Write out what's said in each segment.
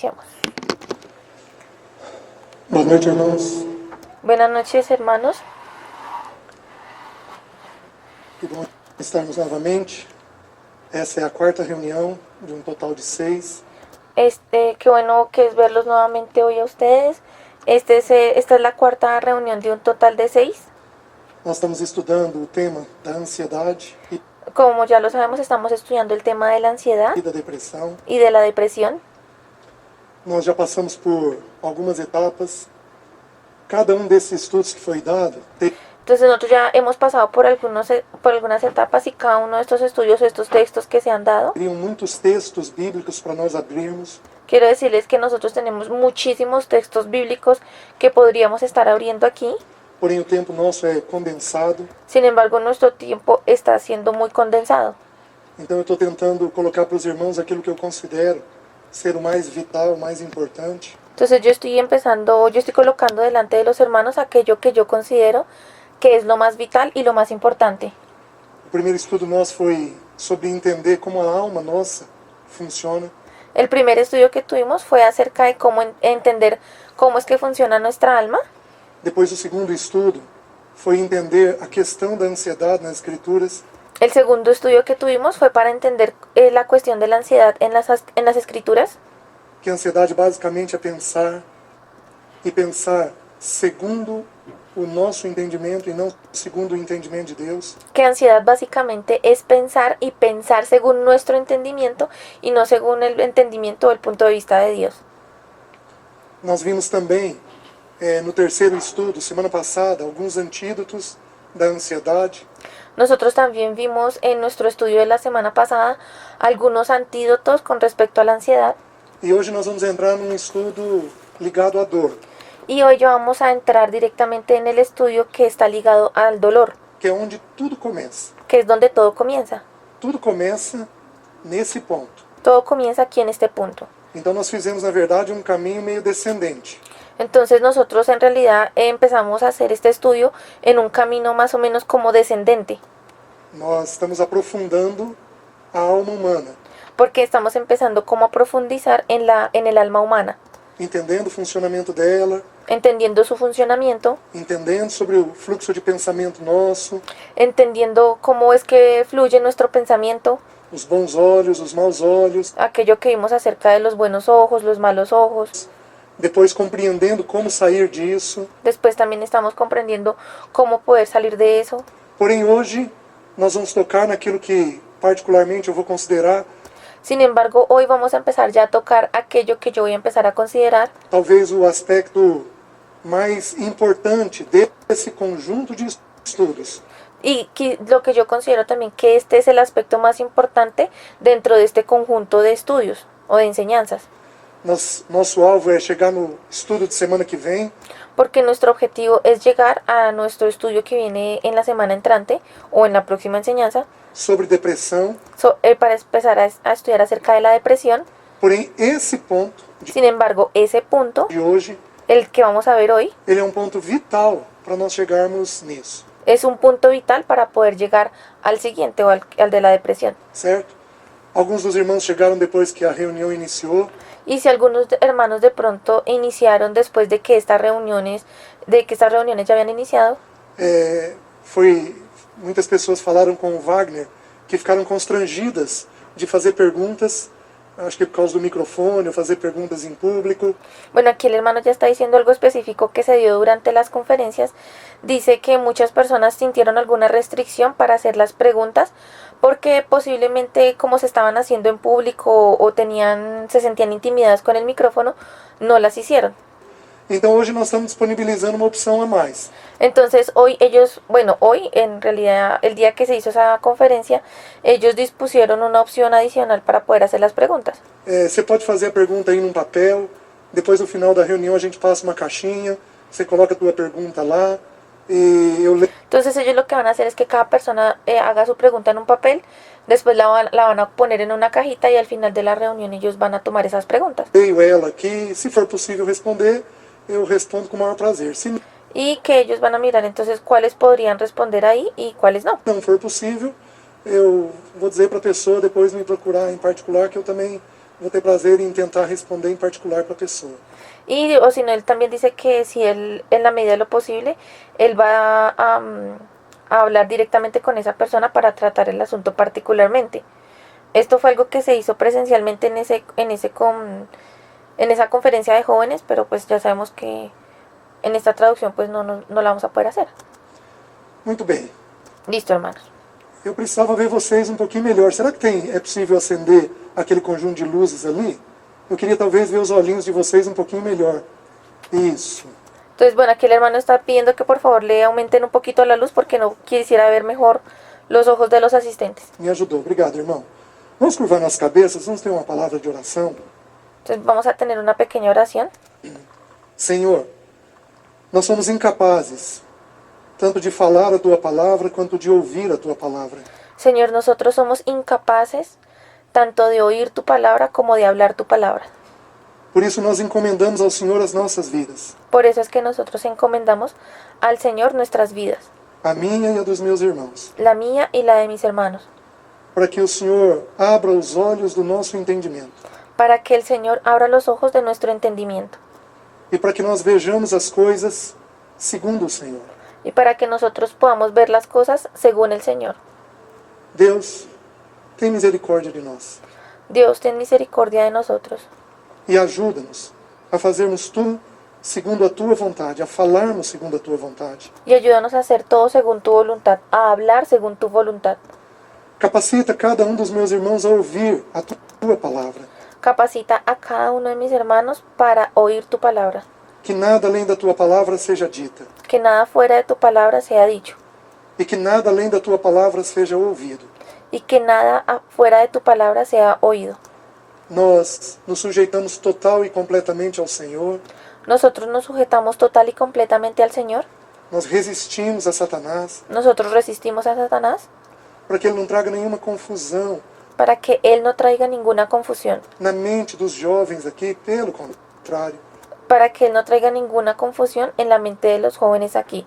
iniciamos. Boa noite, irmãos. Buenas noches, hermanos. Que bom estarmos novamente. Essa é a quarta reunião de um total de 6. Qué bueno que es verlos nuevamente hoy a ustedes. Esta es la cuarta reunión de un total de 6. Nós estamos estudando o tema da ansiedade Como ya lo sabemos, estamos estudiando el tema de la ansiedad e da depressão. y de la depresión. Nós já passamos por algumas etapas. Cada desses estudos que foi dado Entonces nosotros ya hemos pasado por algunas etapas y cada uno de estos estudios, estos textos que se han dado, teriam muitos textos bíblicos para nós abrirmos. quiero decirles que nosotros tenemos muchísimos textos bíblicos que podríamos estar abriendo aquí. Porém, o tempo nosso é condensado. Sin embargo, nuestro tiempo está siendo muy condensado. Então, eu estou tentando colocar para os irmãos aquilo que eu considero ser o mais vital, o mais importante. Entonces yo estoy colocando delante de los hermanos aquello que yo considero que es lo más vital y lo más importante. O primeiro estudo nosso foi sobre entender como a alma nossa funciona. El primer estudio que tuvimos fue acerca de cómo entender cómo es que funciona nuestra alma. Depois, o segundo estudo foi entender a questão da ansiedade nas Escrituras. El segundo estudio que tuvimos fue para entender la cuestión de la ansiedad en las escrituras. Que a ansiedade basicamente é pensar e pensar segundo o nosso entendimento e não segundo o entendimento de Deus. Que ansiedad básicamente es pensar y pensar según nuestro entendimiento y no según el entendimiento o el punto de vista de Dios. Nós vimos também no terceiro estudo, semana passada, alguns antídotos da ansiedade. Nosotros también vimos en nuestro estudio de la semana pasada algunos antídotos con respecto a la ansiedad. E hoje nós vamos entrar num estudo ligado à dor. Y hoy ya vamos a entrar directamente en el estudio que está ligado al dolor, Que é onde tudo começa. que es donde todo comienza. Tudo começa nesse ponto. Todo comienza aquí en este punto. Então nós fizemos, na verdade, um caminho meio descendente. Entonces nosotros en realidad empezamos a hacer este estudio en un camino más o menos como descendente, Nós estamos aprofundando a alma humana, porque estamos empezando como a profundizar en el alma humana, entendendo o funcionamento dela, entendiendo su funcionamiento, entendendo sobre o fluxo de pensamento nosso, entendiendo cómo es que fluye nuestro pensamiento, os bons olhos, os maus olhos, aquello que vimos acerca de los buenos ojos, los malos ojos. depois compreendendo como sair disso. Después también estamos comprendiendo cómo poder salir de eso. Porém, hoje nós vamos tocar naquilo que particularmente eu vou considerar Sin embargo, hoy vamos a empezar ya a tocar aquello que yo voy a empezar a considerar talvez o aspecto mais importante desse conjunto de estudos. y lo que yo considero también que este es el aspecto más importante dentro de este conjunto de estudios o de enseñanzas. Nosso alvo é chegar no estudo de semana que vem, Porque nuestro objetivo es llegar a nuestro estudio que viene en la semana entrante o en la próxima enseñanza sobre depressão. para empezar a estudiar acerca de la depresión. Porém, esse ponto Sin embargo, ese punto, de hoje, el que vamos a ver hoy, ele é um ponto vital para nós chegarmos nisso, es un punto vital para poder llegar al siguiente o al de la depresión. certo? Alguns dos irmãos chegaram depois que a reunião iniciou. Y si algunos hermanos de pronto iniciaron después de que estas reuniones ya habían iniciado, Muitas pessoas falaram com o Wagner que ficaram constrangidas de fazer perguntas, acho que por causa do microfone, ou fazer perguntas em público. bueno, aquí el hermano ya está diciendo algo específico que se dio durante las conferencias. Dice que muchas personas sintieron alguna restricción para hacer las preguntas porque posiblemente como se estaban haciendo en público o se sentían intimidadas con el micrófono, no las hicieron. Então hoje nós estamos disponibilizando uma opção a mais. Entonces hoy en realidad el día que se hizo esa conferencia, ellos dispusieron una opción adicional para poder hacer las preguntas. Você pode fazer a pergunta aí num papel, depois no final da reunião a gente passa uma caixinha, você coloca a tua pergunta lá, e eu leio. Entonces ellos lo que van a hacer es que cada persona haga su pregunta en un papel, después la van a poner en una cajita y al final de la reunión ellos van a tomar esas preguntas. Ela aqui, se for possível responder, eu respondo com o maior prazer. Se Y que ellos van a mirar entonces cuáles podrían responder ahí y cuáles no. não for possível, eu vou dizer para a pessoa depois me procurar em particular que eu também vou ter prazer em tentar responder em particular para a pessoa. Y o si no, él también dice que si él, en la medida de lo posible, él va a hablar directamente con esa persona para tratar el asunto particularmente. Esto fue algo que se hizo presencialmente en esa conferencia de jóvenes, pero pues ya sabemos que en esta traducción pues no la vamos a poder hacer. Muito bem. Listo, hermanos. Eu precisava ver vocês um pouquinho melhor. Será que é possível acender aquele conjunto de luzes ali? Eu queria talvez ver os olhinhos de vocês um pouquinho melhor. Isso. Entonces, bueno, aquí el hermano está pidiendo que por favor le aumenten un poquito la luz porque no quisiera ver mejor los ojos de los asistentes. Me ajudou. Obrigado, irmão. Vamos curvar nossas cabeças, vamos ter uma palavra de oração. Entonces vamos a tener una pequeña oración. Senhor, nós somos incapazes tanto de falar a Tua palavra quanto de ouvir a Tua palavra. Señor, nosotros somos incapaces tanto de oír tu palabra como de hablar tu palabra. Por isso nós encomendamos ao Senhor as nossas vidas. Por eso es que nosotros encomendamos al Señor nuestras vidas, A minha e a dos meus irmãos. la mía y la de mis hermanos, Para que o Senhor abra os olhos do nosso entendimento. para que el Señor abra los ojos de nuestro entendimiento E para que nós vejamos as coisas segundo o Senhor. y para que nosotros podamos ver las cosas según el Señor. Deus, tem misericórdia de nós. Dios, ten misericordia de nosotros E ajuda-nos a fazermos tudo segundo a Tua vontade, a falarmos segundo a Tua vontade. y ayúdanos a hacer todo según tu voluntad, a hablar según tu voluntad. Capacita cada um dos meus irmãos a ouvir a Tua palavra. Capacita a cada uno de mis hermanos para oír tu palabra, Que nada além da Tua palavra seja dita. que nada fuera de tu palabra sea dicho E que nada além da Tua palavra seja ouvido. y que nada fuera de tu palabra sea oído. Nós nos sujeitamos total e completamente ao Senhor. Nosotros nos sujetamos total y completamente al Señor. Nós resistimos a Satanás Nosotros resistimos a Satanás para que ele não traga nenhuma confusão para que Él no traiga ninguna confusión, na mente dos jovens aqui. Pelo contrário, para que Él no traiga ninguna confusión en la mente de los jóvenes aquí,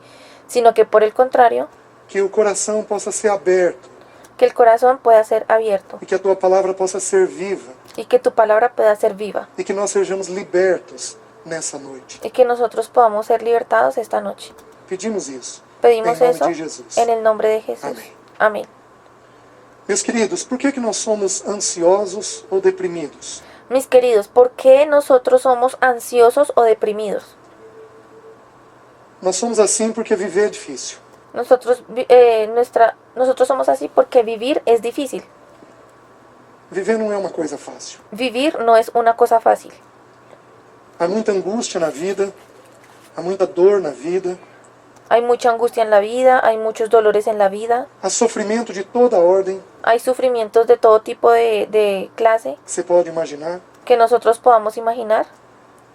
sino que por el contrario, que o coração possa ser aberto que el corazón pueda ser abierto e que a Tua palavra possa ser viva y que tu palabra pueda ser viva e que nós sejamos libertos nessa noite. y que nosotros podamos ser libertados esta noche. Pedimos isso Pedimos em nome eso de Jesus. en el nombre de Jesús. Amén. Amén. Meus queridos, por que nós somos ansiosos ou deprimidos? Mis queridos, ¿por qué nosotros somos ansiosos o deprimidos? Nós somos assim porque viver é difícil. Nosotros somos así porque vivir es difícil. Viver não é uma coisa fácil. Vivir no es una cosa fácil. Há muita angústia na vida, há muita dor na vida, Hay mucha angustia en la vida, hay muchos dolores en la vida, há sofrimento de toda ordem hay sufrimientos de todo tipo de clase que você pode imaginar. que nosotros podamos imaginar.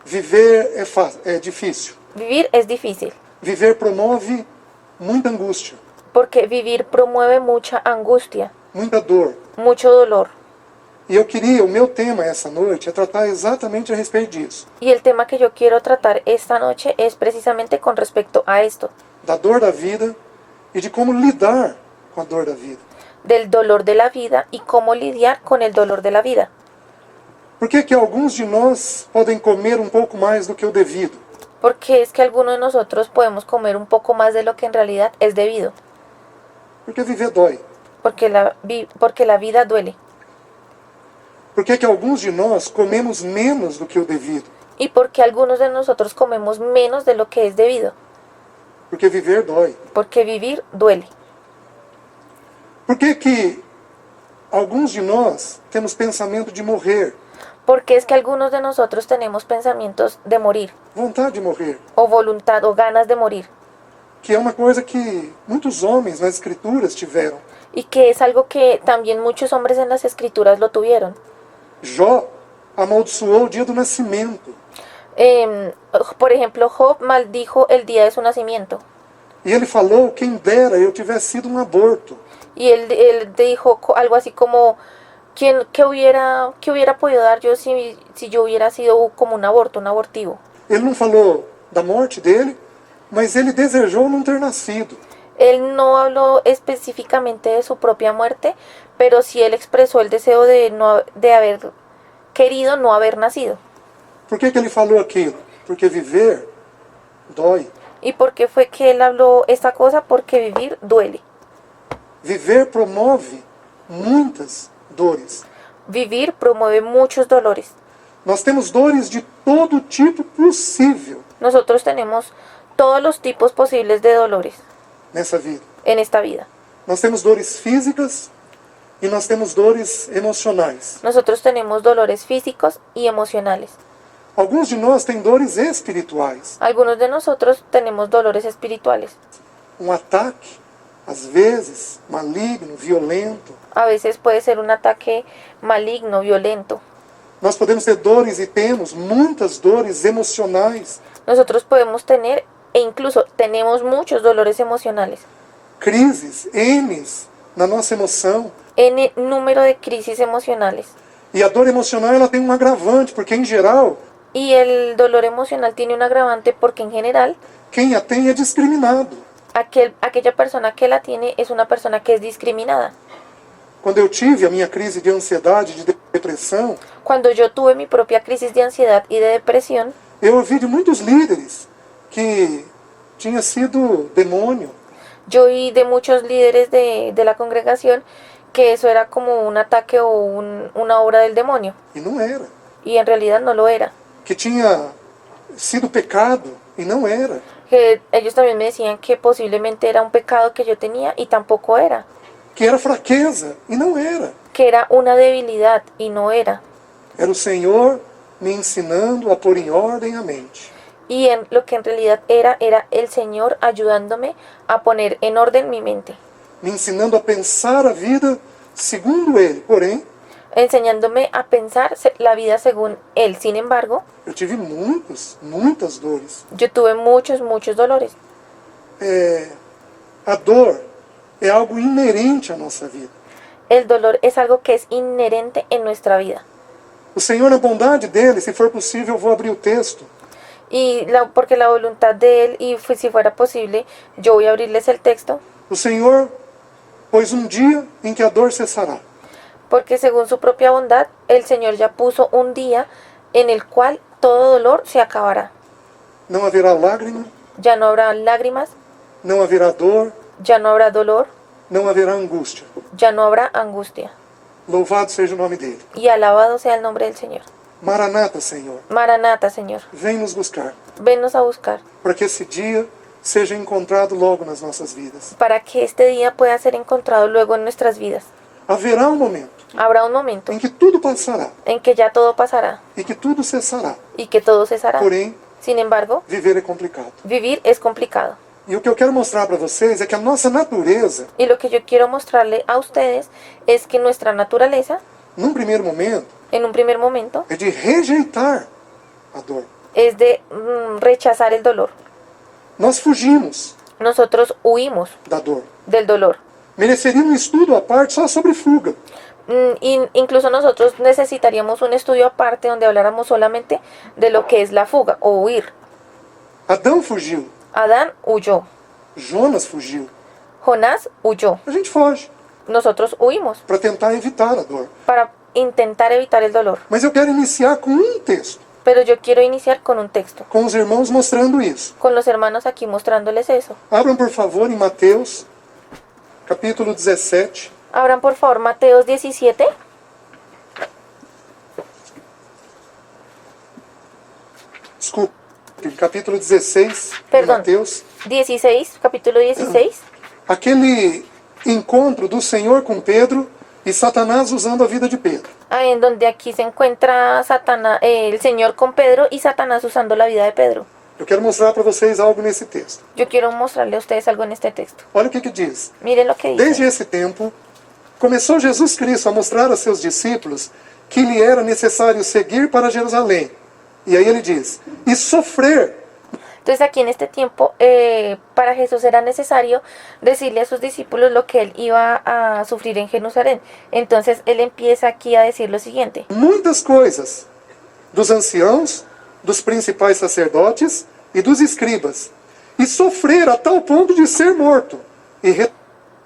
Viver é difícil. Vivir es difícil, Viver promove muita angústia, porque vivir promueve mucha angustia, muita dor. mucho dolor. E o meu tema essa noite é tratar exatamente a respeito disso. Y el tema que yo quiero tratar esta noche es precisamente con respecto a esto, Da dor da vida e de como lidar com a dor da vida. del dolor de la vida y cómo lidiar con el dolor de la vida. Por que alguns de nós podem comer um pouco mais do que o devido? Porque es que algunos de nosotros podemos comer un poco más de lo que en realidad es debido, Porque viver dói. porque la vida duele. Por que alguns de nós comemos menos do que o devido? Y porque algunos de nosotros comemos menos de lo que es debido, Porque viver dói. porque vivir duele. Por que alguns de nós temos pensamento de morrer, Porque es que algunos de nosotros tenemos pensamientos de morir, vontade de morrer? o voluntad o ganas de morir, Que é uma coisa que muitos homens nas escrituras tiveram. y que es algo que también muchos hombres en las escrituras lo tuvieron. Jó amaldiçoou o dia do nascimento. Por ejemplo, Job maldijo el día de su nacimiento. E ele falou, quem dera eu tivesse sido um aborto. Y él dijo algo así como, ¿qué hubiera podido dar yo si yo hubiera sido como un aborto, un abortivo? Ele não falou da morte dele, mas ele desejou não ter nascido. Él no habló específicamente de su propia muerte, pero sí él expresó el deseo de haber querido no haber nacido. Por que ele falou aquilo? Porque viver dói. ¿Y por qué fue que él habló esta cosa? Porque vivir duele. Viver promove muitas dores. Vivir promueve muchos dolores. Nós temos dores de todo tipo possível Nosotros tenemos todos los tipos posibles de dolores nessa vida. en esta vida. Nós temos dores físicas e nós temos dores emocionais. Nosotros tenemos dolores físicos y emocionales. Alguns de nós têm dores espirituais. Algunos de nosotros tenemos dolores espirituales. Ataque, às vezes, maligno, violento. A veces puede ser un ataque maligno, violento. Nós podemos ter dores e temos muitas dores emocionais. Nosotros podemos tener e incluso tenemos muchos dolores emocionales. Crises, N's na nossa emoção. N número de crisis emocionales. E a dor emocional ela tem um agravante, porque em geral, Y el dolor emocional tiene un agravante porque en general quem a tem é discriminado. aquella persona que la tiene es una persona que es discriminada. Quando eu tive a minha crise de ansiedade, de depressão, Cuando yo tuve mi propia crisis de ansiedad y de depresión, eu ouvi de muitos líderes que tinha sido demônio. yo oí de muchos líderes de la congregación que eso era como un ataque o una obra del demonio. E não era. Y en realidad no lo era. Que tinha sido pecado e não era. Que ellos también me decían que posiblemente era un pecado que yo tenía y tampoco era. Que era fraqueza e não era. Que era una debilidad y no era. Era o Senhor me ensinando a pôr em ordem a mente. Y lo que en realidad era el Señor ayudándome a poner en orden mi mente. Me ensinando a pensar a vida segundo Ele. Porém, Enseñándome a pensar la vida según Él. Sin embargo, eu tive muitas dores. yo tuve muchos dolores. A dor é algo inerente à nossa vida. El dolor es algo que es inherente en nuestra vida. O Senhor, na bondade dele, se for possível, eu vou abrir o texto. Porque la voluntad de Él, y si fuera posible, yo voy a abrirles el texto. O Senhor pôs um dia em que a dor cessará. Porque según su propia bondad, el Señor ya puso un día en el cual todo dolor se acabará. Não haverá lágrima, Ya no habrá lágrimas, não haverá dor, ya no habrá dolor, não haverá angústia. ya no habrá angustia. Louvado seja o nome dele. Y alabado sea el nombre del Señor. Maranata, Senhor. Maranata, Señor. Vem nos buscar, Vennos a buscar, para que esse dia seja encontrado logo nas nossas vidas. para que este día pueda ser encontrado luego en nuestras vidas. Haverá um momento Habrá un momento em que tudo passará en que ya todo pasará e que tudo cessará. y que todo cesará. Porém, Sin embargo, viver é complicado. vivir es complicado. E o que eu quero mostrar para vocês é que a nossa natureza, Y lo que yo quiero mostrarle a ustedes es que nuestra naturaleza, num primeiro momento, en un primer momento, é de rejeitar a dor. es de rechazar el dolor. Nós fugimos Nosotros huimos da dor. del dolor. Mereceria um estudo à parte só sobre fuga. Incluso nosotros necesitaríamos un estudio aparte donde habláramos solamente de lo que es la fuga o huir. Adão fugiu. Adán huyó. Jonas fugiu. Jonás huyó. A gente foge Nosotros huimos para tentar evitar a dor. para intentar evitar el dolor. Mas eu quero iniciar com um texto, Pero yo quiero iniciar con un texto, com os irmãos mostrando isso. con los hermanos aquí mostrándoles eso. Abram, por favor, em Mateus, capítulo 17. Abran por favor Mateos 17. Desculpe, capítulo 16 de Perdão. Mateus. 16, capítulo 16. Aquele encontro do Senhor com Pedro e Satanás usando a vida de Pedro. En donde aquí se encuentra Satanás, el Señor con Pedro y Satanás usando la vida de Pedro. Eu quero mostrar para vocês algo nesse texto. Yo quiero mostrarle a ustedes algo en este texto. Olha o que diz. Miren lo que Desde dice. esse tempo, começou Jesus Cristo a mostrar a seus discípulos que lhe era necessário seguir para Jerusalém. E aí ele diz, e sofrer. Entonces aquí en este tiempo para Jesús era necesario decirle a sus discípulos lo que él iba a sufrir en Jerusalén. Entonces él empieza aquí a decir lo siguiente. Muitas coisas dos anciãos, dos principais sacerdotes e dos escribas, e sofrer a tal ponto de ser morto e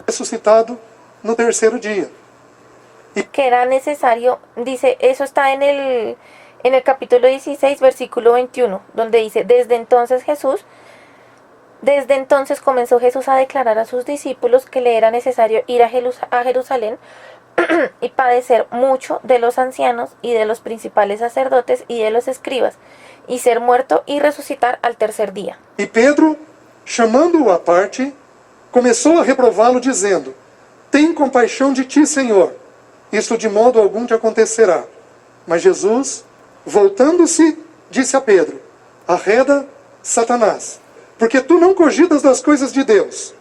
ressuscitado no terceiro dia. que era necesario, dice, eso está en el capítulo 16, versículo 21, donde dice, desde entonces comenzó Jesús a declarar a sus discípulos que le era necesario ir a Jerusalén y padecer mucho de los ancianos y de los principales sacerdotes y de los escribas, y ser muerto y resucitar al tercer día. E Pedro, chamando-o à parte, começou a reprová-lo, dizendo: Tem compaixão de ti, Senhor, isso de modo algum te acontecerá. Mas Jesus, voltando-se, disse a Pedro: Arreda, Satanás, porque tu não cogitas das coisas de Deus,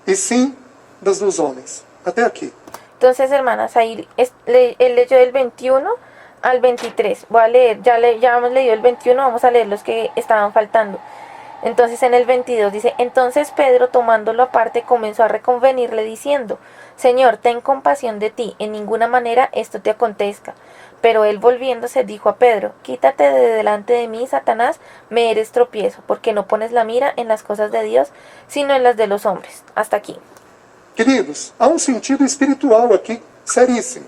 e sim das dos homens. Até aqui. Entonces, hermanas, ahí él leyó del 21 al 23. Voy a leer, ya hemos leído el 21, vamos a leer los que estaban faltando. Entonces en el 22 dice, entonces Pedro, tomándolo aparte, comenzó a reconvenirle diciendo, Señor, ten compasión de ti, en ninguna manera esto te acontezca. Pero él volviéndose dijo a Pedro, quítate de delante de mí, Satanás, me eres tropiezo, porque no pones la mira en las cosas de Dios, sino en las de los hombres. Hasta aquí. Queridos, há sentido espiritual aqui, seríssimo.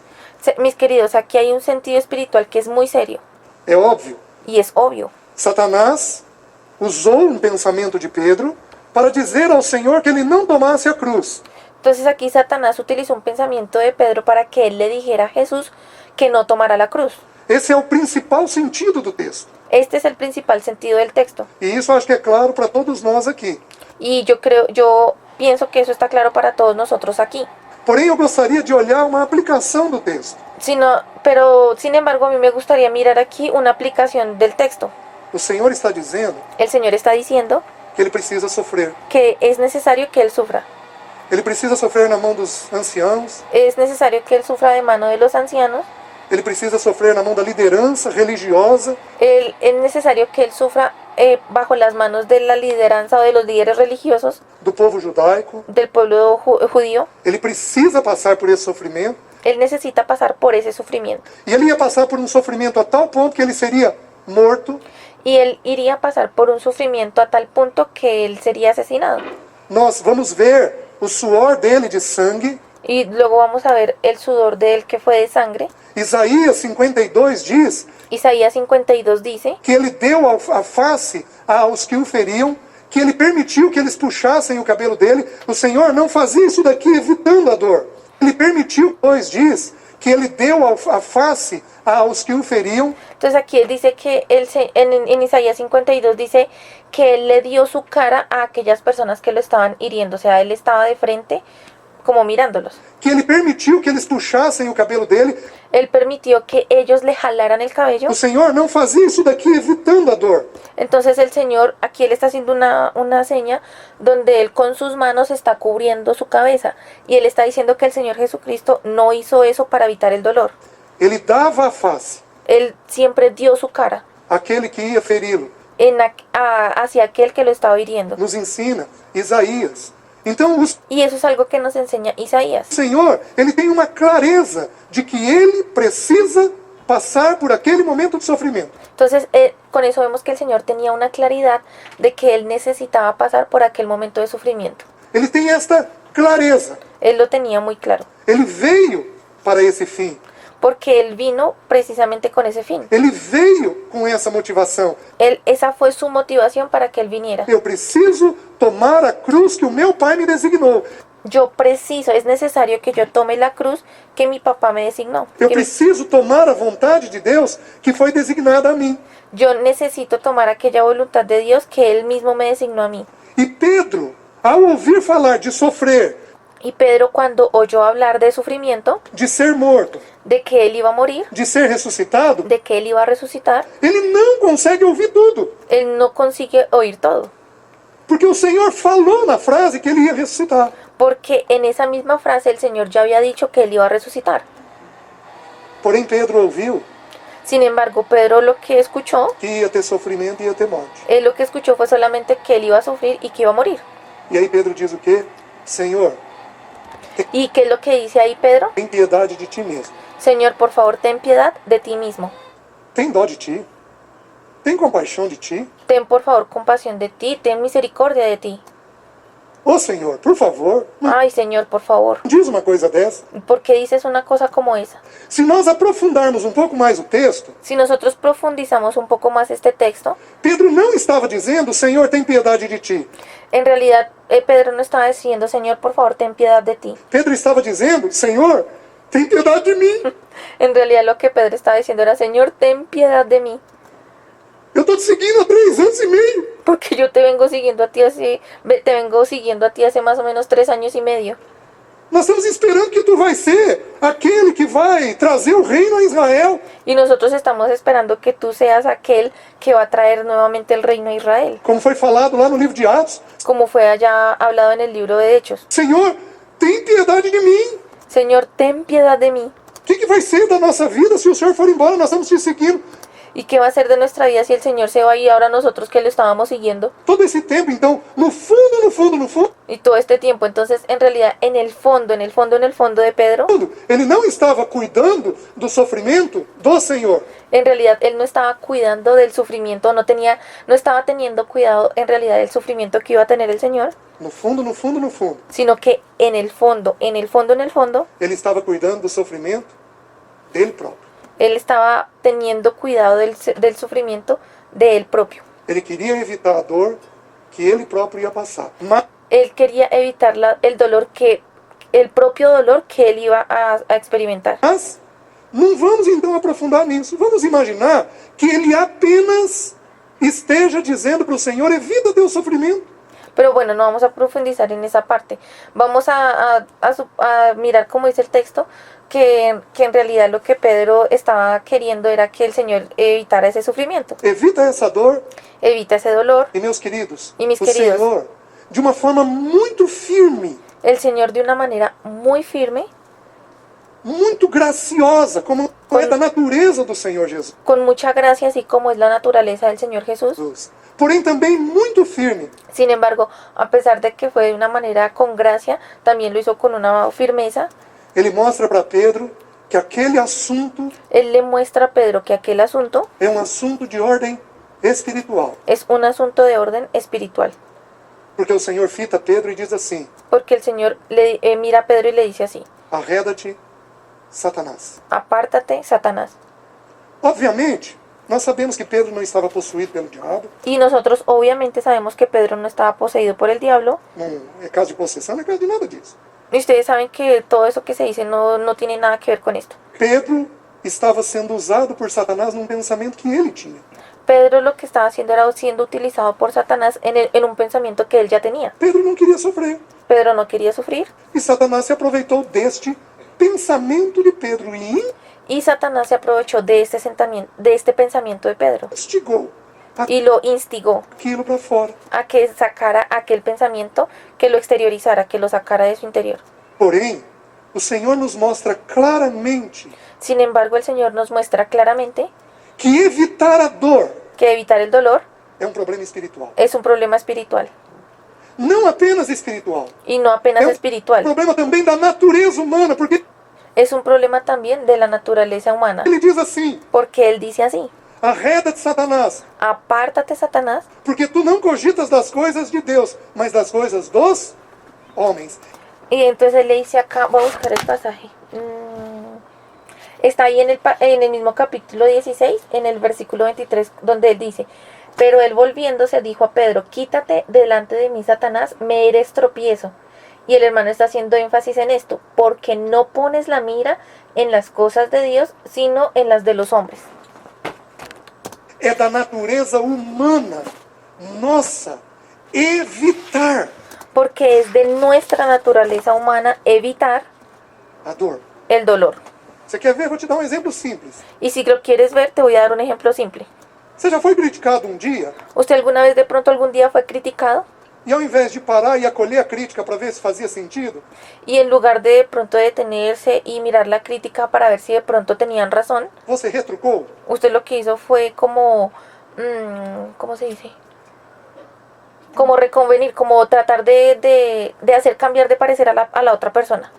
Mis queridos, aquí hay un sentido espiritual que es muy serio. É óbvio. Y es obvio. Satanás usou pensamento de Pedro para dizer ao Senhor que ele não tomasse a cruz. Entonces aquí Satanás utilizó un pensamiento de Pedro para que él le dijera a Jesús que no tomara la cruz. Esse é o principal sentido do texto. Este es el principal sentido del texto. E isso acho que é claro para todos nós aqui. Y yo pienso que eso está claro para todos nosotros aquí. Porém, eu gostaria de olhar uma aplicação do texto. Pero, sin embargo, a mí me gustaría mirar aquí una aplicación del texto. O Senhor está dizendo El Señor está diciendo que ele precisa sofrer. que es necesario que Él sufra. Ele precisa sofrer na mão dos anciãos. Es necesario que Él sufra de mano de los ancianos. Ele precisa sofrer na mão da liderança religiosa. Es necesario que Él sufra bajo las manos de la lideranza o de los líderes religiosos Do povo judaico. del pueblo judío. Ele precisa passar por esse sofrimento. Él necesita pasar por ese sufrimiento. E ele ia passar por sofrimento a tal ponto que ele seria morto. Y Él iría a pasar por un sufrimiento a tal punto que Él sería asesinado. Nós vamos ver o suor dele de sangue. Y luego vamos a ver el sudor de Él que fue de sangre. Isaías 52 diz Isaías 52 dice que ele deu a face aos que o feriam, que ele permitiu que eles puxassem o cabelo dele. O Senhor não fazia isso daqui evitando a dor. Ele permitiu, pois diz, que ele deu a face aos que o feriam. Entonces aquí él dice que en Isaías 52 dice que Él le dio su cara a aquellas personas que lo estaban hiriendo. O sea, Él estaba de frente como mirándolos. Que ele permitiu que eles puxassem o cabelo dele. Él permitió que ellos le jalaran el cabello. O Senhor não fazia isso daqui evitando a dor. Entonces el Señor, aquí Él está haciendo una seña donde Él con sus manos está cubriendo su cabeza. Y Él está diciendo que el Señor Jesucristo no hizo eso para evitar el dolor. Ele dava a face Él siempre dio su cara àquele que ia feri-lo. hacia aquel que lo estaba hiriendo. Nos ensina Isaías. Então, Y eso es algo que nos enseña Isaías. o Senhor, ele tem uma clareza de que ele precisa passar por aquele momento de sofrimento. Entonces, con eso vemos que el Señor tenía una claridad de que Él necesitaba pasar por aquel momento de sufrimiento. Ele tem esta clareza. Él lo tenía muy claro. Ele veio para esse fim. Porque Él vino precisamente con ese fin. Ele veio com essa motivação. Esa fue su motivación para que Él viniera. Eu preciso tomar a cruz que o meu pai me designou. Es necesario que yo tome la cruz que mi papá me designó. Eu preciso tomar a vontade de Deus que foi designada a mim. Yo necesito tomar aquella voluntad de Dios que Él mismo me designó a mí. E Pedro, ao ouvir falar de sofrer, Y Pedro, cuando oyó hablar de sufrimiento, de ser morto, de que Él iba a morir, de ser ressuscitado, de que Él iba a resucitar, ele não consegue ouvir tudo. Él no consigue oír todo. Porque o Senhor falou na frase que ele ia ressuscitar. Porque en esa misma frase el Señor ya había dicho que Él iba a resucitar. Porém, Pedro ouviu Sin embargo, Pedro lo que escuchó, que ia ter sofrimento e ia ter morte. él lo que escuchó fue solamente que Él iba a sufrir y que iba a morir. E aí Pedro diz o quê? Senhor, ¿Y qué es lo que dice ahí Pedro? tem piedade de ti mesmo. Señor, por favor, ten piedad de ti mismo. Tem dó de ti. Tem compaixão de ti. Ten por favor compasión de ti, ten misericordia de ti. Ô Senhor, por favor, não Ay, Señor, por favor, diz uma coisa dessa. ¿por qué dices una cosa como esa? Se nós aprofundarmos um pouco mais o texto, Si nosotros profundizamos un poco más este texto, Pedro não estava dizendo, Senhor, tem piedade de ti. en realidad Pedro no estaba diciendo, Señor, por favor, ten piedad de ti. Pedro estava dizendo, Senhor, tem piedade de mim. En realidad lo que Pedro estaba diciendo era, Señor, ten piedad de mí. Eu estou te seguindo há 3 anos e meio. Porque yo te vengo siguiendo a ti hace más o menos 3 años y medio. Nós estamos esperando que tu vai ser aquele que vai trazer o reino a Israel. Y nosotros estamos esperando que tú seas aquel que va a traer nuevamente el reino a Israel. Como foi falado lá no livro de Atos. Como fue allá hablado en el libro de Hechos. Senhor, tem piedade de mim. Señor, ten piedad de mí. O que vai ser da nossa vida se o Senhor for embora? Nós estamos te seguindo. ¿Y qué va a ser de nuestra vida si el Señor se va y ahora nosotros que lo estábamos siguiendo? Todo esse tempo, então, no fundo, Y todo este tiempo, entonces, en realidad, en el fondo de Pedro, ele não estava cuidando do sofrimento do Senhor. en realidad él no estaba cuidando del sufrimiento, no estaba teniendo cuidado en realidad del sufrimiento que iba a tener el Señor, No fundo, sino que en el fondo, ele estava cuidando do sofrimento dele próprio. él estaba teniendo cuidado del sufrimiento de él propio. Ele queria evitar a dor que ele próprio ia passar. Mas Él quería evitar el propio dolor que él iba a experimentar. não vamos então aprofundar nisso. Vamos imaginar que ele apenas esteja dizendo para o Senhor, evita teu sofrimento. Pero bueno, no vamos a profundizar en esa parte. Vamos a mirar como dice el texto, que en realidad lo que Pedro estaba queriendo era que el Señor evitara ese sufrimiento, Evita essa dor. evita ese dolor. E meus queridos, E mis o queridos. Senhor, de uma forma muito firme, El Señor de una manera muy firme, muito graciosa, como é da natureza do Senhor Jesus. con mucha gracia, así como es la naturaleza del Señor Jesús. Porém também muito firme. Sin embargo, a pesar de que fue de una manera con gracia, también lo hizo con una firmeza. Ele mostra para Pedro que aquele assunto Él le muestra a Pedro que aquel asunto é um assunto de ordem espiritual. es un asunto de orden espiritual. Porque o Senhor fita Pedro e diz assim, Porque el Señor mira a Pedro y le dice así: arreda-te, Satanás. apártate, Satanás. Obviamente, nós sabemos que Pedro não estava possuído pelo diabo. Y nosotros obviamente sabemos que Pedro no estaba poseído por el diablo. Não é caso de possessão, não é caso de nada disso. Y ustedes saben que todo eso que se dice no tiene nada que ver con esto. Pedro estava sendo usado por Satanás num pensamento que ele tinha. Pedro lo que estaba haciendo era siendo utilizado por Satanás en un pensamiento que él ya tenía. Pedro não queria sofrer. Pedro no quería sufrir E Satanás se aproveitou deste pensamento de Pedro e y Satanás se aprovechó de este pensamiento de Pedro instigou y lo instigó aquilo para fora. a que sacara aquel pensamiento, que lo exteriorizara, que lo sacara de su interior. Porém, o Senhor nos mostra claramente Sin embargo, el Señor nos muestra claramente que evitar a dor que evitar el dolor é um problema espiritual. es un problema espiritual, Não apenas espiritual. y no apenas É um espiritual, problema também da natureza humana, porque es un problema también de la naturaleza humana, ele diz assim, porque Él dice así: arreda-te, Satanás, apártate, Satanás, porque tu não cogitas das coisas de Deus, mas das coisas dos homens. y entonces Él le dice acá, voy a buscar el pasaje. Está ahí en el mismo capítulo 16, en el versículo 23, donde Él dice: pero Él volviéndose dijo a Pedro: quítate delante de mí, Satanás, me eres tropiezo. Y el hermano está haciendo énfasis en esto, porque no pones la mira en las cosas de Dios, sino en las de los hombres. É da natureza humana, nossa, evitar Porque es de nuestra naturaleza humana evitar a dor. el dolor. Você quer ver? Vou te dar um exemplo simples. Y si lo quieres ver, te voy a dar un ejemplo simple. Você já foi criticado um dia ¿Usted alguna vez de pronto algún día fue criticado? e ao invés de parar e acolher a crítica para ver se fazia sentido, Y en lugar de pronto detenerse y mirar la crítica para ver si de pronto tenían razón, você retrucou? usted lo que hizo fue como, ¿cómo se dice? Como reconvenir, como tratar de hacer cambiar de parecer a la otra persona.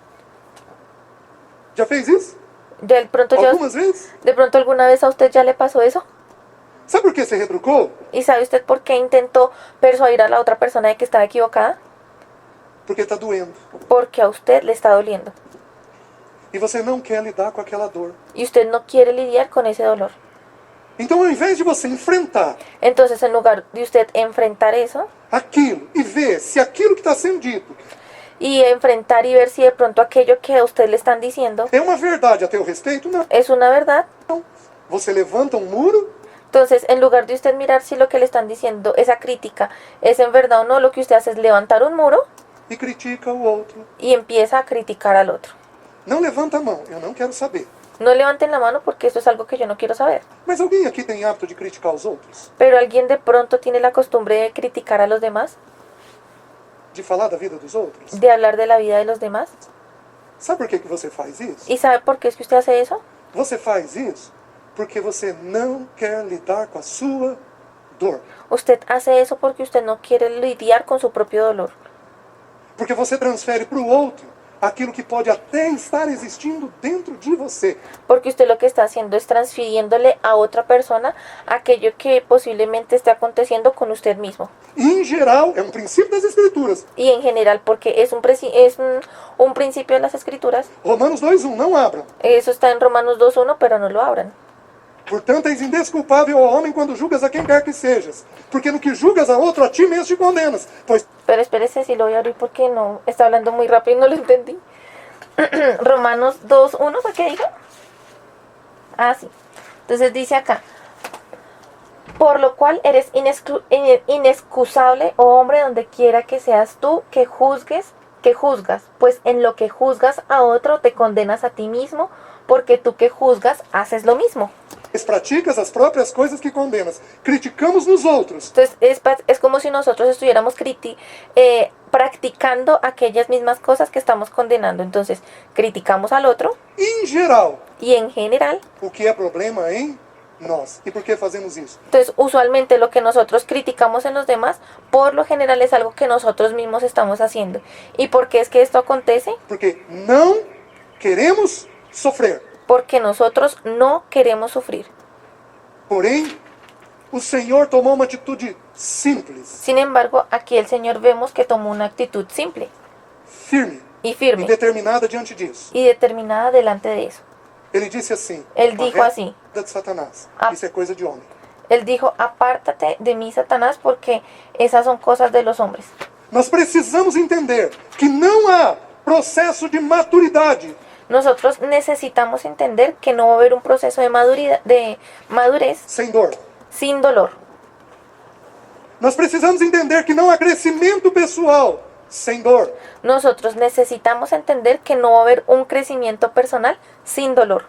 Já fez isso? De pronto, Algumas vezes? de pronto alguna vez a usted ya le pasó eso. Sabe por que você retrucou? ¿Y sabe usted por qué intentó persuadir a la otra persona de que estaba equivocada? porque está doendo. porque a usted le está doliendo. E você não quer lidar com aquela dor. Y usted no quiere lidiar con ese dolor. Então, ao invés de você enfrentar Entonces, en lugar de usted enfrentar eso aquilo e ver se aquilo que está sendo dito y enfrentar y ver si de pronto aquello que a usted le están diciendo é uma verdade a teu respeito, não. es una verdad, Você levanta um muro entonces en lugar de usted mirar si lo que le están diciendo, esa crítica, es en verdad o no, lo que usted hace es levantar un muro e critica o outro. y empieza a criticar al otro. Não levanta a mão, eu não quero saber. No levanten la mano porque esto es algo que yo no quiero saber. Mas alguém aqui tem hábito de criticar os outros? Pero alguien de pronto tiene la costumbre de criticar a los demás, De falar da vida dos outros? de hablar de la vida de los demás. Sabe por que você faz isso? ¿Y sabe por qué es que usted hace eso? Você faz isso porque você não quer lidar com a sua dor. Usted hace eso porque usted no quiere lidiar con su propio dolor. Porque você transfere para o outro aquilo que pode até estar existindo dentro de você. Porque usted lo que está haciendo es transfiriéndole a otra persona aquello que posiblemente esté aconteciendo con usted mismo. E, em geral, é um princípio das Escrituras. Y en general, porque es un principio de las escrituras. Romanos 2:1, não abram. Eso está en Romanos 2:1, pero no lo abran. Portanto, és indesculpável ao homem quando julgas a quem quer que sejas. Porque no que julgas a outro, a ti mesmo te condenas. Pois Pero espérese si lo voy a abrir porque no, está hablando muy rápido y no lo entendí. Romanos 2:1, ¿fue que dijo? Ah, sí. Entonces dice acá: por lo cual eres inexcusable, oh hombre, donde quiera que seas tú, que juzgas, pues en lo que juzgas a otro te condenas a ti mismo, porque tú que juzgas haces lo mismo. praticas as próprias coisas que condenas. Criticamos nos outros. Entonces es como si nosotros estuviéramos practicando aquellas mismas cosas que estamos condenando. Entonces criticamos al otro Em geral, y en general. o que é problema em nós. E por que fazemos isso? Entonces usualmente lo que nosotros criticamos en los demás, por lo general es algo que nosotros mismos estamos haciendo. ¿Y por qué es que esto acontece? Porque não queremos sofrer. Porque nosotros no queremos sufrir. Porém, o Senhor tomou uma atitude simples, Sin embargo, aquí el Señor vemos que tomó una actitud simple firme y e firme determinada diante disso. y determinada delante de eso. Ele disse assim: Ele dijo "Arreda assim, de Satanás. Ah. Isso é coisa de homem." Él dijo: apártate de mí, Satanás, porque esas son cosas de los hombres. Nós precisamos entender que não há processo de maturidade Nosotros necesitamos entender que no va a haber un proceso de madurez sem dor. sin dolor. Nós precisamos entender que não há crescimento pessoal sem dor. Nosotros necesitamos entender que no va a haber un crecimiento personal sin dolor.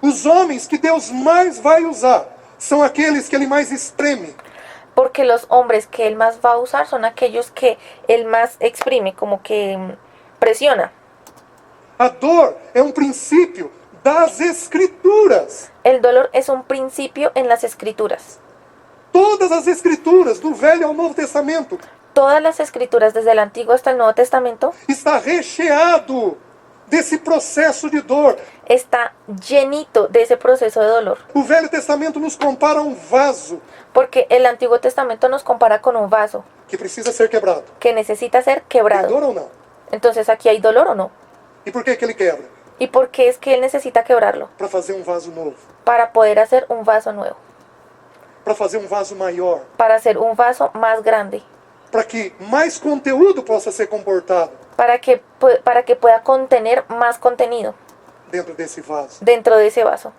Os homens que Deus mais vai usar são aqueles que Ele mais espreme. Porque los hombres que Él más va a usar son aquellos que Él más exprime, como que presiona. A dor é um princípio das Escrituras. El dolor es un principio en las escrituras. Todas as Escrituras, do Velho ao Novo Testamento, Todas las escrituras, desde el Antiguo hasta el Nuevo Testamento, está recheado desse processo de dor. está llenito de ese proceso de dolor. O Velho Testamento nos compara a um vaso Porque el Antiguo Testamento nos compara con un vaso que precisa ser quebrado. que necesita ser Tem quebrado. dor ou não? Entonces, ¿aquí hay dolor o no? E por que ele quebra? ¿Y por qué es que Él necesita quebrarlo? Para fazer um vaso novo. Para poder hacer un vaso nuevo, Para fazer um vaso maior. para hacer un vaso más grande, Para que mais conteúdo possa ser comportado para que pueda contener más contenido dentro desse vaso. dentro de ese vaso.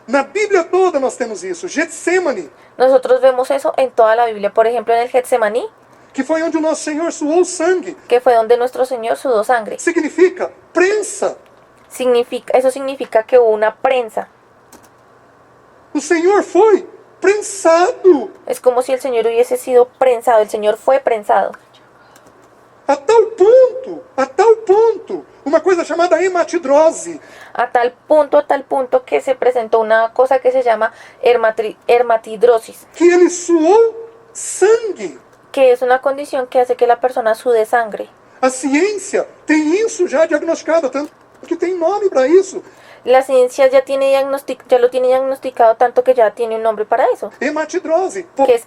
Na Bíblia toda nós temos isso. Getsemane, Nosotros vemos eso en toda la Biblia. Por ejemplo, en el Getsemaní, que foi onde o nosso Senhor suou sangue, que fue donde nuestro Señor sudó sangre. significa prensa. Eso significa que hubo una prensa. O Senhor foi prensado Es como si el Señor hubiese sido prensado. El Señor fue prensado. a tal ponto, uma coisa chamada hematidrose, A tal punto que se presentó una cosa que se llama hermatidrosis, que ele suou sangue. que es una condición que hace que la persona sude sangre. A ciência tem isso já diagnosticado, tanto que tem nome para isso. La ciencia ya ya lo tiene diagnosticado tanto que ya tiene un nombre para eso, Hematidrose. que es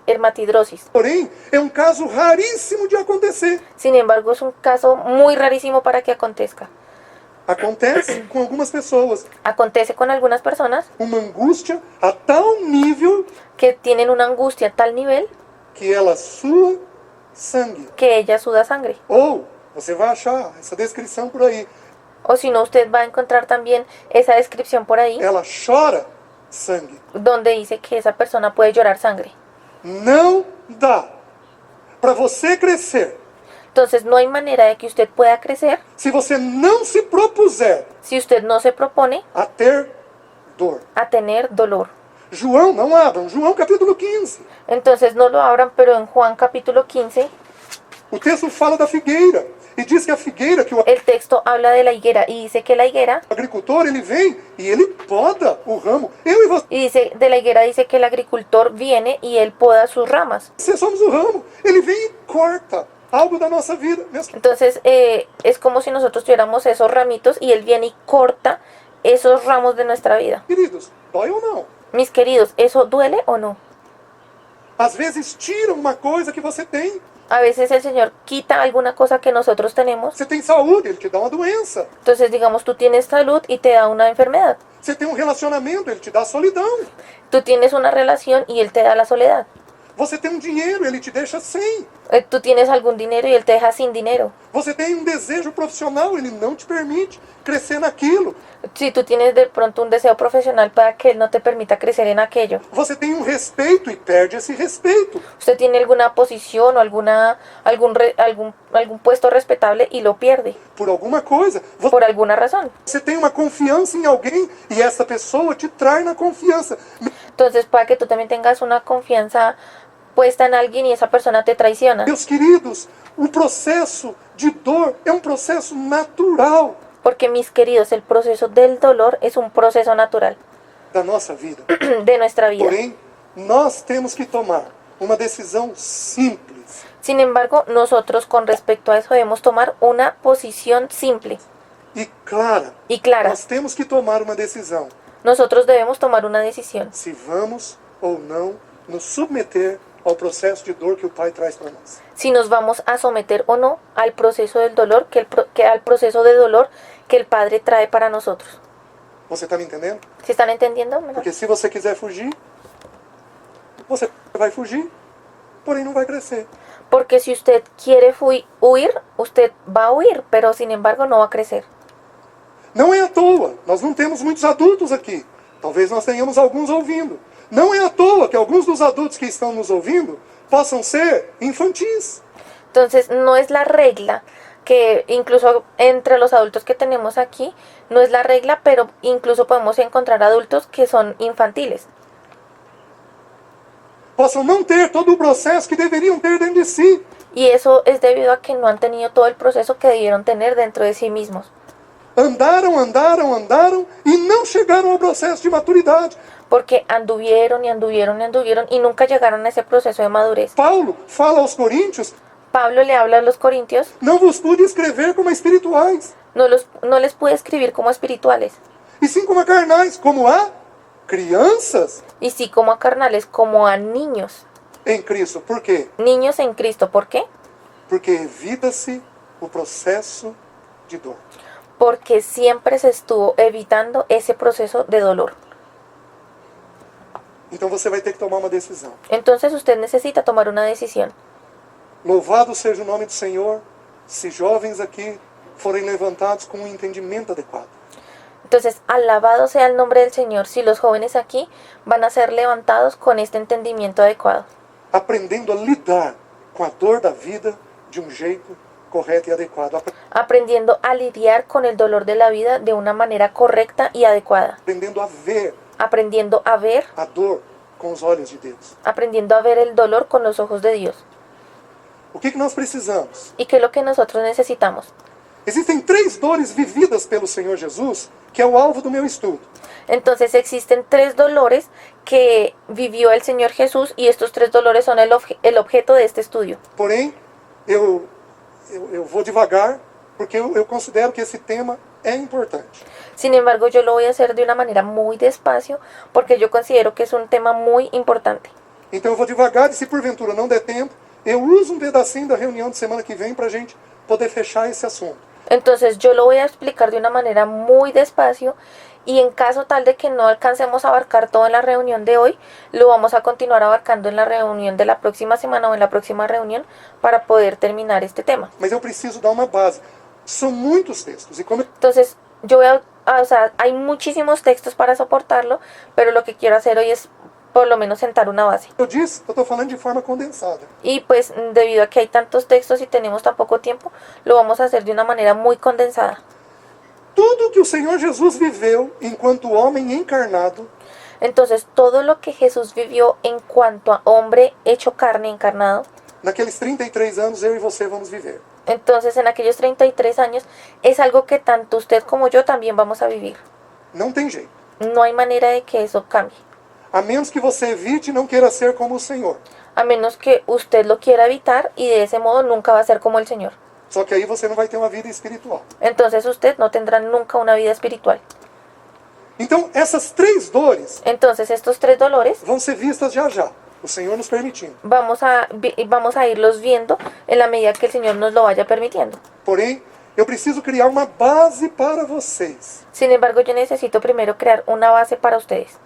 hermatidrosis. Porém, é um caso raríssimo de acontecer. Sin embargo, es un caso muy rarísimo para que acontezca. Acontece com algumas pessoas. Acontece con algunas personas Uma angústia a tal nível que tienen una angustia a tal nivel que ela sua sangue. que ella suda sangre. Ou você vai achar essa descrição por aí. O si no, usted va a encontrar también esa descripción por ahí Ela chora sangue. donde dice que esa persona puede llorar sangre. Não dá para você crescer Entonces no hay manera de que usted pueda crecer se você não se propuser si usted no se propone a ter dor. a tener dolor. João, não abram, João capítulo 15. Entonces no lo abran, pero en Juan capítulo 15 O texto fala da figueira e diz que a figueira, que o el texto habla de la higuera y dice que la higuera, agricultor, ele vem e ele poda o ramo. Eu e y dice de la higuera dice que el agricultor viene y él poda sus ramas. você somos o ramo. Ele vem e corta algo da nossa vida. Meus Entonces es como si nosotros tuviéramos esos ramitos y él viene y corta esos ramos de nuestra vida. queridos, dói ou não? Mis queridos, ¿eso duele o no? Às vezes tira uma coisa que você tem. A veces el Señor quita alguna cosa que nosotros tenemos. Você tem saúde, ele te dá uma doença. Entonces, digamos, tú tienes salud y te da una enfermedad. Você tem um relacionamento, ele te dá solidão. Tú tienes una relación y Él te da la soledad. Você tem um dinheiro, ele te deixa sem. Tú tienes algún dinero y Él te deja sin dinero. Você tem um desejo profissional, ele não te permite crescer naquilo. Si tú tienes de pronto un deseo profesional para que Él no te permita crecer en aquello. Você tem um respeito e perde esse respeito. Usted tiene alguna posición o algún puesto respetable y lo pierde Por alguma coisa. por alguna razón. Você tem uma confiança em alguém e essa pessoa te trai na confiança. Entonces, para que tú también tengas una confianza puesta en alguien y esa persona te traiciona. Meus queridos, o processo de dor é um processo natural Porque, mis queridos, el proceso del dolor es un proceso natural da nossa vida. de nuestra vida. Porém, nós temos que tomar uma decisão simples. Sin embargo, nosotros con respecto a eso debemos tomar una posición simple E clara, y clara. nós temos que tomar uma decisão Nosotros debemos tomar una decisión se vamos ou não nos submeter ao processo de dor que o Pai traz para nós. si nos vamos a someter o no al proceso del dolor, al proceso de dolor que el Padre trae para nosotros. Você está me entendendo? ¿Se están entendiendo? ¿Verdad? Porque se você quiser fugir, você vai fugir, porém não vai crescer. Porque si usted quiere huir, usted va a huir, pero sin embargo no va a crecer. Não é à toa, nós não temos muitos adultos aqui. Talvez nós tenhamos alguns ouvindo. Não é à toa que alguns dos adultos que estão nos ouvindo possam ser infantis. Entonces, no es la regla que incluso entre los adultos que tenemos aquí, no es la regla, pero incluso podemos encontrar adultos que son infantiles. Possam não ter todo o processo que deveriam ter dentro de si. Y eso es debido a que no han tenido todo el proceso que debieron tener dentro de sí mismos. Andaram e não chegaram ao processo de maturidade. Porque anduvieron y nunca llegaron a ese proceso de madurez. Paulo fala aos coríntios, Pablo le habla a los corintios, não vos pude escrever como a espirituais, no les pude escribir como espirituales, e sim como a carnais, como a crianças y sí como a carnales, como a niños. em Cristo. Por quê? Niños en Cristo, ¿por qué? Porque evita-se o processo de dor. Porque siempre se estuvo evitando ese proceso de dolor. Então você vai ter que tomar uma decisão. Entonces usted necesita tomar una decisión. Louvado seja o nome do Senhor, se jovens aqui forem levantados com um entendimento adequado. Entonces, alabado sea el nombre del Señor si los jóvenes aquí van a ser levantados con este entendimiento adecuado. Aprendendo a lidar com a dor da vida de um jeito correto e adequado. Aprendiendo a lidiar con el dolor de la vida de una manera correcta y adecuada. Aprendendo a ver Aprendiendo a ver, a dor com os olhos de Deus. aprendiendo a ver el dolor con los ojos de Dios. O que nós precisamos? ¿Y qué es lo que nosotros necesitamos? Existem 3 dores vividas pelo Senhor Jesus, que é o alvo do meu estudo. Entonces existen 3 dolores que vivió el Señor Jesús y estos 3 dolores son el objeto de este estudio. Porém, eu vou devagar, porque eu considero que esse tema é importante. Sin embargo, yo lo voy a hacer de una manera muy despacio porque yo considero que es un tema muy importante. Então eu vou devagar e se porventura não der tempo, eu uso um pedacinho da reunião de semana que vem para a gente poder fechar esse assunto. Entonces yo lo voy a explicar de una manera muy despacio y en caso tal de que no alcancemos a abarcar todo en la reunión de hoy, lo vamos a continuar abarcando en la reunión de la próxima semana o en la próxima reunión para poder terminar este tema. Mas eu preciso dar uma base. São muitos textos. E como Entonces yo voy o sea, hay muchísimos textos para soportarlo, pero lo que quiero hacer hoy es por lo menos sentar una base. eu disse, eu estou falando de forma condensada. Y pues debido a que hay tantos textos y tenemos tan poco tiempo, lo vamos a hacer de una manera muy condensada. Tudo que o Senhor Jesus viveu enquanto homem encarnado Entonces todo lo que Jesús vivió en cuanto a hombre hecho carne, encarnado, naqueles 33 anos eu e você vamos viver. entonces en aquellos 33 años es algo que tanto usted como yo también vamos a vivir. Não tem jeito. No hay manera de que eso cambie, A menos que você evite e não queira ser como o Senhor. a menos que usted lo quiera evitar y de ese modo nunca va a ser como el Señor. Só que aí você não vai ter uma vida espiritual. Entonces usted no tendrá nunca una vida espiritual. Então, essas três dores Entonces estos tres dolores vão ser vistas já já, o Senhor nos permitindo. vamos a irlos viendo en la medida que el Señor nos lo vaya permitiendo. Porém, eu preciso criar uma base para vocês Sin embargo, yo necesito primero crear una base para ustedes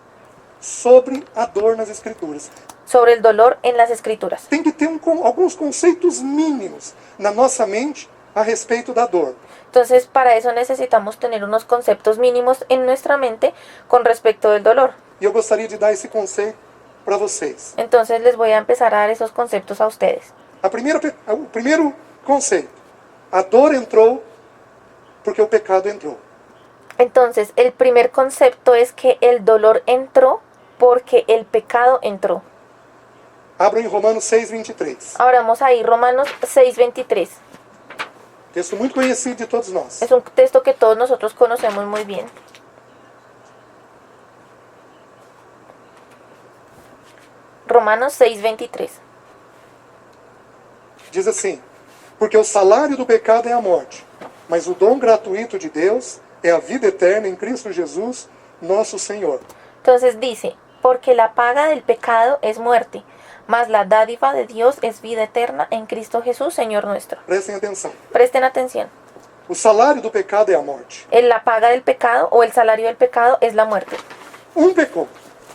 sobre a dor nas Escrituras. sobre el dolor en las Escrituras. Tem que ter alguns conceitos mínimos na nossa mente a respeito da dor. Entonces, para eso necesitamos tener unos conceptos mínimos en nuestra mente con respecto del dolor. E eu gostaria de dar esse conceito para vocês. Entonces, les voy a empezar a dar esos conceptos a ustedes. O primeiro conceito. A dor entrou porque o pecado entrou. Entonces, el primer concepto es que el dolor entró porque el pecado entró. Abram em Romanos 6:23. Ahora vamos a ir Romanos 6:23. Texto muito conhecido de todos nós. Es un texto que todos nosotros conocemos muy bien. Romanos 6:23. Diz assim: porque o salário do pecado é a morte, mas o dom gratuito de Deus é a vida eterna em Cristo Jesus, nosso Senhor. Entonces dice, porque la paga del pecado es muerte, mas la dádiva de Dios es vida eterna en Cristo Jesús, Señor nuestro. Prestem atenção. Presten atención. O salário do pecado é a morte. La paga del pecado o el salario del pecado es la muerte. Pecou.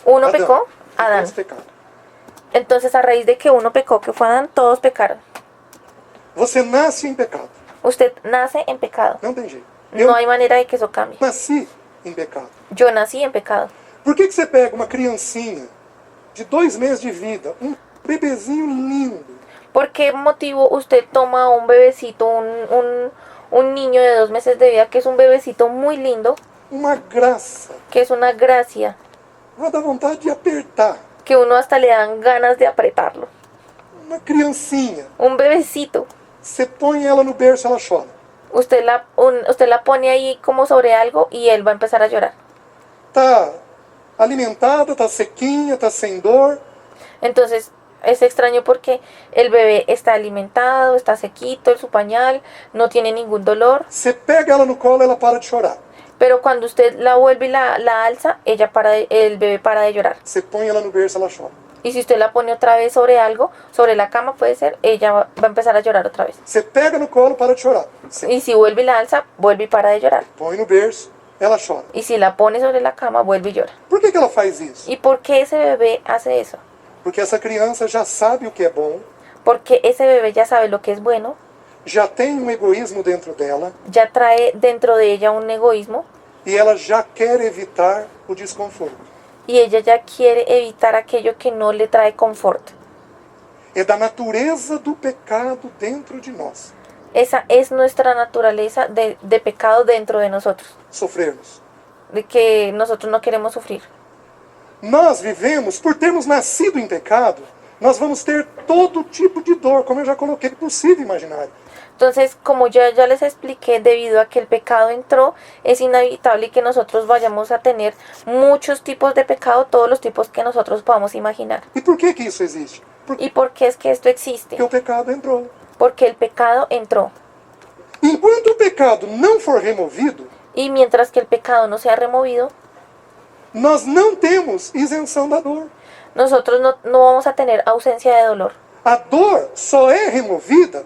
Uno Adão. pecó, E Adán. todos pecaram. Entonces a raíz de que uno pecó, que fue Adán, todos pecaron. Você nasce em pecado. Usted nace en pecado. Não tem jeito. Eu No hay manera de que eso cambie. nasci em pecado. Yo nací en pecado. Por que você pega uma criancinha de 2 meses de vida, um bebezinho lindo, ¿Por qué motivo usted toma a un bebecito, un niño de 2 meses de vida, que es un bebecito muy lindo, uma graça, que es una gracia, vai dar vontade de apertar, que uno hasta le dan ganas de apretarlo? uma criancinha, Un bebecito. você põe ela no berço, ela chora. Usted la pone ahí como sobre algo y él va a empezar a llorar. Tá alimentada, tá sequinha, tá sem dor, Entonces es extraño porque el bebé está alimentado, está sequito en su pañal, no tiene ningún dolor, você pega ela no colo, ela para de chorar. pero cuando usted la vuelve y la alza, el bebé para de llorar. Você põe ela no berço, ela chora. Y si usted la pone otra vez sobre algo, sobre la cama puede ser, ella va a empezar a llorar otra vez. Você pega no colo, para de chorar. Você Y si vuelve y la alza, vuelve y para de llorar. põe no berço, ela chora. Y si la pone sobre la cama, vuelve y llora. Por que ela faz isso? ¿Y por qué ese bebé hace eso? Porque essa criança já sabe o que é bom, Porque ese bebé ya sabe lo que es bueno, já tem um egoísmo dentro dela ya trae dentro de ella un egoísmo e ela já quer evitar o desconforto. y ella ya quiere evitar aquello que no le trae confort. É da natureza do pecado dentro de nós Esa es nuestra naturaleza de pecado dentro de nosotros, sofrermos. de que nosotros no queremos sufrir. Nós vivemos, por termos nascido em pecado, nós vamos ter todo tipo de dor, como eu já coloquei, possível imaginário. Entonces, como yo ya les expliqué, debido a que el pecado entró, es inevitable que nosotros vayamos a tener muchos tipos de pecado, todos los tipos que nosotros podamos imaginar. E por que isso existe? ¿Y por qué es que esto existe? Porque o pecado entrou. Porque el pecado entró. Enquanto o pecado não for removido, Y mientras que el pecado no sea removido, nós não temos isenção da dor. nosotros no vamos a tener ausencia de dolor. A dor só é removida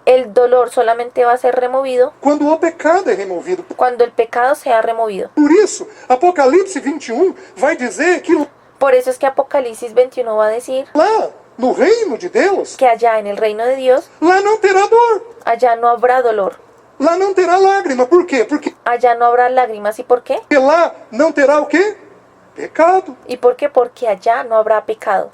El dolor solamente va a ser removido quando o pecado é removido. cuando el pecado sea removido. Por isso, Apocalipse 21 vai dizer que Por eso es que Apocalipsis 21 va a decir lá no reino de Deus, que allá en el reino de Dios, lá não terá dor. allá no habrá dolor, Lá não terá lágrima. Por quê? Porque allá no habrá lágrimas. ¿Y por qué? lá não terá o quê? Pecado. ¿Y por qué? Porque allá no habrá pecado.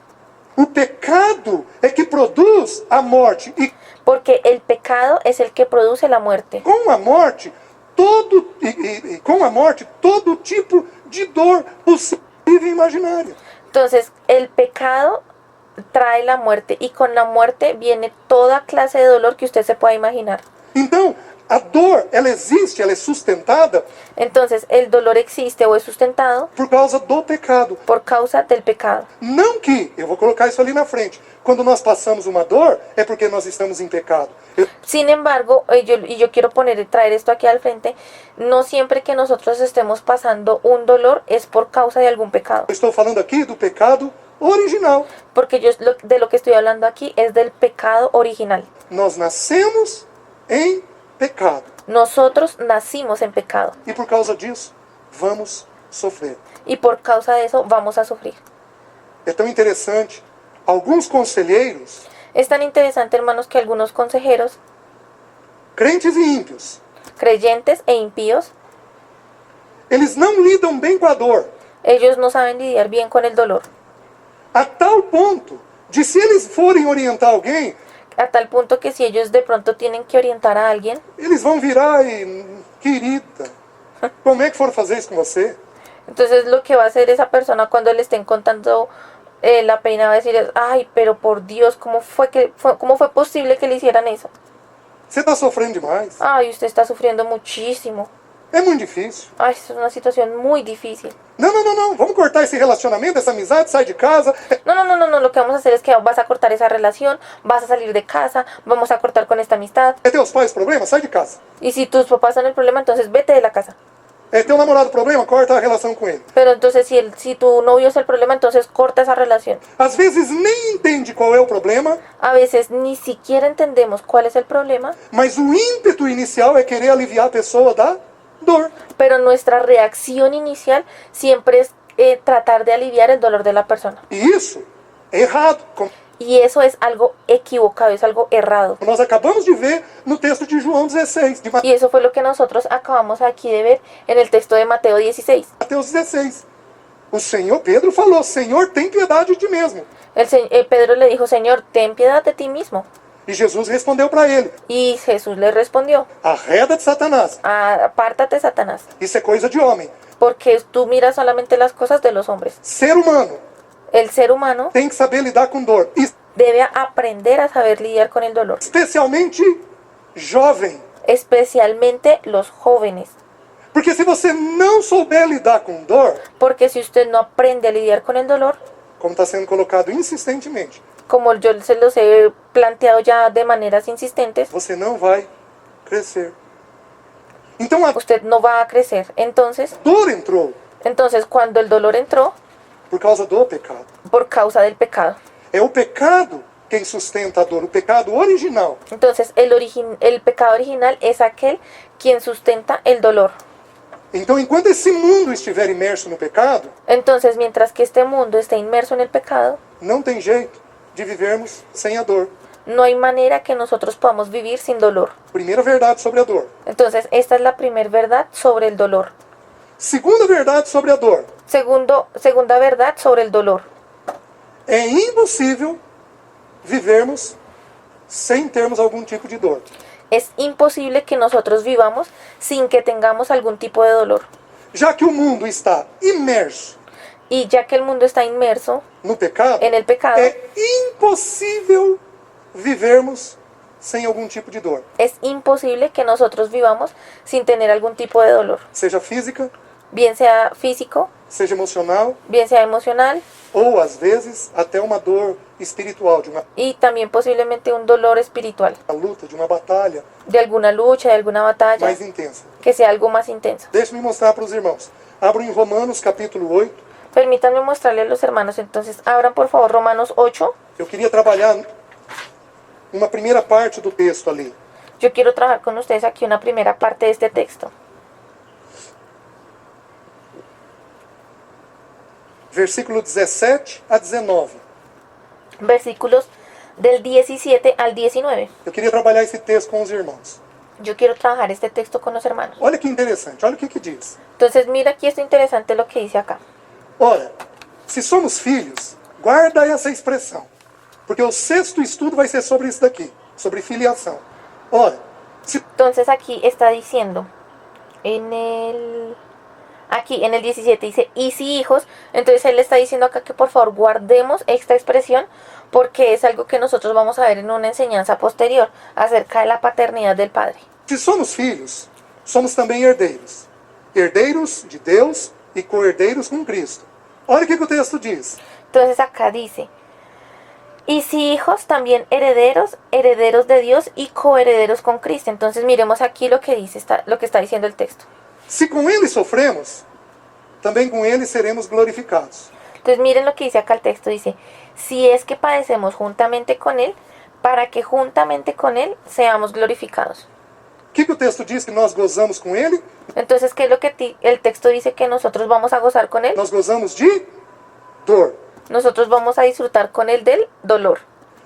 O pecado é que produz a morte. E Porque el pecado es el que produce la muerte. com a morte, com a morte, todo tipo de dor possível e imaginária. Entonces, el pecado trae la muerte y con la muerte viene toda clase de dolor que usted se pueda imaginar. Então, a dor, ela existe, ela é sustentada Entonces, el dolor existe o es sustentado por causa do pecado. por causa del pecado. Não que, eu vou colocar isso ali na frente, quando nós passamos uma dor, é porque nós estamos em pecado. Sin embargo, yo quiero traer esto aquí al frente, no siempre que nosotros estemos pasando un dolor es por causa de algún pecado. Eu estou falando aqui do pecado original. Porque de lo que estoy hablando aquí es del pecado original. Nós nascemos em pecado. Nosotros nacimos en pecado E por causa disso, vamos sofrer. y por causa de eso vamos a sufrir. É tão interessante. Alguns conselheiros, Es tan interesante, hermanos, que algunos consejeros, crentes e ímpios, creyentes e impíos, eles não lidam bem com a dor. ellos no saben lidiar bien con el dolor. A tal ponto de, se eles forem orientar alguém, A tal punto que si ellos de pronto tienen que orientar a alguien, eles vão virar e... Querida, como é que foram fazer isso com você? entonces lo que va a hacer esa persona cuando le estén contando la pena va a decir, ay, pero por Dios, ¿cómo fue posible que le hicieran eso? Você está sofrendo demais. Ay, usted está sufriendo muchísimo. É muito difícil. Ay, es una situación muy difícil. Não, não, não, não. Vamos cortar esse relacionamento, essa amizade, sai de casa. No, lo que vamos a hacer es que vas a cortar esa relación, vas a salir de casa, vamos a cortar con esta amistad. É teus pais problema? Sai de casa. Y si tus papás son el problema, entonces vete de la casa. É teu namorado problema? Corta a relação com ele. Pero entonces si tu novio es el problema, entonces corta esa relación. Às vezes nem entende qual é o problema, A veces ni siquiera entendemos cuál es el problema, mas o ímpeto inicial é querer aliviar a pessoa da dor. pero nuestra reacción inicial siempre es tratar de aliviar el dolor de la persona. E isso é errado. Como Y eso es algo equivocado, es algo errado. nós acabamos de ver no texto de João 16, de Y eso fue lo que nosotros acabamos aquí de ver en el texto de Mateo 16. Mateus 16. O Senhor, Pedro falou, Senhor, tem piedade de ti mesmo. Pedro le dijo, Señor, ten piedad de ti mismo. E Jesus respondeu para ele, Y Jesús le respondió, arreda de Satanás. apártate, Satanás, Isso é coisa de homem. porque tú miras solamente las cosas de los hombres. Ser humano El ser humano tem que saber lidar com dor. debe aprender a saber lidiar con el dolor, Especialmente jovem. especialmente los jóvenes. Porque se você não souber lidar com dor, Porque si usted no aprende a lidiar con el dolor, como está sendo colocado insistentemente, como yo se los he planteado ya de maneras insistentes, você não vai crescer. Então a usted no va a crecer. Entonces, dor entrou cuando el dolor entró, por causa do pecado. por causa del pecado. É o pecado quem sustenta a dor, o pecado original. Entonces, el pecado original es aquel quien sustenta el dolor. Então, enquanto esse mundo estiver imerso no pecado, Entonces, mientras que este mundo esté inmerso en el pecado, não tem jeito de vivermos sem a dor. no hay manera que nosotros podamos vivir sin dolor. Primeira verdade sobre a dor. Entonces, esta es la primera verdad sobre el dolor. Segunda verdade sobre a dor. Segunda verdad sobre el dolor. É impossível vivermos sem termos algum tipo de dor. Es imposible que nosotros vivamos sin que tengamos algún tipo de dolor. Já que o mundo está imerso Y ya que el mundo está inmerso no pecado, en el pecado, é impossível vivermos sem algum tipo de dor. es imposible que nosotros vivamos sin tener algún tipo de dolor. Seja física, Bien sea físico, seja emocional, bien sea emocional, ou às vezes até uma dor espiritual, de uma y también posiblemente un dolor espiritual, luta, de uma batalha de alguna lucha, de alguna batalla, mais intensa. que sea algo más intenso. Deixe-me mostrar para os irmãos. Abro em Romanos capítulo 8. Permítanme mostrarle a los hermanos, entonces abran por favor Romanos 8. Eu queria trabalhar uma primeira parte do texto ali. Yo quiero trabajar con ustedes aquí una primera parte de este texto. Versículo 17 a 19. Versículos del 17 al 19. Eu queria trabalhar esse texto com os irmãos. Yo quiero trabajar este texto con los hermanos. Olha que interessante, olha o que diz. Entonces mira aquí esto interesante lo que dice acá. Ora, se somos filhos, guarda essa expressão. Porque o sexto estudo vai ser sobre isso daqui, sobre filiação. Ora, se Entonces aquí está diciendo, aquí en el 17 dice, y si hijos, entonces él está diciendo acá que por favor guardemos esta expresión porque es algo que nosotros vamos a ver en una enseñanza posterior acerca de la paternidad del Padre. se somos filhos, somos também herdeiros. Herdeiros de Deus e co-herdeiros com Cristo. Olha o que o texto diz. Entonces acá dice, y si hijos también herederos, herederos de Dios y coherederos con Cristo. Entonces miremos aquí lo que dice, lo que está diciendo el texto. Se com ele sofremos, também com ele seremos glorificados. Entonces miren lo que dice acá el texto, dice, si es que padecemos juntamente con Él, para que juntamente con Él seamos glorificados. O que o texto diz que nós gozamos com ele? Entonces, ¿qué es lo que el texto dice que nosotros vamos a gozar con Él? Nós gozamos de dor. Nosotros vamos a disfrutar con Él del dolor.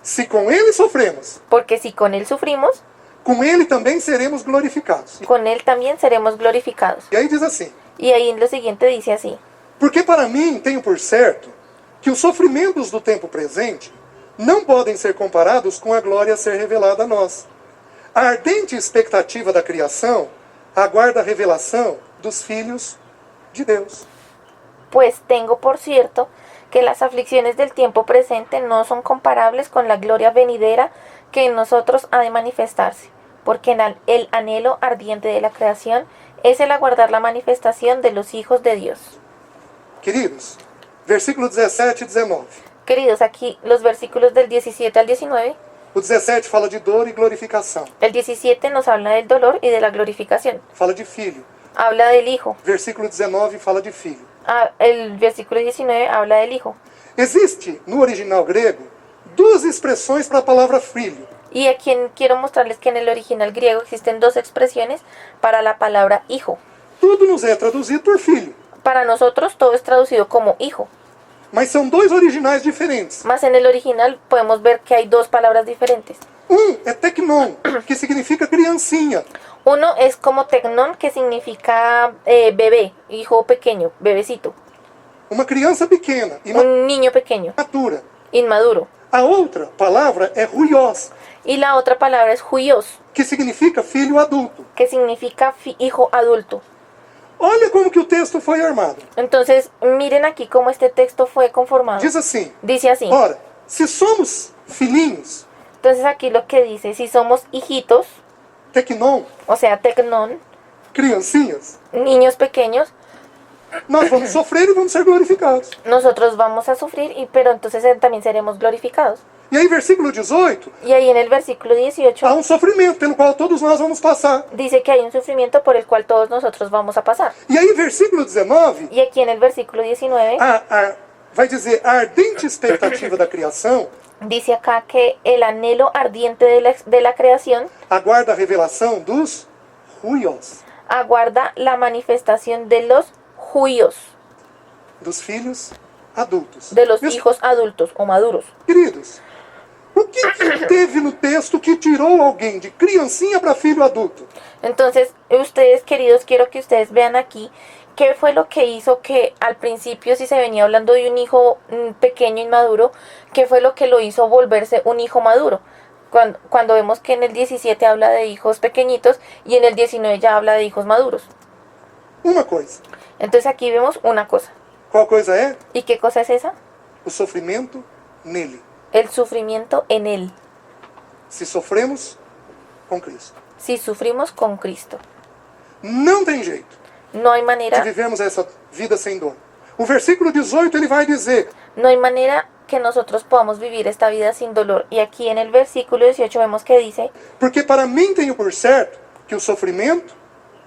Se com ele sofremos, Porque si con Él sufrimos, com ele também seremos glorificados. con Él también seremos glorificados. E aí diz assim: Y ahí en lo siguiente dice así, porque para mim tenho por certo que os sofrimentos do tempo presente não podem ser comparados com a glória a ser revelada a nós. A ardente expectativa da criação aguarda a revelação dos filhos de Deus. pues tengo por cierto que las aflicciones del tiempo presente no son comparables con la gloria venidera que en nosotros ha de manifestarse, porque el anhelo ardiente de la creación es el aguardar la manifestación de los hijos de Dios. Queridos, versículo 17 e 19. Queridos, aquí los versículos del 17 al 19. O 17 fala de dor e glorificação. El 17 nos habla del dolor y de la glorificación. Fala de filho. Habla del hijo. Versículo 19 fala de filho. El versículo 19 habla del hijo. Existe, no original grego, duas expressões para a palavra filho. Y aquí quiero mostrarles que en el original griego existen dos expresiones para la palabra hijo. Tudo nos é traduzido por filho, Para nosotros todo es traducido como hijo. mas são dois originais diferentes. Más en el original podemos ver que hay dos palabras diferentes. É teknon, que significa criancinha. Uno es como tecnón, que significa bebé, hijo pequeño, bebecito. Uma criança pequena, Un niño pequeño, imatura. inmaduro. A outra palavra é ruios, Y la otra palabra es huios, que significa filho adulto. que significa hijo adulto. Olha como que o texto foi armado. Entonces, miren aquí cómo este texto fue conformado. Diz assim: Dice así. ora, se somos filhinhos, Entonces aquí lo que dice, si somos hijitos, teknon, o sea, tecnón, criancinhas, niños pequeños, nós vamos sofrer e vamos ser glorificados. nosotros vamos a sufrir, pero entonces también seremos glorificados. E aí, versículo 18, Y ahí en el versículo 18 há sofrimento pelo qual todos nós vamos passar. dice que hay un sufrimiento por el cual todos nosotros vamos a pasar. E aí, versículo 19, Y aquí en el versículo 19 vai dizer a ardente expectativa da criação dice acá que el anhelo ardiente de la creación aguarda a revelação dos ruios, aguarda la manifestación de los juios, dos filhos adultos. de los Meus hijos adultos o maduros. queridos, o que teve no texto que tirou alguém de criancinha para filho adulto? Entonces, ustedes queridos, quiero que ustedes vean aquí qué fue lo que hizo que al principio, si se venía hablando de un hijo pequeño inmaduro, qué fue lo que lo hizo volverse un hijo maduro. Cuando vemos que en el 17 habla de hijos pequeñitos y en el 19 ya habla de hijos maduros. Uma coisa. Entonces aquí vemos una cosa. Qual coisa é? ¿Y qué cosa es esa? O sofrimento nele. El sufrimiento en Él. Se sofremos com Cristo. Si sufrimos con Cristo. Não tem jeito No hay de manera, vivermos essa vida sem dor. O versículo 18 ele vai dizer: no hay manera que nosotros podamos vivir esta vida sin dolor. Y aquí en el versículo 18 vemos que dice, Porque para mim tenho por certo que o sofrimento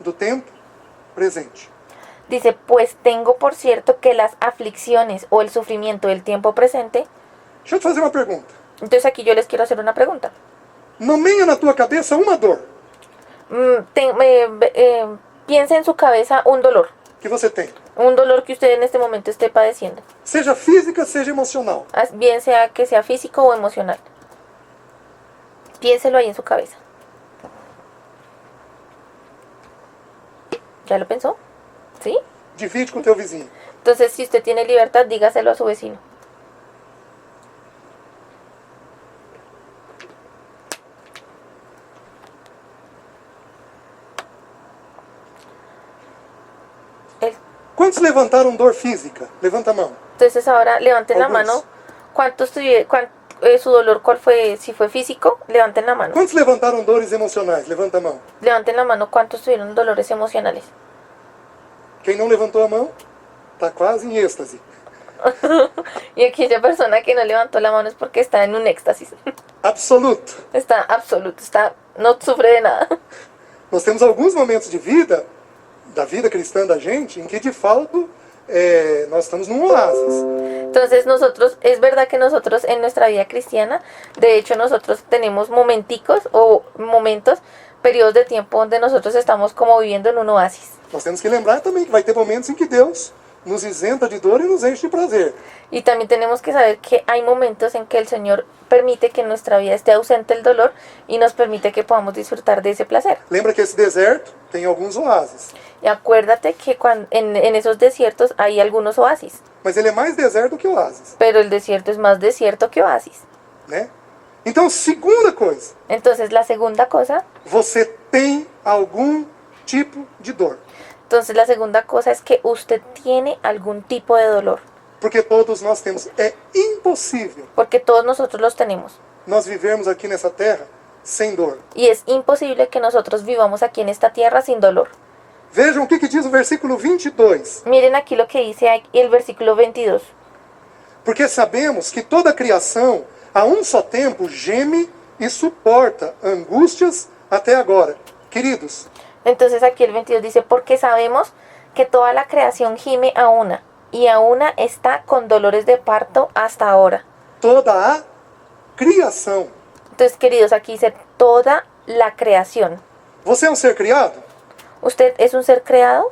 do tempo presente. dice, pues tengo por cierto que las aflicciones o el sufrimiento del tiempo presente. Deixa eu te fazer uma pergunta. Entonces aquí yo les quiero hacer una pregunta. Nomeia na tua cabeça uma dor Piensa en su cabeza un dolor. que você tem. Un dolor que usted en este momento esté padeciendo. Seja física, seja emocional. Bien sea que sea físico o emocional. Piénselo ahí en su cabeza. ¿Ya lo pensó? ¿Sí? Divide com o teu vizinho. Entonces, si usted tiene libertad, dígaselo a su vecino. El- Quantos levantaram dor física? Levanta a mão. Entonces, ahora levanten la Algunos. mano. ¿Cuántos tuvieron? Su dolor, ¿cuál fue? Si fue físico, levanten la mano. Quantos levantaram dores emocionais? Levanta a mão. Levanten la mano, ¿cuántos tuvieron dolores emocionales? Quem não levantou a mão, está quase em êxtase. Y aquella persona que no levantó la mano es porque está en un éxtasis. Absoluto. Está absoluto, no sufre de nada. Nós temos alguns momentos de vida, da vida cristã da gente, em que de fato nós estamos num oásis. Entonces nosotros, es verdad que nosotros en nuestra vida cristiana, de hecho nosotros tenemos momenticos o momentos, periodos de tiempo donde nosotros estamos como viviendo en un oasis. Nós temos que lembrar também que vai ter momentos em que Deus nos isenta de dor e nos enche de prazer. Y también tenemos que saber que hay momentos en que el Señor permite que en nuestra vida esté ausente el dolor y nos permite que podamos disfrutar de ese placer. Lembra que esse deserto tem alguns oásis, Y acuérdate que en esos desiertos hay algunos oasis, mas ele é mais deserto do que oásis, pero el desierto es más desierto que oasis. né? Então, segunda coisa, Entonces la segunda cosa, você tem algum tipo de dor, entonces la segunda cosa es que usted tiene algún tipo de dolor, porque todos nós temos. É impossível porque todos nosotros los tenemos. nós vivermos aqui nessa terra sem dor. Y es imposible que nosotros vivamos aquí en esta tierra sin dolor. Vejam o que diz o versículo 22. Miren aquí lo que dice el versículo 22. Porque sabemos que toda a criação, a um só tempo, geme e suporta angústias até agora. Queridos, Entonces aquí el 22 dice, porque sabemos que toda la creación gime a una, y a una está con dolores de parto hasta ahora. toda a criação. Entonces, queridos, aquí dice toda la creación. Você é um ser criado? ¿Usted es un ser creado?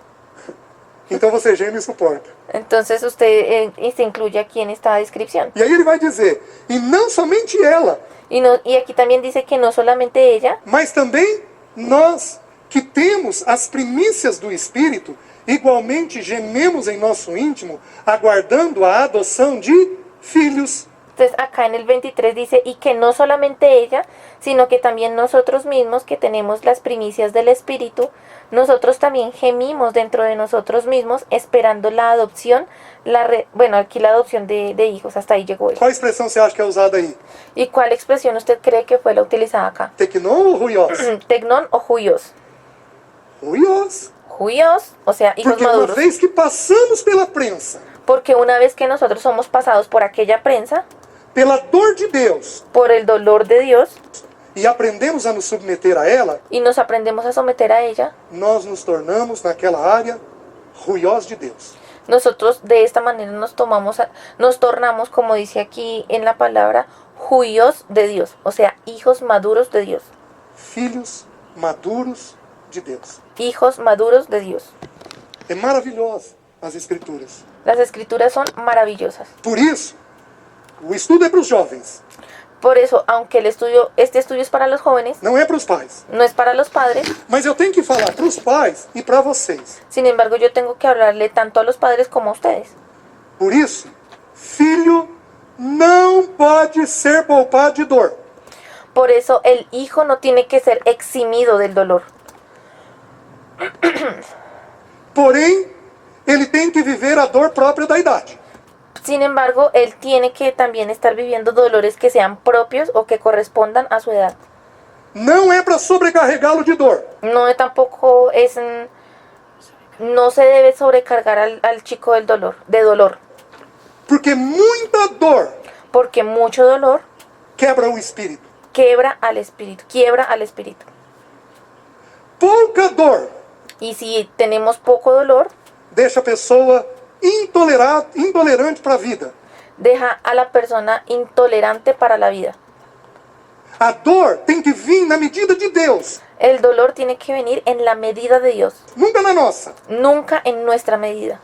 Então você geme e suporta. Entonces usted se incluye aquí en esta descripción. E aí ele vai dizer, e não somente ela, Y aquí también dice que no solamente ella, mas também nós que temos as primícias do Espírito, igualmente gememos em nosso íntimo, aguardando a adoção de filhos. entonces acá en el 23 dice, y que no solamente ella, sino que también nosotros mismos que tenemos las primicias del Espíritu, nosotros también gemimos dentro de nosotros mismos esperando la adopción, bueno, aquí la adopción de hijos, hasta ahí llegó él. Qual expressão você acha que é usada aí? ¿Y cuál expresión usted cree que fue la utilizada acá? Tecnon ou ruios? Tecnón o juios. Ruios. Juios, o sea, hijos Porque uma maduros. vez que passamos pela prensa, Porque una vez que nosotros somos pasados por aquella prensa, pela dor de Deus, por el dolor de Dios, e aprendemos a nos submeter a ela, y nos aprendemos a someter a ella, nós nos tornamos naquela área ruios de Deus. nosotros de esta manera nos tornamos, como dice aquí en la palabra, juios de Dios, o sea, hijos maduros de Dios. Filhos maduros de Deus. Hijos maduros de Dios. É maravilhoso as escrituras. Las escrituras son maravillosas. Por isso, o estudo é para os jovens, Por eso, aunque este estudio es para los jóvenes, não é para os pais. no es para los padres, Mas eu tenho que falar para os pais e para vocês. sin embargo, yo tengo que hablarle tanto a los padres como a ustedes. Por isso, filho não pode ser poupado de dor. Por eso, el hijo no tiene que ser eximido del dolor. Porém, ele tem que viver a dor própria da idade. Sin embargo, él tiene que también estar viviendo dolores que sean propios o que correspondan a su edad. Não é para sobrecarregá-lo de dor. No tampoco es... No se debe sobrecargar al chico de dolor. Porque muita dor porque mucho dolor quebra o espírito. quiebra al espíritu. Pouca dor Y si tenemos poco dolor, deixa a pessoa intolerante para a vida. deja a la persona intolerante para la vida. A dor tem que vir na medida de Deus, El dolor tiene que venir en la medida de Dios, nunca na nossa. nunca en nuestra medida,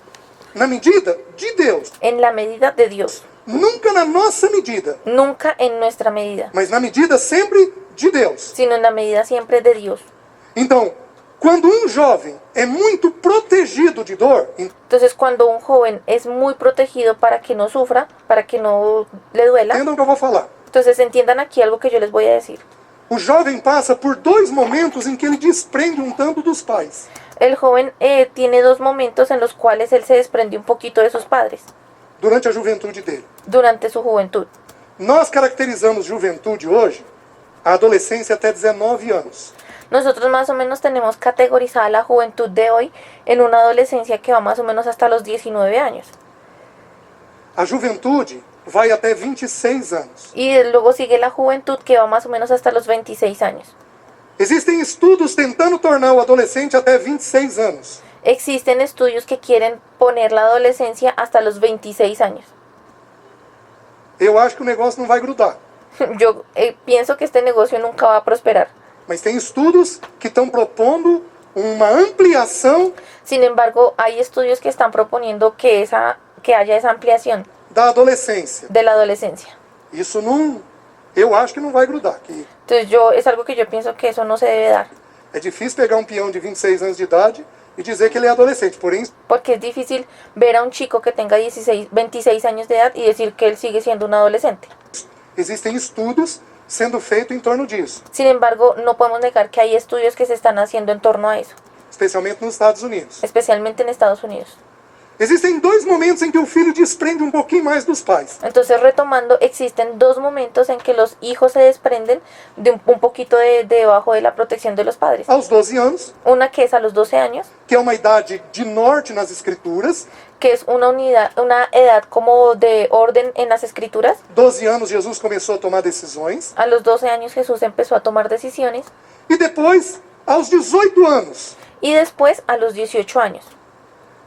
Na medida de Deus, en la medida de Dios, nunca na nossa medida, nunca en nuestra medida, mas na medida sempre de Deus. sino en la medida siempre de Dios. Então, quando um jovem é muito protegido de dor, Entonces, cuando un joven es muy protegido para que no sufra, para que no le duela, entendam o que eu vou falar. entonces entiendan aquí algo que yo les voy a decir. O jovem passa por dois momentos em que ele desprende um tanto dos pais. El joven tiene dos momentos en los cuales él se desprende un poquito de sus padres Durante a juventude dele. durante su juventud. Nós caracterizamos juventude hoje, a adolescência até 19 anos. Nosotros más o menos tenemos categorizada la juventud de hoy en una adolescencia que va más o menos hasta los 19 años. A juventude vai até 26 anos. Y luego sigue la juventud que va más o menos hasta los 26 años. Existem estudos tentando tornar o adolescente até 26 anos. Existen estudios que quieren poner la adolescencia hasta los 26 años. Eu acho que o negócio não vai grudar. Yo pienso que este negocio nunca va a prosperar. Mas tem estudos que estão propondo uma ampliação Sin embargo, hay estudios que están proponiendo que haya esa ampliación da adolescência. de la adolescencia. Isso não, eu acho que não vai grudar. Que Entonces es algo que yo pienso que eso no se debe dar. é difícil pegar um peão de 26 anos de idade e dizer que ele é adolescente. Porém, Porque es difícil ver a un chico que tenga 26 años de edad y decir que él sigue siendo un adolescente. existem estudos sendo feitos em torno disso, Sin embargo, no podemos negar que hay estudios que se están haciendo en torno a eso, especialmente nos Estados Unidos. especialmente en Estados Unidos. Existem dois momentos em que o filho desprende um pouquinho mais dos pais. Entonces, retomando, existen dos momentos en que los hijos se desprenden de un poquito de debajo de la protección de los padres. Aos 12 anos, Una que es a los 12 años, que é uma idade de norte nas escrituras. que es una edad como de orden en las escrituras. 12 anos Jesus começou a tomar decisões. A los 12 años Jesús empezó a tomar decisiones E depois, aos 18 anos, y después a los 18 años,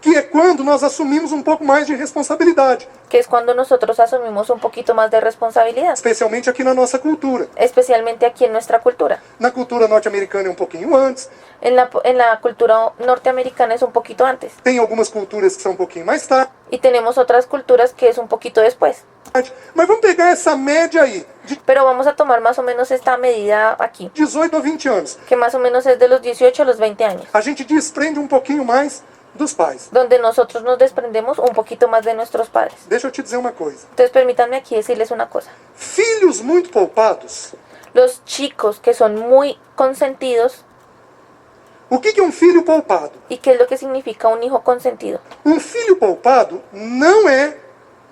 que é quando nós assumimos um pouco mais de responsabilidade, que es cuando nosotros asumimos un poquito más de responsabilidad, especialmente aqui na nossa cultura. especialmente aquí en nuestra cultura. Na cultura norte-americana é um pouquinho antes, En la cultura norteamericana es un poquito antes tem algumas culturas que são um pouquinho mais tarde, y tenemos otras culturas que es un poquito después. mas vamos pegar essa média aí, de Pero vamos a tomar más o menos esta medida aquí, 18 a 20 anos. que más o menos es de los 18 a los 20 años, A gente desprende um pouquinho mais dos pais. donde nosotros nos desprendemos un poquito más de nuestros padres. Deixa eu te dizer uma coisa. Entonces permítanme aquí decirles una cosa. Filhos muito poupados. Los chicos que son muy consentidos, O que é um filho poupado? ¿y qué es lo que significa un hijo consentido? Um filho poupado não é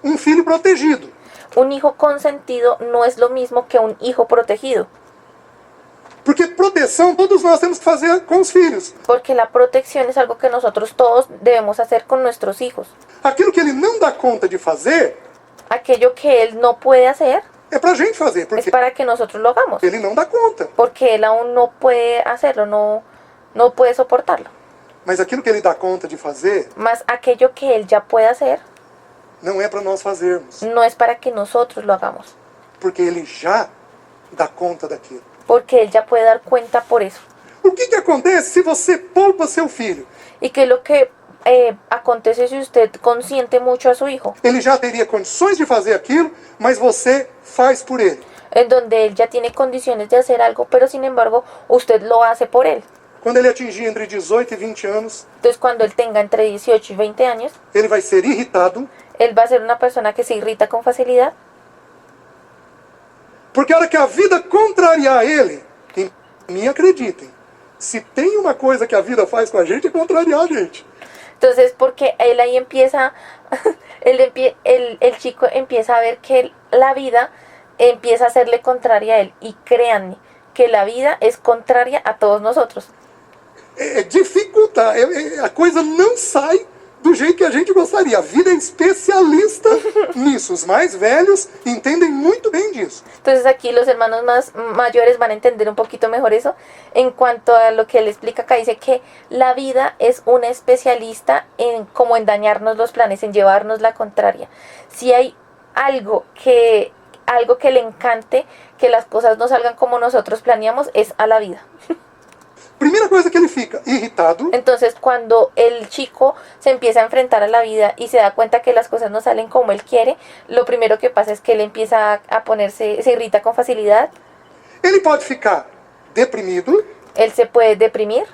um filho protegido. Un hijo consentido no es lo mismo que un hijo protegido, Porque proteção todos nós temos que fazer com os filhos. porque la protección es algo que nosotros todos debemos hacer con nuestros hijos. Aquilo que ele não dá conta de fazer Aquello que él no puede hacer é pra gente fazer, es porque para que nosotros lo hagamos, ele não dá conta. porque él aún no puede hacerlo, no puede soportarlo. Mas aquilo que ele dá conta de fazer Más aquello que él ya puede hacer não é para nós fazermos, no es para que nosotros lo hagamos, porque ele já dá conta daquilo. porque él ya puede dar cuenta por eso. O que acontece se você poupa seu filho? Y que es lo que acontece si usted consiente mucho a su hijo, Ele já teria condições de fazer aquilo, mas você faz por ele. en donde él ya tiene condiciones de hacer algo, pero sin embargo usted lo hace por él. Quando ele atingir entre 18 e 20 anos, Entonces cuando él tenga entre 18 y 20 años, ele vai ser irritado, él va a ser una persona que se irrita con facilidad, porque a hora que a vida contrariar ele, em mim acreditem, se tem uma coisa que a vida faz com a gente é contrariar a gente. entonces porque él ahí empieza, el chico empieza a ver que la vida empieza a serle contraria a él, y créanme que la vida es contraria a todos nosotros. Dificulta, a coisa não sai do jeito que a gente gostaria. A vida é especialista nisso. Os mais velhos entendem muito bem disso. Entonces aquí los hermanos más mayores van a entender un poquito mejor eso. En cuanto a lo que él explica acá, dice que la vida es una especialista en como en dañarnos los planes, en llevarnos la contraria. Si hay algo que le encante que las cosas no salgan como nosotros planeamos, es a la vida. Primeira coisa que ele fica irritado, Entonces cuando el chico se empieza a enfrentar a la vida y se da cuenta que las cosas no salen como él quiere, lo primero que pasa es que él empieza a ponerse, se irrita con facilidad, ele pode ficar deprimido, él se puede deprimir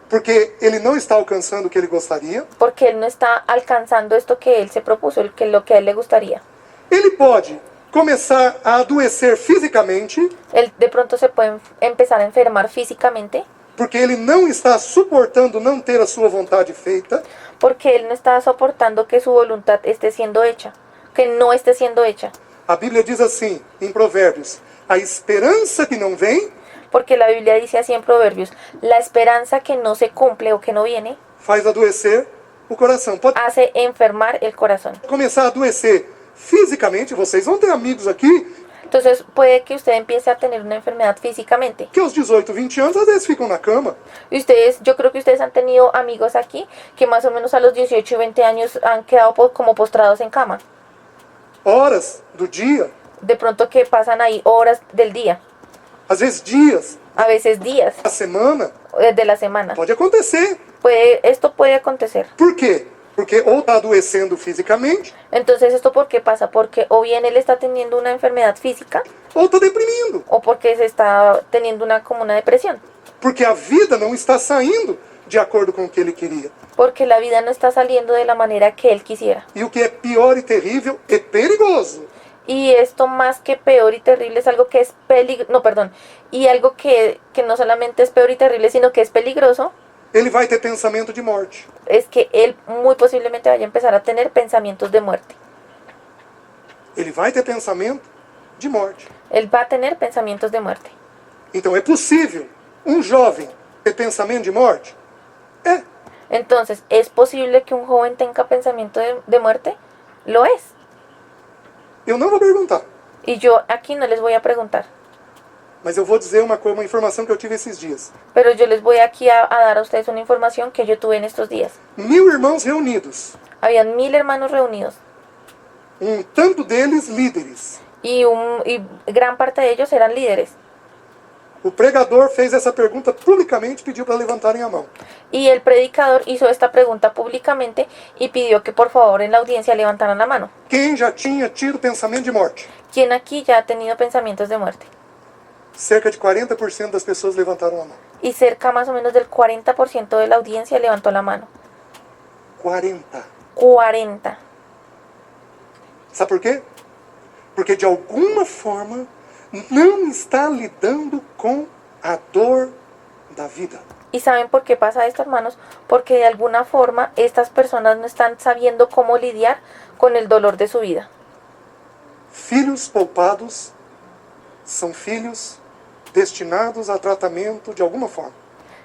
porque ele não está alcançando o que ele gostaria. porque él no está alcanzando esto que él se propuso, lo que a él le gustaría. Ele pode começar a adoecer fisicamente, Él de pronto se puede empezar a enfermar físicamente porque ele não está suportando não ter a sua vontade feita. porque él no está soportando que su voluntad esté siendo hecha, que no esté siendo hecha. A Bíblia diz assim, em Provérbios, a esperança que não vem Porque la Biblia dice así en Proverbios, la esperanza que no se cumple o que no viene faz adoecer o coração. Pode hace enfermar el corazón. começar a adoecer fisicamente. Vocês vão ter amigos aqui Entonces puede que usted empiece a tener una enfermedad físicamente. que aos 18, 20 anos às vezes ficam na cama. Y yo creo que ustedes han tenido amigos aquí que más o menos a los 18 y 20 años han quedado como postrados en cama. Horas do dia, De pronto que pasan ahí horas del día, às vezes dias, a veces días a semana. de la semana. Pode acontecer. Esto puede acontecer. Por quê? Porque ou está adoecendo fisicamente, Entonces, ¿esto por qué pasa? Porque o bien él está teniendo una enfermedad física ou está deprimindo. o porque se está teniendo como una depresión. Porque a vida não está saindo de acordo com o que ele queria. Porque la vida no está saliendo de la manera que él quisiera. E o que é pior e terrível é perigoso. Y esto más que peor y terrible es algo que es y algo que no solamente es peor y terrible, sino que es peligroso, Ele vai ter pensamento de morte. es que él muy posiblemente vaya a empezar a tener pensamientos de muerte. Ele vai ter pensamento de morte. Él va a tener pensamientos de muerte. Então é possível um jovem ter pensamento de morte? É. Entonces, ¿es posible que un joven tenga pensamiento de muerte? Lo es. Eu não vou perguntar. Y yo aquí no les voy a preguntar, Mas eu vou dizer uma informação que eu tive esses dias. pero yo les voy aquí a dar a ustedes una información que yo tuve en estos días. 1000 irmãos reunidos. Habían 1000 hermanos reunidos Tanto deles líderes. y gran parte de ellos eran líderes. O pregador fez essa pergunta publicamente e pediu para levantarem a mão. Y el predicador hizo esta pregunta públicamente y pidió que por favor en la audiencia levantaran la mano. Quem já tinha tido pensamento de morte? ¿Quién aquí ya ha tenido pensamientos de muerte? Cerca de 40% das pessoas levantaram a mão. Y cerca más o menos del 40% de la audiencia levantó la mano. 40. 40. Sabe por quê? Porque de alguma forma não está lidando com a dor da vida. ¿Y saben por qué pasa esto, hermanos? Porque de alguna forma estas personas no están sabiendo cómo lidiar con el dolor de su vida. Filhos poupados são filhos destinados a tratamento de alguma forma.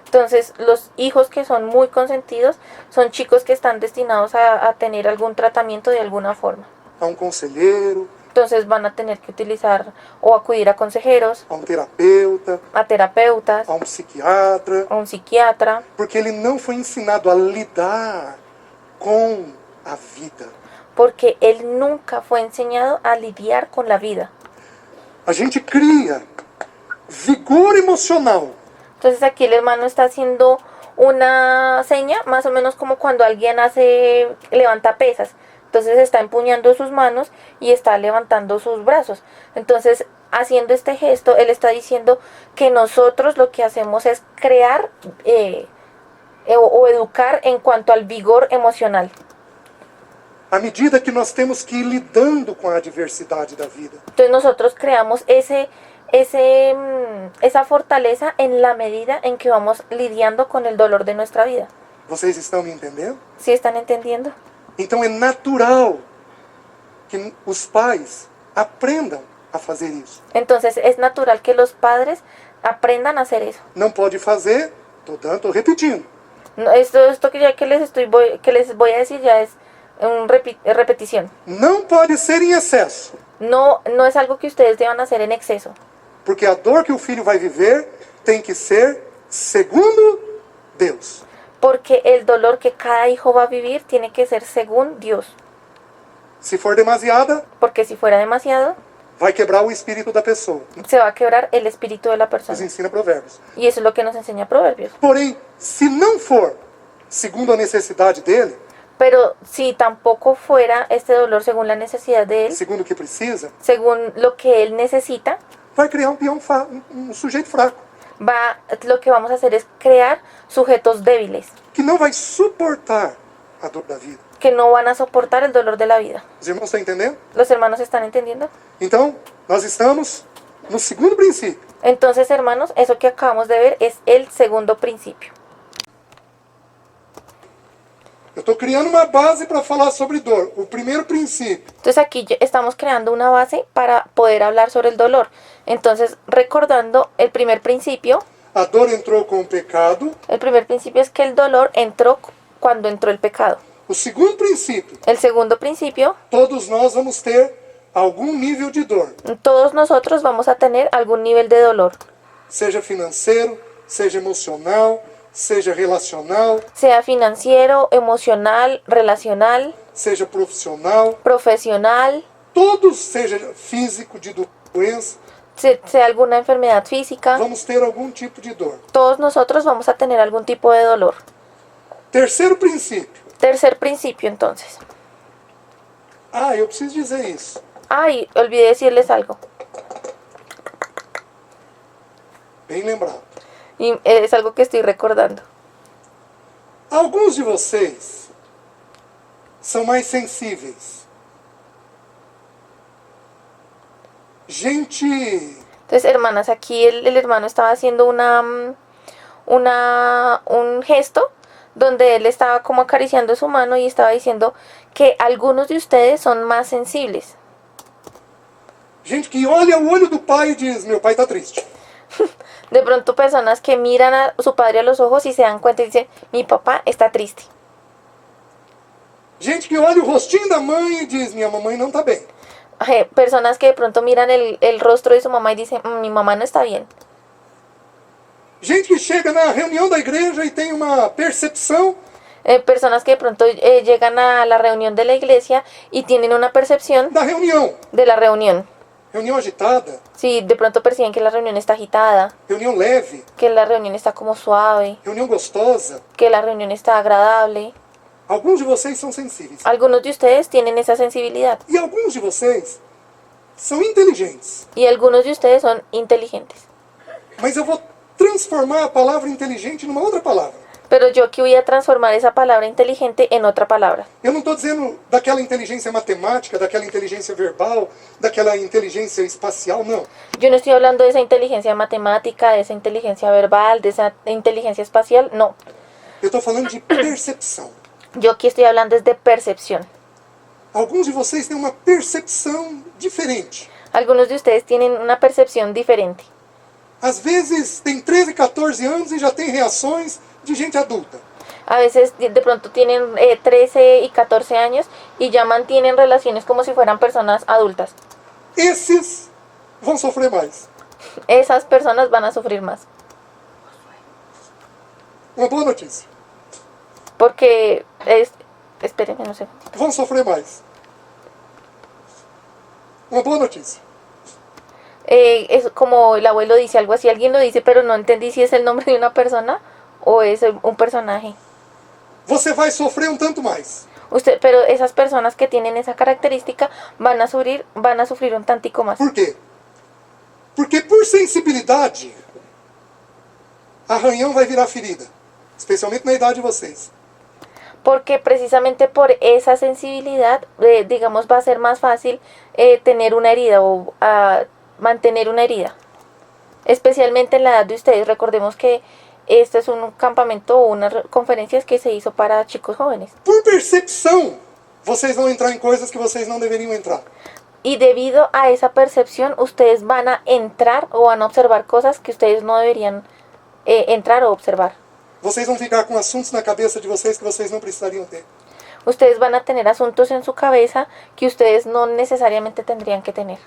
Entonces, los hijos que son muy consentidos son chicos que están destinados a tener algún tratamiento de alguna forma. A conselheiro, Entonces van a tener que utilizar o acudir a consejeros, a terapeuta, a terapeutas, a psiquiatra, a un psiquiatra, porque ele não foi ensinado a lidar com a vida. porque él nunca fue enseñado a lidiar con la vida. A gente cria vigor emocional Entonces aquí el hermano está haciendo una seña, más o menos como cuando alguien levanta pesas. Entonces está empuñando sus manos y está levantando sus brazos. Entonces, haciendo este gesto, él está diciendo que nosotros lo que hacemos es crear o educar en cuanto al vigor emocional. à medida que nós temos que ir lidando com a adversidade da vida. Entonces nosotros creamos esa fortaleza en la medida en que vamos lidiando con el dolor de nuestra vida. Vocês estão me entendendo? ¿Sí están entendiendo? Então é natural que os pais aprendam a fazer isso. Entonces es natural que los padres aprendan a hacer eso. Não pode fazer, estou repetindo. No, esto que les voy a decir ya es repetición. Não pode ser em excesso, No, no es algo que ustedes deban hacer en exceso. porque a dor que o filho vai viver tem que ser segundo Deus. Porque el dolor que cada hijo va a vivir tiene que ser según Dios. Se for demasiada, Porque si fuera demasiado, vai quebrar o espírito da pessoa. se va a quebrar el espíritu de la Nos persona. ensina Provérbios. Y eso es lo que nos enseña Proverbios. Porém, se não for segundo a necessidade dele, Pero si tampoco fuera este dolor según la necesidad de él, segundo o que precisa, según lo que él necesita, vai criar um peão sujeito fraco, lo que vamos a hacer es crear sujetos débiles, que não vai suportar a dor da vida. que no van a soportar el dolor de la vida. Os irmãos estão entendendo? ¿Los hermanos están entendiendo? Então, nós estamos no segundo princípio. Entonces, hermanos, eso que acabamos de ver es el segundo principio. Eu estou criando uma base para falar sobre dor. O primeiro princípio. Entonces aquí estamos creando una base para poder hablar sobre el dolor. Entonces, recordando el primer principio, A dor entrou com o pecado. el primer principio es que el dolor entró cuando entró el pecado. O segundo princípio. El segundo principio, Todos nós vamos ter algum nível de dor. todos nosotros vamos a tener algún nivel de dolor, Seja financeiro, seja emocional, seja relacional, sea financiero, emocional, relacional, seja profissional. profesional, Todos, seja físico, de doença, sea alguna enfermedad física. vamos ter algum tipo de dor. Todos nosotros vamos a tener algún tipo de dolor. Terceiro princípio. Tercer principio, entonces. Ah, eu preciso dizer isso. Ay, olvidé decirles algo. Bem lembrado. Y es algo que estoy recordando. Alguns de vocês são mais sensíveis. Gente, Entonces, hermanas, aquí el hermano estaba haciendo un gesto donde él estaba como acariciando su mano y estaba diciendo que algunos de ustedes son más sensibles. gente que olha o olho do pai e diz: meu pai está triste. De pronto personas que miran a su padre a los ojos y se dan cuenta y dicen, mi papá está triste. Gente que olha o rostinho da mãe e diz: minha mamãe não está bem. Personas que de pronto miran el rostro de su mamá y dicen, mi mamá no está bien. Gente que chega na reunião da igreja e tem uma percepção Personas que de pronto llegan a la reunión de la iglesia y tienen una percepción da reunião. de la reunión. Reunião agitada, Si de pronto perciben que la reunión está agitada, reunião leve, que la reunión está como suave, reunião gostosa. que la reunión está agradable. Alguns de vocês são sensíveis. Algunos de ustedes tienen esa sensibilidad E alguns de vocês são inteligentes. y algunos de ustedes son inteligentes. Mas eu vou transformar a palavra inteligente numa outra palavra. Pero yo aquí voy a transformar esa palabra inteligente en otra palabra. Eu não estou dizendo daquela inteligência matemática, daquela inteligência verbal, daquela inteligência espacial, não. Yo no estoy hablando de esa inteligencia matemática, de esa inteligencia verbal, de esa inteligencia espacial, no. Eu estou falando de percepção. Yo aquí estoy hablando es de percepción. Alguns de vocês têm uma percepção diferente. Algunos de ustedes tienen una percepción diferente. Às vezes tem 13, 14 anos e já tem reações de gente adulta. A veces de pronto tienen 13 y 14 años y ya mantienen relaciones como si fueran personas adultas. Esses vão sofrer mais. Esas personas van a sufrir más. Uma boa notícia. Porque espérenme, no sé. Vão sofrer mais. Uma boa notícia. Es como el abuelo dice algo así, alguien lo dice, pero no entendí si es el nombre de una persona o es un personaje. Você vai sofrer um tanto mais. Pero esas personas que tienen esa característica van a sufrir un tantico más. Por quê? Porque por sensibilidade, arranhão vai virar ferida. Especialmente na idade de vocês. Porque precisamente por esa sensibilidad, digamos, va a ser más fácil tener una herida o mantener una herida. Especialmente en la edad de ustedes. Recordemos que este es un campamento o unas conferencias que se hizo para chicos jóvenes. Por percepção, vocês vão entrar em coisas que vocês não deveriam entrar. Y debido a esa percepción, ustedes van a entrar o van a observar cosas que ustedes no deberían entrar o observar. Vocês vão ficar com assuntos na cabeça de vocês que vocês não precisariam ter. Ustedes van a tener asuntos en su cabeza que ustedes no necesariamente tendrían que tener.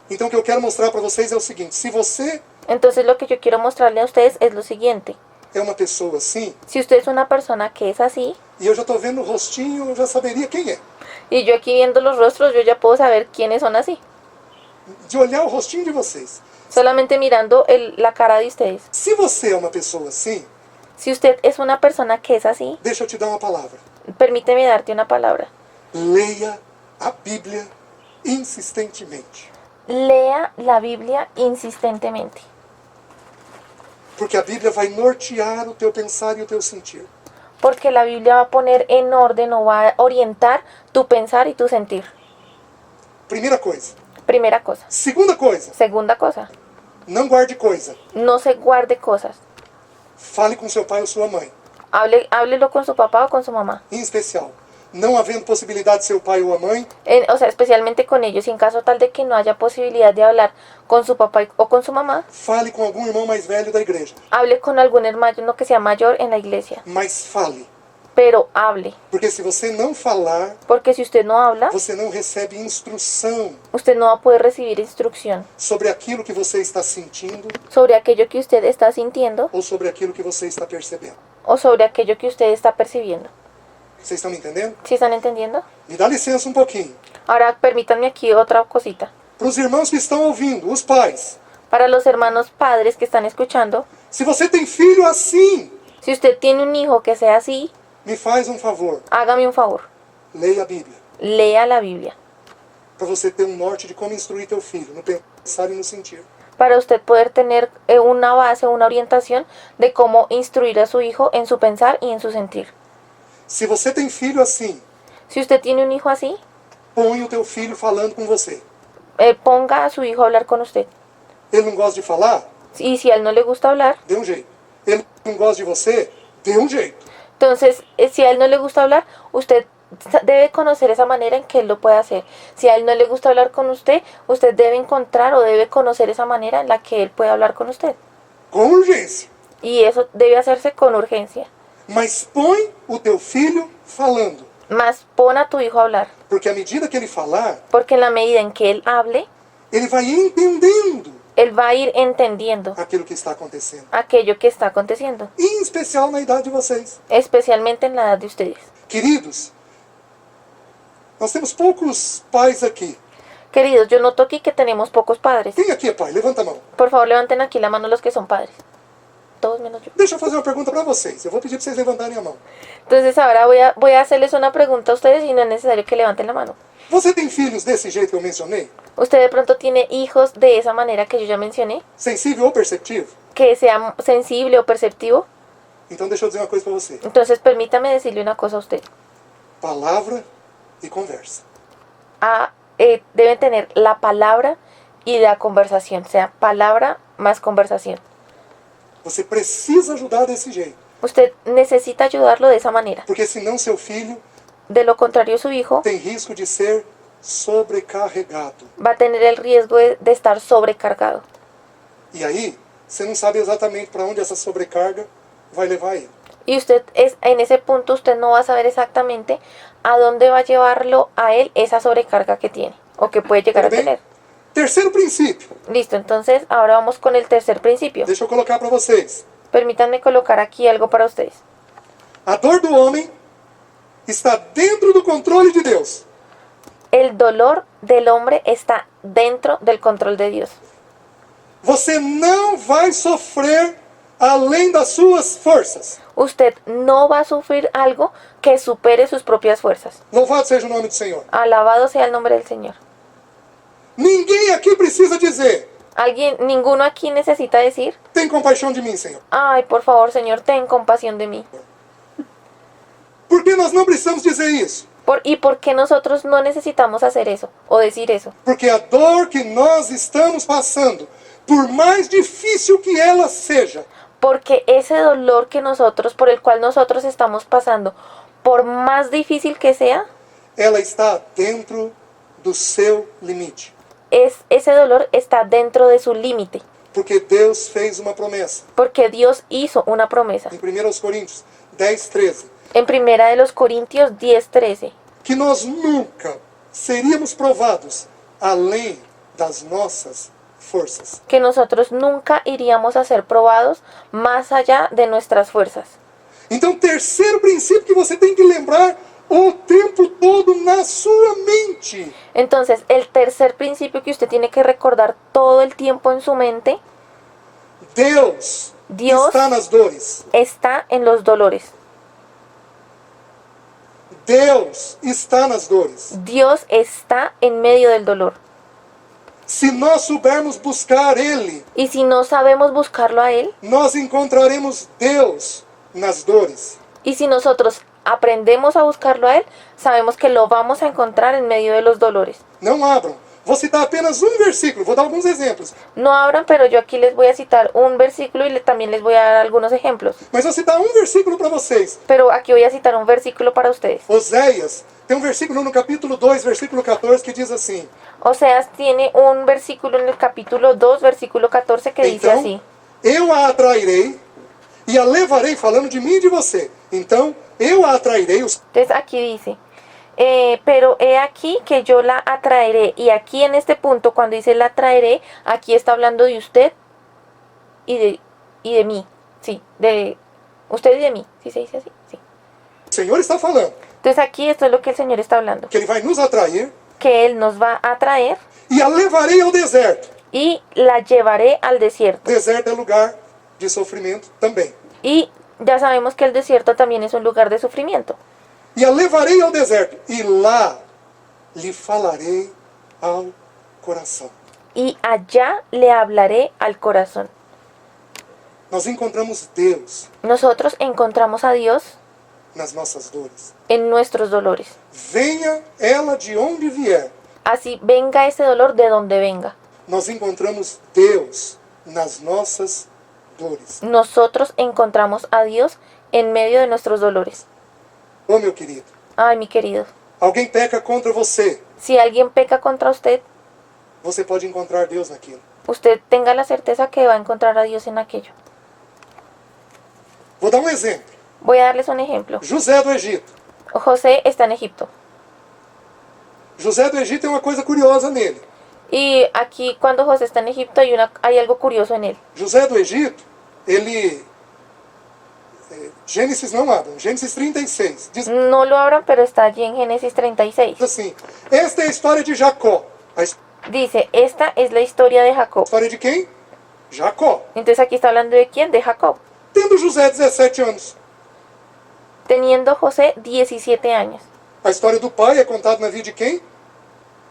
Então o que eu quero mostrar para vocês é o seguinte: se você Entonces lo que yo quiero mostrarle a ustedes es lo siguiente. é uma pessoa assim, Si usted es una persona que es así, e eu já estou vendo o rostinho, eu já saberia quem é. y yo aquí viendo los rostros, yo ya puedo saber quiénes son así. De olhar o rostinho de vocês. Solamente mirando la cara de ustedes. Se você é uma pessoa assim, Si usted es una persona que es así, deixa eu te dar uma palavra. permíteme darte una palabra. Leia a Bíblia insistentemente. Lea la Biblia insistentemente. Porque a Bíblia vai nortear o teu pensar e o teu sentir. Porque la Biblia va a poner en orden o va a orientar tu pensar y tu sentir. Primeira coisa. Primera cosa. Segunda coisa, Segunda cosa. não guarde coisa. No se guarde cosas. Fale com seu pai ou sua mãe. Háblelo con su papá o con su mamá. Em especial, não havendo possibilidade de seu pai ou a mãe, O sea, especialmente con ellos. Y en caso tal de que no haya posibilidad de hablar con su papá o con su mamá, fale com algum irmão mais velho da igreja. hable con algún hermano que sea mayor en la iglesia. Mas fale. Pero hable. Porque se você não falar, Porque si usted no habla, você não recebe instrução usted no va a poder recibir instrucción sobre aquilo que você está sentindo sobre aquello que usted está sintiendo ou sobre aquilo que você está percebendo. o sobre aquello que usted está percibiendo. Vocês estão me entendendo? ¿Sí están entendiendo? Me dá licença um pouquinho. Ahora permítanme aquí otra cosita. Para os irmãos que estão ouvindo, os pais, Para los hermanos padres que están escuchando, se você tem filho assim, si usted tiene un hijo que sea así, me faz um favor, hágame un favor. leia a Bíblia, Lea la Biblia. para você ter um norte de como instruir teu filho, no pensar e no sentir. Para usted poder tener una base, una orientación de cómo instruir a su hijo en su pensar y en su sentir. Se você tem filho assim, Si usted tiene un hijo así, põe o teu filho falando com você. ponga a su hijo a hablar con usted. Ele não gosta de falar? Y si a él no le gusta hablar, Dê um jeito. Ele não gosta de você? Dê um jeito. entonces si a él no le gusta hablar, usted debe conocer esa manera en que él lo puede hacer. Si a él no le gusta hablar con usted debe encontrar o debe conocer esa manera en la que él puede hablar con usted. Com urgência. Y eso debe hacerse con urgencia. Mas põe o teu filho falando. Más pon a tu hijo a hablar. Porque à medida que ele falar, Porque en la medida en que él hable, ele vai entendendo él va a ir entendiendo aquilo que está acontecendo. aquello que está aconteciendo. Em especial na idade de vocês. Especialmente en la edad de ustedes. Queridos, nós temos poucos pais aqui. Queridos, yo noto aquí que tenemos pocos padres. Quem aqui é pai? Levanta a mão. Por favor, levanten aquí la mano los que son padres. Todos menos yo. Deixa eu fazer uma pergunta para vocês. Eu vou pedir para vocês levantarem a mão. Entonces ahora voy a hacerles una pregunta a ustedes y no es necesario que levanten la mano. Você tem filhos desse jeito que eu mencionei? ¿Usted de pronto tiene hijos de esa manera que yo ya mencioné? Sensível ou perceptivo? Que sea sensible o perceptivo. Então deixa eu dizer uma coisa para você. Entonces permítame decirle una cosa a usted. Palavra e conversa. Deben tener la palabra y la conversación. O sea, palabra más conversación. Você precisa ajudar desse jeito. Usted necesita ayudarlo de esa manera. Porque senão seu filho De lo contrario, su hijo tem risco de ser sobrecarregado. va a tener el riesgo de estar sobrecargado. E aí, você não sabe exatamente para onde essa sobrecarga vai levar ele. Y en ese punto usted no va a saber exactamente a dónde va a llevarlo a él esa sobrecarga que tiene o que puede llegar a Tudo bem? tener. Terceiro princípio. Listo, entonces ahora vamos con el tercer principio. Deixa eu colocar para vocês. Permítanme colocar aquí algo para ustedes. A dor do homem está dentro do controle de Deus. El dolor del hombre está dentro del control de Dios. Você não vai sofrer além das suas forças. Usted no va a sufrir algo que supere sus propias fuerzas. Louvado seja o nome do Senhor. Alabado sea el nombre del Señor. Ninguém aqui precisa dizer: Ninguno aquí necesita decir, tem compaixão de mim, Senhor. ay, por favor, Señor, ten compasión de mí. Porque nós não precisamos dizer isso. ¿Y por qué nosotros no necesitamos hacer eso o decir eso? Porque a dor que nós estamos passando, por mais difícil que ela seja, Porque ese dolor por el cual nosotros estamos pasando, por más difícil que sea, ela está dentro do seu limite. ese dolor está dentro de su límite. Porque Deus fez uma promessa. Porque Dios hizo una promesa. Em 1 Coríntios 10:13. En primera de los Corintios 10:13. Que nós nunca seríamos provados além das nossas forças. Que nosotros nunca iríamos a ser probados más allá de nuestras fuerzas. Então, terceiro princípio que você tem que lembrar o tempo todo na sua mente. Entonces, el tercer principio que usted tiene que recordar todo el tiempo en su mente Deus está nas dores. está en los dolores. Deus está nas dores. Dios está en medio del dolor. Se nós soubermos buscar Ele, Y si no sabemos buscarlo a Él, nós encontraremos Deus nas dores. y si nosotros aprendemos a buscarlo a Él, sabemos que lo vamos a encontrar en medio de los dolores. Não abram. Vou citar apenas um versículo, vou dar alguns exemplos. No abran, pero yo aquí les voy a citar un versículo y también les voy a dar algunos ejemplos. Mas vou citar um versículo para vocês. Pero aquí voy a citar un versículo para ustedes. Oséias, tem um versículo no capítulo 2, versículo 14, que diz assim: Oseas tiene un versículo en el capítulo 2, versículo 14 que dice Então, así. eu a atrairei e a levarei, falando de mim e de você. Então, eu a atrairei, os Entonces aquí dice, pero he aquí que yo la atraeré. Y aquí en este punto, cuando dice la atraeré, aquí está hablando de usted y de mí. Sí, de usted y de mí. ¿Sí se dice así? Sí. o Senhor está falando Entonces aquí esto es lo que el Señor está hablando. que Ele vai nos atrair Que Él nos va a traer e a levarei ao deserto. y la llevaré al desierto. Deserto é lugar de sofrimento também. Y ya sabemos que el desierto también es un lugar de sufrimiento. E a levarei ao deserto, e lá lhe falarei ao coração. Y allá le hablaré al corazón. Nós encontramos Deus Nosotros encontramos a Dios nas nossas dores. en nuestros dolores. Venha ela de onde vier, Así venga ese dolor de donde venga. nós encontramos Deus nas nossas dores. Nosotros encontramos a Dios en medio de nuestros dolores. Ô meu querido, Ay, mi querido, alguém peca contra você, si alguien peca contra usted, você pode encontrar Deus naquilo. usted tenga la certeza que va a encontrar a Dios en aquello. Vou dar um exemplo. Voy a darles un ejemplo. José do Egito. José está en Egipto. José do Egito tem uma coisa curiosa nele. Y aquí cuando José está en Egipto hay algo curioso en él. José do Egito, ele... Gênesis não abram, Gênesis 36. Diz No lo abran, pero está allí en Génesis 36. assim, esta é a história de Jacó. A Dice, esta es la historia de Jacob. história de quem? Jacó. Entonces aquí está hablando de quién? De Jacob. Tendo José 17 anos. Teniendo José 17 años. A história do pai é contada na vida de quem?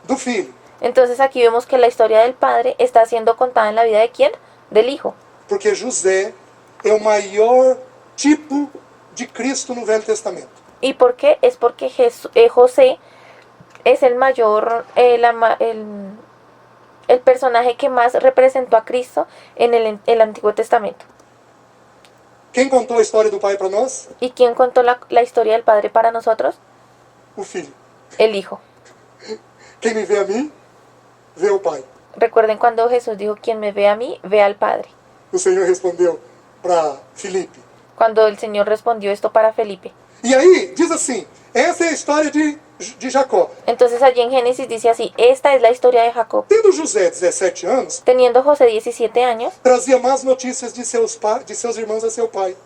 Do filho. Entonces aquí vemos que la historia del padre está siendo contada en la vida de quién? Del hijo. Porque José é o maior tipo de Cristo no Velho Testamento. ¿Y por qué? Es porque José es el mayor, el personaje que más representó a Cristo en el Antiguo Testamento. Quem contou a história do pai para nós? ¿Y quién contó la historia del padre para nosotros? O filho. El hijo. Quem me vê a mim, vê o pai. Recuerden cuando Jesús dijo, quien me ve a mí, ve al Padre. O Senhor respondeu para Filipe. Cuando el Señor respondió esto para Felipe. E aí, diz assim, essa é a história de Jacó. Entonces allí en Génesis dice así, esta es la historia de Jacob. Tendo José 17 anos, Teniendo José 17 años, trazia más notícias de seus irmãos a seu pai.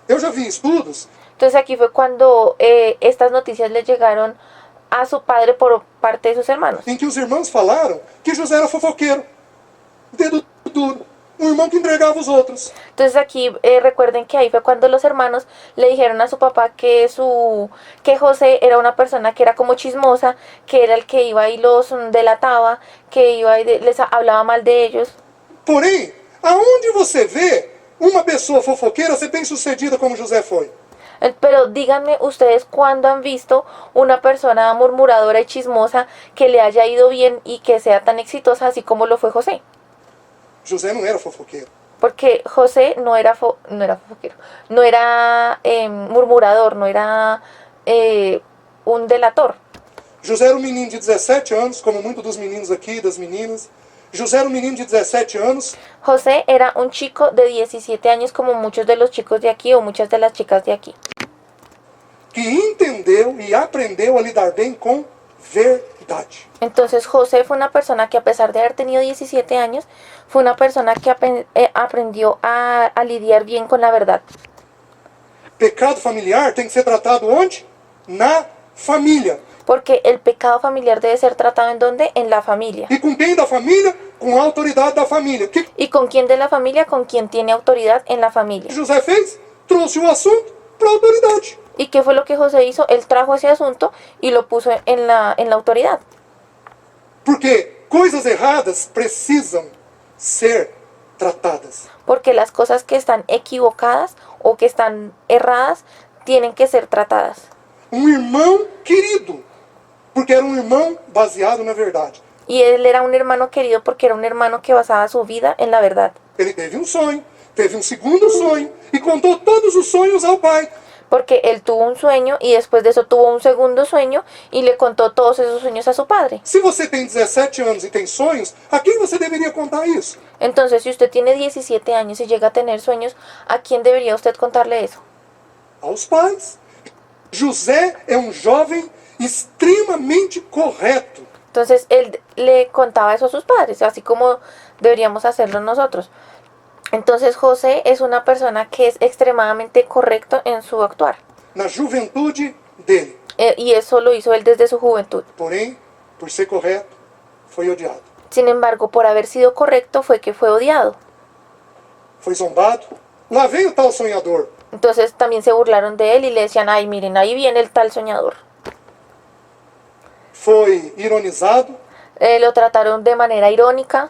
Eu já vi estudos entonces aquí fue cuando estas noticias le llegaron a su padre por parte de sus hermanos. em que os irmãos falaram que José era fofoqueiro, dedo duro, um irmão que entregava os outros. Entonces aquí recuerden que ahí fue cuando los hermanos le dijeron a su papá que José era una persona que era como chismosa, que era el que iba y los delataba, que iba y les hablaba mal de ellos. Porém, aonde você vê uma pessoa fofoqueira ser bem-sucedida como José foi? Pero díganme ustedes cuándo han visto una persona murmuradora y chismosa que le haya ido bien y que sea tan exitosa así como lo fue José. José não era fofoqueiro. Porque José no era fofoquero, no era murmurador, no era un delator. José era um menino de 17 anos, como muitos dos meninos aqui, das meninas, José era um menino de 17 anos, José era un chico de 17 años como muchos de los chicos de aquí o muchas de las chicas de aquí, que entendeu e aprendeu a lidar bem com verdade. Entonces José fue una persona que a pesar de haber tenido 17 años, fue una persona que aprendió a lidiar bien con la verdad. Pecado familiar tem que ser tratado onde? Na família. Porque el pecado familiar debe ser tratado ¿en dónde? En la familia. E com quem da família? Com a autoridade da família. O que ¿Y con quién de la familia? Con quien tiene autoridad en la familia. José fez? Trouxe o assunto para a autoridade. ¿Y qué fue lo que José hizo? Él trajo ese asunto y lo puso en la autoridad. Porque coisas erradas precisam ser tratadas. Porque las cosas que están equivocadas o que están erradas tienen que ser tratadas. Um irmão querido, porque era um irmão baseado na verdade. Y él era un hermano querido porque era un hermano que basaba su vida en la verdad. Ele teve um sonho, teve um segundo sonho e contou todos os sonhos ao pai. Porque él tuvo un sueño y después de eso tuvo un segundo sueño y le contó todos esos sueños a su padre. Se você tem 17 anos e tem sonhos, a quem você deveria contar isso? Entonces, si usted tiene 17 años y llega a tener sueños, ¿a quién debería usted contarle eso? Aos pais. José é um jovem extremamente correto. Entonces, él le contaba eso a sus padres, así como deberíamos hacerlo nosotros. Entonces, José es una persona que es extremadamente correcto en su actuar. Na juventude dele. Y eso lo hizo él desde su juventud. Porém, por ser correto, foi odiado. Sin embargo, por haber sido correcto fue que fue odiado. Foi zombado. Lá vem o tal sonhador. Entonces también se burlaron de él y le decían, ay, miren, ahí viene el tal soñador. Foi ironizado. Lo trataron de manera irónica,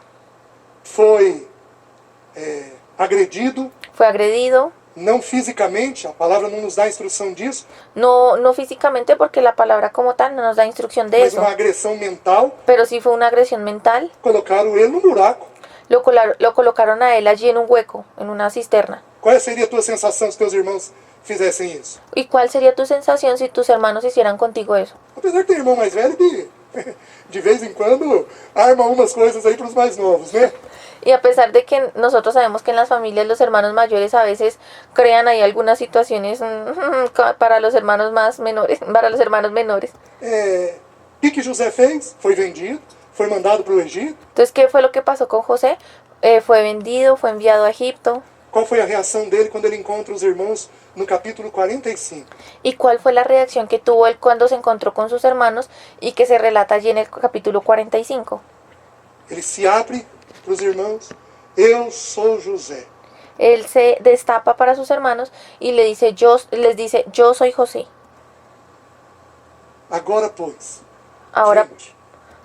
Foi agredido. fue agredido, Não fisicamente, a palavra não nos dá instrução disso, no físicamente porque la palabra como tal no nos da instrucción de mas eso, uma agressão mental. pero sí fue una agresión mental. Colocaram ele no buraco. Lo colocaron a él allí en un hueco, en una cisterna. Qual seria a tua sensação se teus irmãos fizessem isso? ¿Y cuál sería tu sensación si tus hermanos hicieran contigo eso? Apesar que tem irmão mais velho que, de vez em quando, arma umas coisas aí para os mais novos, né? Y a pesar de que nosotros sabemos que en las familias los hermanos mayores a veces crean ahí algunas situaciones para los hermanos más menores, para los hermanos menores. O que José fez? Foi vendido, foi mandado para o Egito. Entonces, ¿qué fue lo que pasó con José? Fue vendido, fue enviado a Egipto. Qual foi a reação dele quando ele encontra os irmãos no capítulo 45? ¿Y cuál fue la reacción que tuvo él cuando se encontró con sus hermanos y que se relata allí en el capítulo 45? Ele se abre para os irmãos. Eu sou José. Él se destapa para sus hermanos y les dice, yo soy José. Agora, pois, Ahora, gente,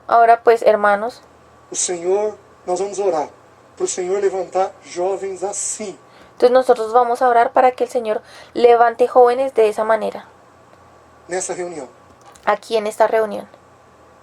ahora pues, hermanos, o Senhor, nós vamos orar para o Senhor levantar jovens assim. entonces nosotros vamos a orar para que el Señor levante jóvenes de esa manera, Nessa reunião. aquí en esta reunión.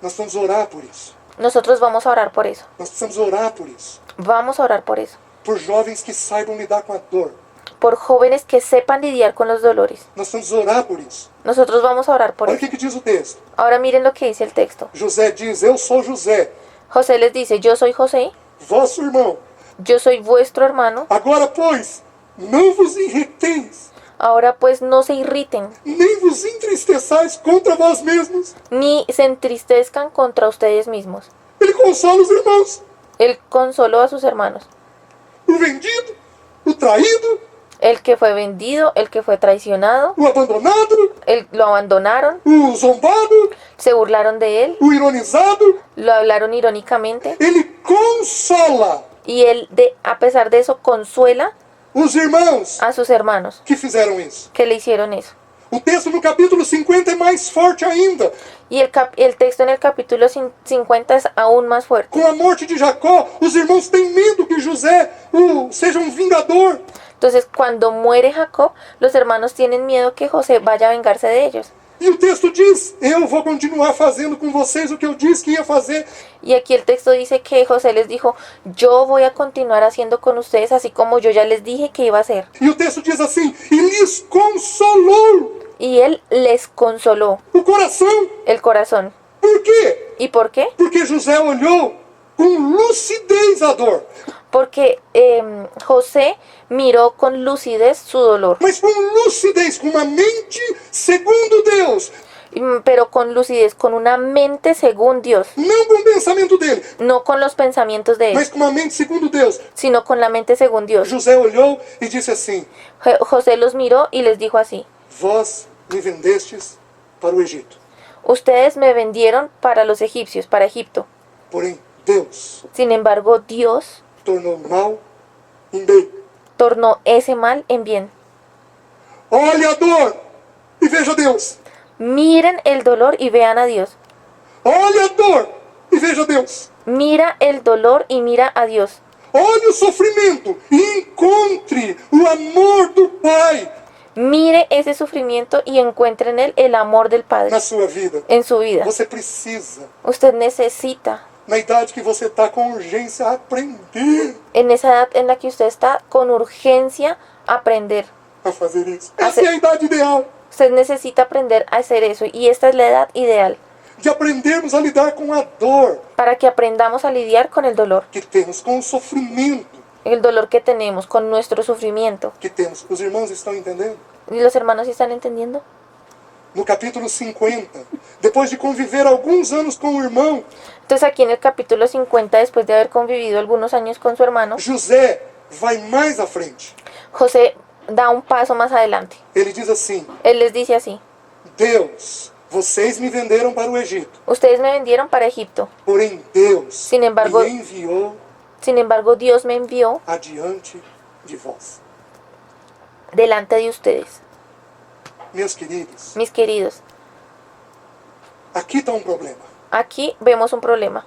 Nós vamos orar por isso. Nosotros vamos a orar por eso. Nós precisamos orar por isso. Vamos a orar por eso. Por jovens que saibam lidar com a dor. Por jóvenes que sepan lidiar con los dolores. Nós precisamos orar por isso. Nosotros vamos a orar por Olha o eso. que diz o texto. Ahora miren lo que dice el texto. José diz, eu sou José, José les dice, yo soy José, vosso irmão. yo soy vuestro hermano. Agora, pois, não vos irriteis, Ahora pues no se irriten, nem vos entristeçais contra vós mesmos. ni se entristezcan contra ustedes mismos. Ele consola os irmãos. Él consoló a sus hermanos. O vendido, o traído, El que fue vendido, el que fue traicionado, o abandonado, lo abandonaron, o zombado, se burlaron de él, o ironizado. lo hablaron irónicamente. Ele consola Y él, a pesar de eso, consuela os irmãos a sus hermanos que fizeram isso. que le hicieron eso. O texto no capítulo 50 é mais forte ainda. Y el texto en el capítulo 50 es aún más fuerte. Com a morte de Jacó, os irmãos têm medo que José seja um vingador. Entonces, cuando muere Jacob, los hermanos tienen miedo que José vaya a vengarse de ellos. E o texto diz, eu vou continuar fazendo com vocês o que eu disse que ia fazer. Y aquí el texto dice que José les dijo, yo voy a continuar haciendo con ustedes así como yo ya les dije que iba a hacer. E o texto diz assim, e lhes consolou Y él les consoló o coração. el corazón. Por quê? ¿Y por qué? Porque José olhou com lucidez a dor, porque José miró con lucidez su dolor, mas com lucidez, com uma mente segundo Deus, pero con lucidez, con una mente según Dios, não com o pensamento dele, no con los pensamientos de él, mas com uma mente segundo Deus. sino con la mente según Dios. José olhou e disse assim: José los miró y les dijo así: vós me vendestes para o Egito, ustedes me vendieron para los egipcios, para Egipto. porém Deus Sin embargo, Dios tornou mal em bem. tornó ese mal en bien. Olhe a dor e veja Deus. Miren el dolor y vean a Dios. Olhe a dor e veja Deus. Mira el dolor y mira a Dios. Olhe o sofrimento e encontre o amor do Pai Mire ese sufrimiento y encuentre en él el amor del Padre na sua vida. en su vida. Você precisa, Usted necesita, na idade que você está, com urgência, aprender en esa edad en la que usted está, con urgencia aprender. a fazer isso. Essa é a idade ideal, Usted necesita aprender a hacer eso y esta es la edad ideal de aprendermos a lidar com a dor para que aprendamos a lidiar con el dolor que temos, com o sofrimento que tenemos, con nuestro sufrimiento. que temos. Os irmãos estão entendendo? ¿Y los hermanos están entendiendo? No capítulo 50, depois de conviver alguns anos com o irmão, Entonces aquí en el capítulo 50, después de haber convivido algunos años con su hermano, José vai mais à frente. José da un paso más adelante. Ele diz assim: Él les dice así: Deus, vocês me venderam para o Egito, ustedes me vendieron para Egipto, porém Deus Sin embargo- me enviou sin embargo Dios me envió adiante de vós. delante de ustedes. Meus queridos, Mis queridos, aqui está um problema. aquí vemos un problema.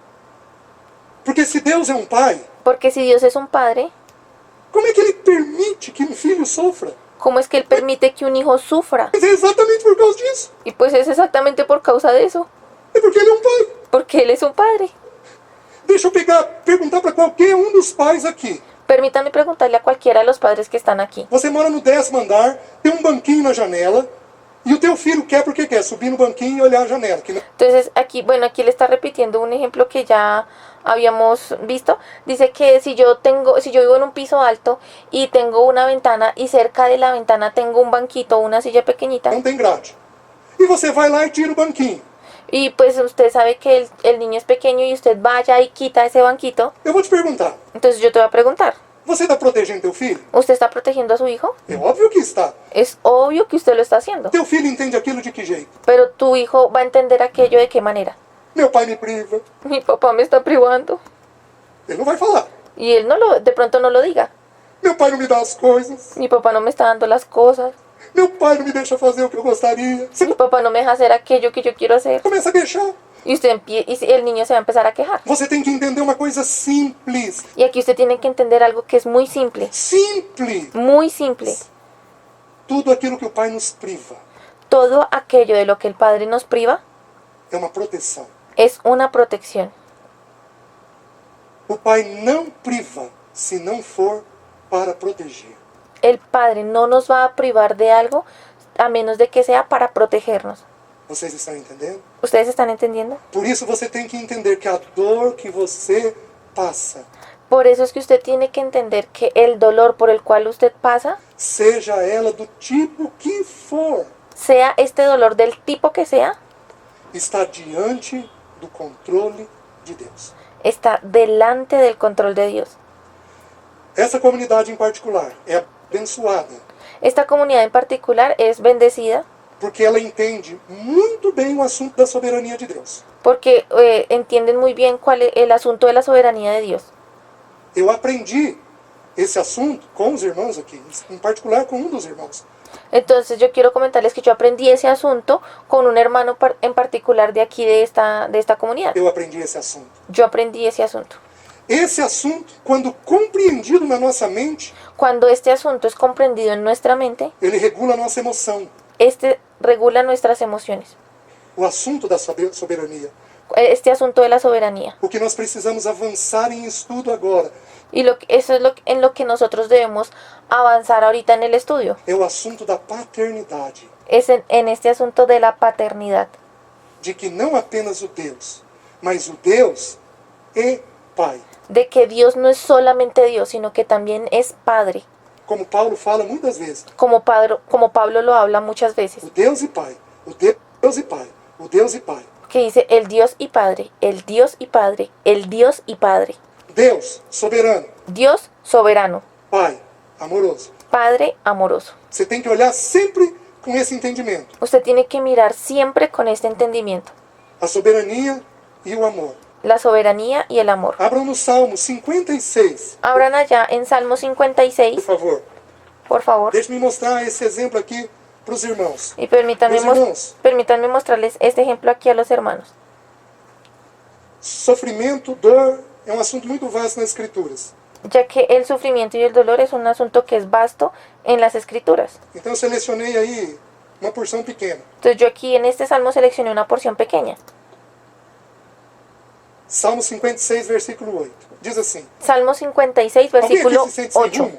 Porque se Deus é um pai, Porque si Dios es un padre, como é que ele permite que um filho sofra? ¿cómo es que Él permite que un hijo sufra? Mas é exatamente por causa disso. Y pues es exactamente por causa de eso, É porque ele é um pai. porque Él es un padre. Deixa eu perguntar para qualquer um dos pais aqui. Permítanme preguntarle a cualquiera de los padres que están aquí. Você mora no 10º andar, tem um banquinho na janela, e o teu filho quer porque quer subir no banquinho e olhar a janela. Que não- Entonces aquí, bueno, aquí le está repitiendo un ejemplo que ya habíamos visto. Dice que si yo vivo en un piso alto y tengo una ventana y cerca de la ventana tengo un banquito, una silla pequeñita, não tem grade. E você vai lá e tira o banquinho. y pues usted sabe que el niño es pequeño y usted vaya y quita ese banquito, Eu vou te perguntar, entonces yo te voy a preguntar, você está protegendo teu filho? ¿usted está protegiendo a su hijo? É óbvio que está. Es obvio que usted lo está haciendo, Teu filho entende aquilo de que jeito? pero tu hijo va a entender aquello de qué manera. Meu pai me priva. Mi papá me está privando. Ele não vai falar. Y él de pronto no lo diga. Meu pai não me dá as coisas. Mi papá no me está dando las cosas. Meu pai não me deixa fazer o que eu gostaria. Você Mi papá no me deja hacer aquello que yo quiero hacer. começa a queixar. Y el niño se va a empezar a quejar. Você tem que entender uma coisa simples. Y aquí usted tiene que entender algo que es muy simple. Simples. Muy simple. Tudo aquilo que o pai nos priva Todo aquello de lo que el Padre nos priva é uma proteção. es una protección. O pai não priva se não for para proteger. El Padre no nos va a privar de algo a menos de que sea para protegernos. Vocês estão entendendo? ¿Ustedes están entendiendo? Por isso você tem que entender que a dor que você passa, Por eso es que usted tiene que entender que el dolor por el cual usted pasa, seja ela do tipo que for, sea este dolor del tipo que sea, está diante do controle de Deus. está delante del control de Dios. Essa comunidade em particular é abençoada Esta comunidad en particular es bendecida porque ela entende muito bem o assunto da soberania de Deus. porque entienden muy bien cuál es el asunto de la soberanía de Dios. Eu aprendi esse assunto com os irmãos aqui, em particular com um dos irmãos. Entonces yo quiero comentarles que yo aprendí ese asunto con un hermano en particular de aquí de esta comunidad. Eu aprendi esse assunto. Yo aprendí ese asunto. Esse assunto, quando compreendido na nossa mente, Cuando este asunto es comprendido en nuestra mente, ele regula a nossa emoção. este regula nuestras emociones. O assunto da soberania. Este asunto de la soberanía. O que nós precisamos avançar em estudo agora Y eso es en lo que nosotros debemos avanzar ahorita en el estudio. é o assunto da paternidade. Es en este asunto de la paternidad. De que não apenas o Deus, mas o Deus Pai. de que Dios no es solamente Dios, sino que también es Padre, Como Paulo fala muitas vezes. como Pablo lo habla muchas veces, O Deus e Pai. O Deus e Pai. O Deus e Pai. que dice el Dios y Padre, el Dios y Padre, el Dios y Padre, Deus, soberano. Dios soberano, Pai, amoroso. Padre amoroso. Você tem que olhar sempre com esse entendimento. Usted tiene que mirar siempre con este entendimiento, A soberania e o amor. la soberanía y el amor. Abram no Salmo 56, Abran allá en Salmo por 56, favor. por favor, Deixe-me mostrar esse exemplo aqui para os irmãos. y permítanme mostrarles este ejemplo aquí a los hermanos. Sofrimento, dor, é um assunto muito vasto nas Escrituras. Ya que el sufrimiento y el dolor es un asunto que es vasto en las escrituras. Então eu selecionei aí uma porção pequena. Entonces yo aquí en este salmo seleccioné una porción pequeña. Salmo 56, versículo 8. Diz assim. Salmo 56, Alguém aqui versículo se sente sem 8. rumo?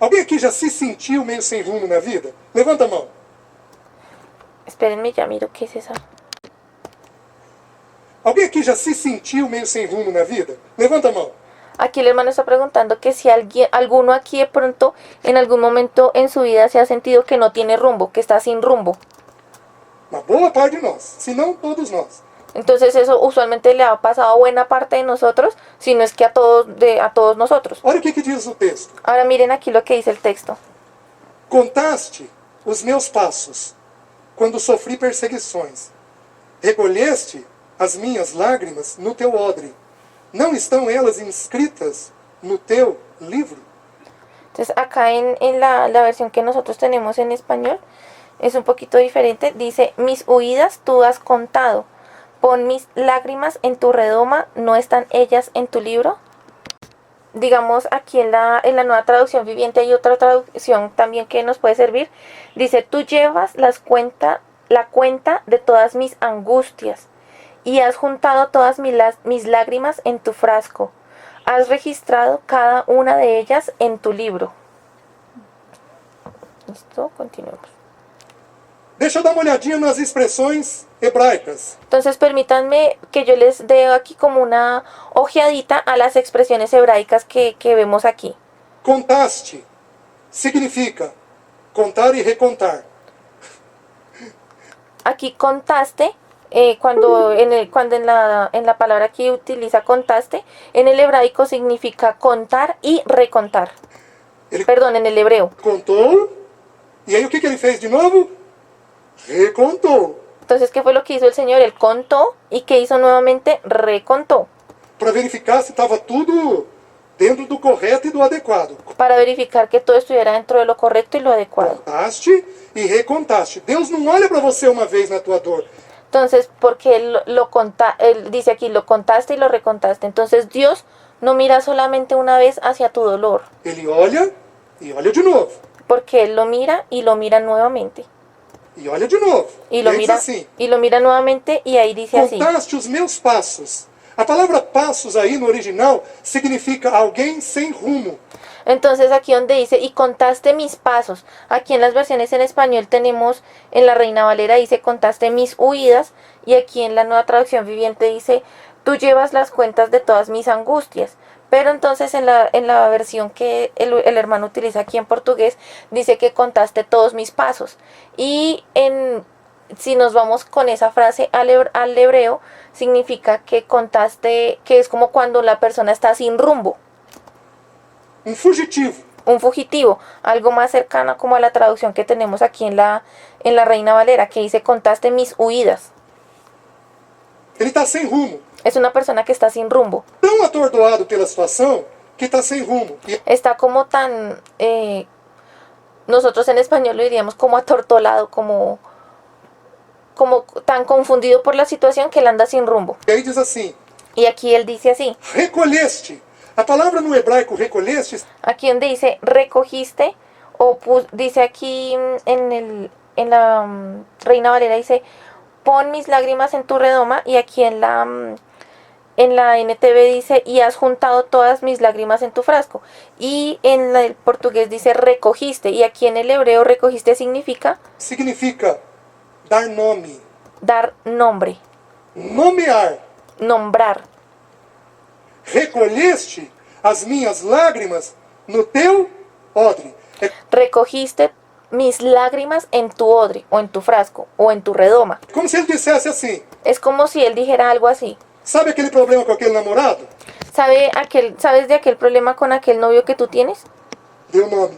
Alguém aqui já se sentiu meio sem rumo na vida? Levanta a mão. Espérenme, ya miro qué es esa. Alguém aqui já se sentiu meio sem rumo na vida? Levanta a mão. Aquí el hermano está preguntando que si alguno aquí de pronto en algún momento en su vida se ha sentido que no tiene rumbo, que está sin rumbo. Uma boa parte de nós, se não todos nós. Entonces eso usualmente le ha pasado a buena parte de nosotros, si no es que a todos nosotros. Olha o que diz o texto. Ahora miren aquí lo que dice el texto. Contaste os meus passos quando sofri perseguições. Recolheste as minhas lágrimas no teu odre. Não estão elas inscritas no teu livro? Entonces acá en la versión que nosotros tenemos en español es un poquito diferente. Dice, mis huidas tú has contado. Pon mis lágrimas en tu redoma, ¿no están ellas en tu libro? Digamos, aquí en la nueva traducción viviente hay otra traducción también que nos puede servir. Dice, tú llevas la cuenta de todas mis angustias y has juntado todas mis lágrimas en tu frasco. Has registrado cada una de ellas en tu libro. Listo, continuemos. Deixa eu dar uma olhadinha nas expressões hebraicas. Entonces permítanme que yo les dé aquí como una ojeadita a las expresiones hebraicas que vemos aquí. Contaste significa contar e recontar. Aquí contaste, cuando en la palabra aquí utiliza contaste, en el hebraico significa contar y recontar. Ele Perdón, en el hebreo. contou, e aí o que ele fez de novo? Recontou. Entonces, ¿qué fue lo que hizo el Señor? Él contó y ¿qué hizo nuevamente? Recontó. Para verificar se estava tudo dentro do correto e do adequado. Para verificar que todo estuviera dentro de lo correcto y lo adecuado. Contaste e recontaste. Deus não olha para você uma vez na tua dor. Entonces, porque él dice aquí, lo contaste y lo recontaste. Entonces, Dios no mira solamente una vez hacia tu dolor, Ele olha e olha de novo. porque Él lo mira y lo mira nuevamente. E olha de novo. Y lo aí diz mira, assim. y lo mira nuevamente y ahí dice así. Contaste os meus passos. A palavra passos aí no original significa alguém sem rumo. Entonces aquí donde dice, y contaste mis pasos. Aquí en las versiones en español tenemos, en la Reina Valera dice, contaste mis huidas. Y aquí en la Nueva Traducción Viviente dice, tú llevas las cuentas de todas mis angustias. Pero entonces en la versión que el hermano utiliza aquí en portugués, dice que contaste todos mis pasos. Y si nos vamos con esa frase al hebreo, significa que contaste, que es como cuando la persona está sin rumbo. Fugitivo. Un fugitivo, algo más cercano como a la traducción que tenemos aquí en la Reina Valera, que dice contaste mis huidas. Ele está sem rumo. Es una persona que está sin rumbo. Tão atordoado pela situação que está sem rumo. E Está como tan, nosotros en español lo diríamos como atortolado, como tan confundido por la situación que él anda sin rumbo. aí diz assim, Y aquí él dice así, recolheste. A palavra no hebraico recolheste aquí donde dice recogiste, o dice aquí en la Reina Valera dice, pon mis lágrimas en tu redoma, y aquí en la NTV dice, y has juntado todas mis lágrimas en tu frasco. Y en el portugués dice recogiste, y aquí en el hebreo recogiste significa dar nome. dar nombre, Nomear. nombrar. recolheste as minhas lágrimas no teu odre. É Recogiste mis lágrimas en tu odre, o en tu frasco, o en tu redoma. como se ele dissesse assim: Es como si él dijera algo así. sabe aquele problema com aquele namorado? ¿Sabes de aquel problema con aquel novio que tú tienes? Deu nome.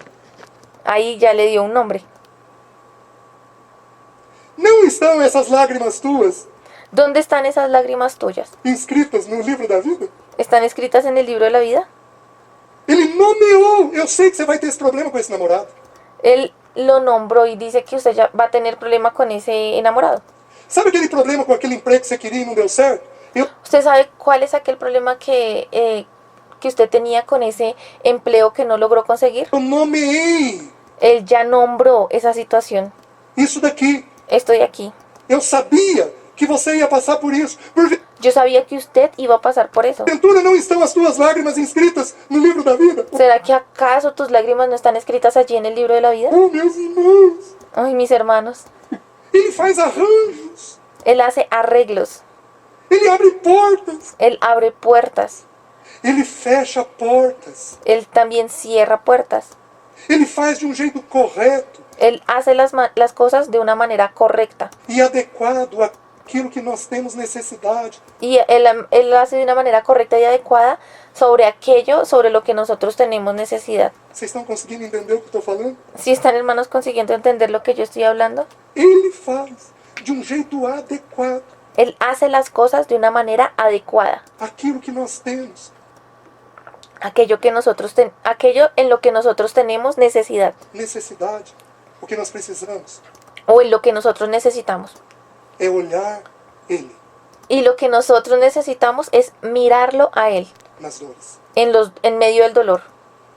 Ahí ya le dio un nombre. Não estão essas lágrimas tuas ¿Dónde están esas lágrimas tuyas? inscritas no livro da vida? ¿Están escritas en el libro de la vida? Ele nomeou. Eu sei que você vai ter esse problema com esse namorado. Él lo nombró y dice que usted ya va a tener problema con ese enamorado. Sabe aquele problema com aquele emprego que você queria e não deu certo? ¿Usted sabe cuál es aquel problema que usted tenía con ese empleo que no logró conseguir? Eu nomeei Él ya nombró esa situación. isso daqui. Estoy aquí. Eu sabia que você ia passar por isso. Yo sabía que usted iba a pasar por eso. Porventura não estão as tuas lágrimas inscritas no livro da vida? ¿Será que acaso tus lágrimas no están escritas allí en el libro de la vida? Oh, meus irmãos. Ay, mis hermanos. Ele faz arranjos. Él hace arreglos. Ele abre portas. Él abre puertas. Ele fecha portas. Él también cierra puertas. Ele faz de um jeito correto Él hace las cosas de una manera correcta. e adequado àquilo que nós temos necessidade. Y él hace de una manera correcta y adecuada sobre aquello sobre lo que nosotros tenemos necesidad. Vocês estão conseguindo entender o que eu estou falando? ¿Sí están, hermanos, consiguiendo entender lo que yo estoy hablando? Ele faz de um jeito adequado Él hace las cosas de una manera adecuada. àquilo que nós temos. Aquello en lo que nosotros tenemos necesidad. Necessidade. O que nós precisamos O en lo que nosotros necesitamos. é olhar Ele Y lo que nosotros necesitamos es mirarlo a Él nas dores. en medio del dolor.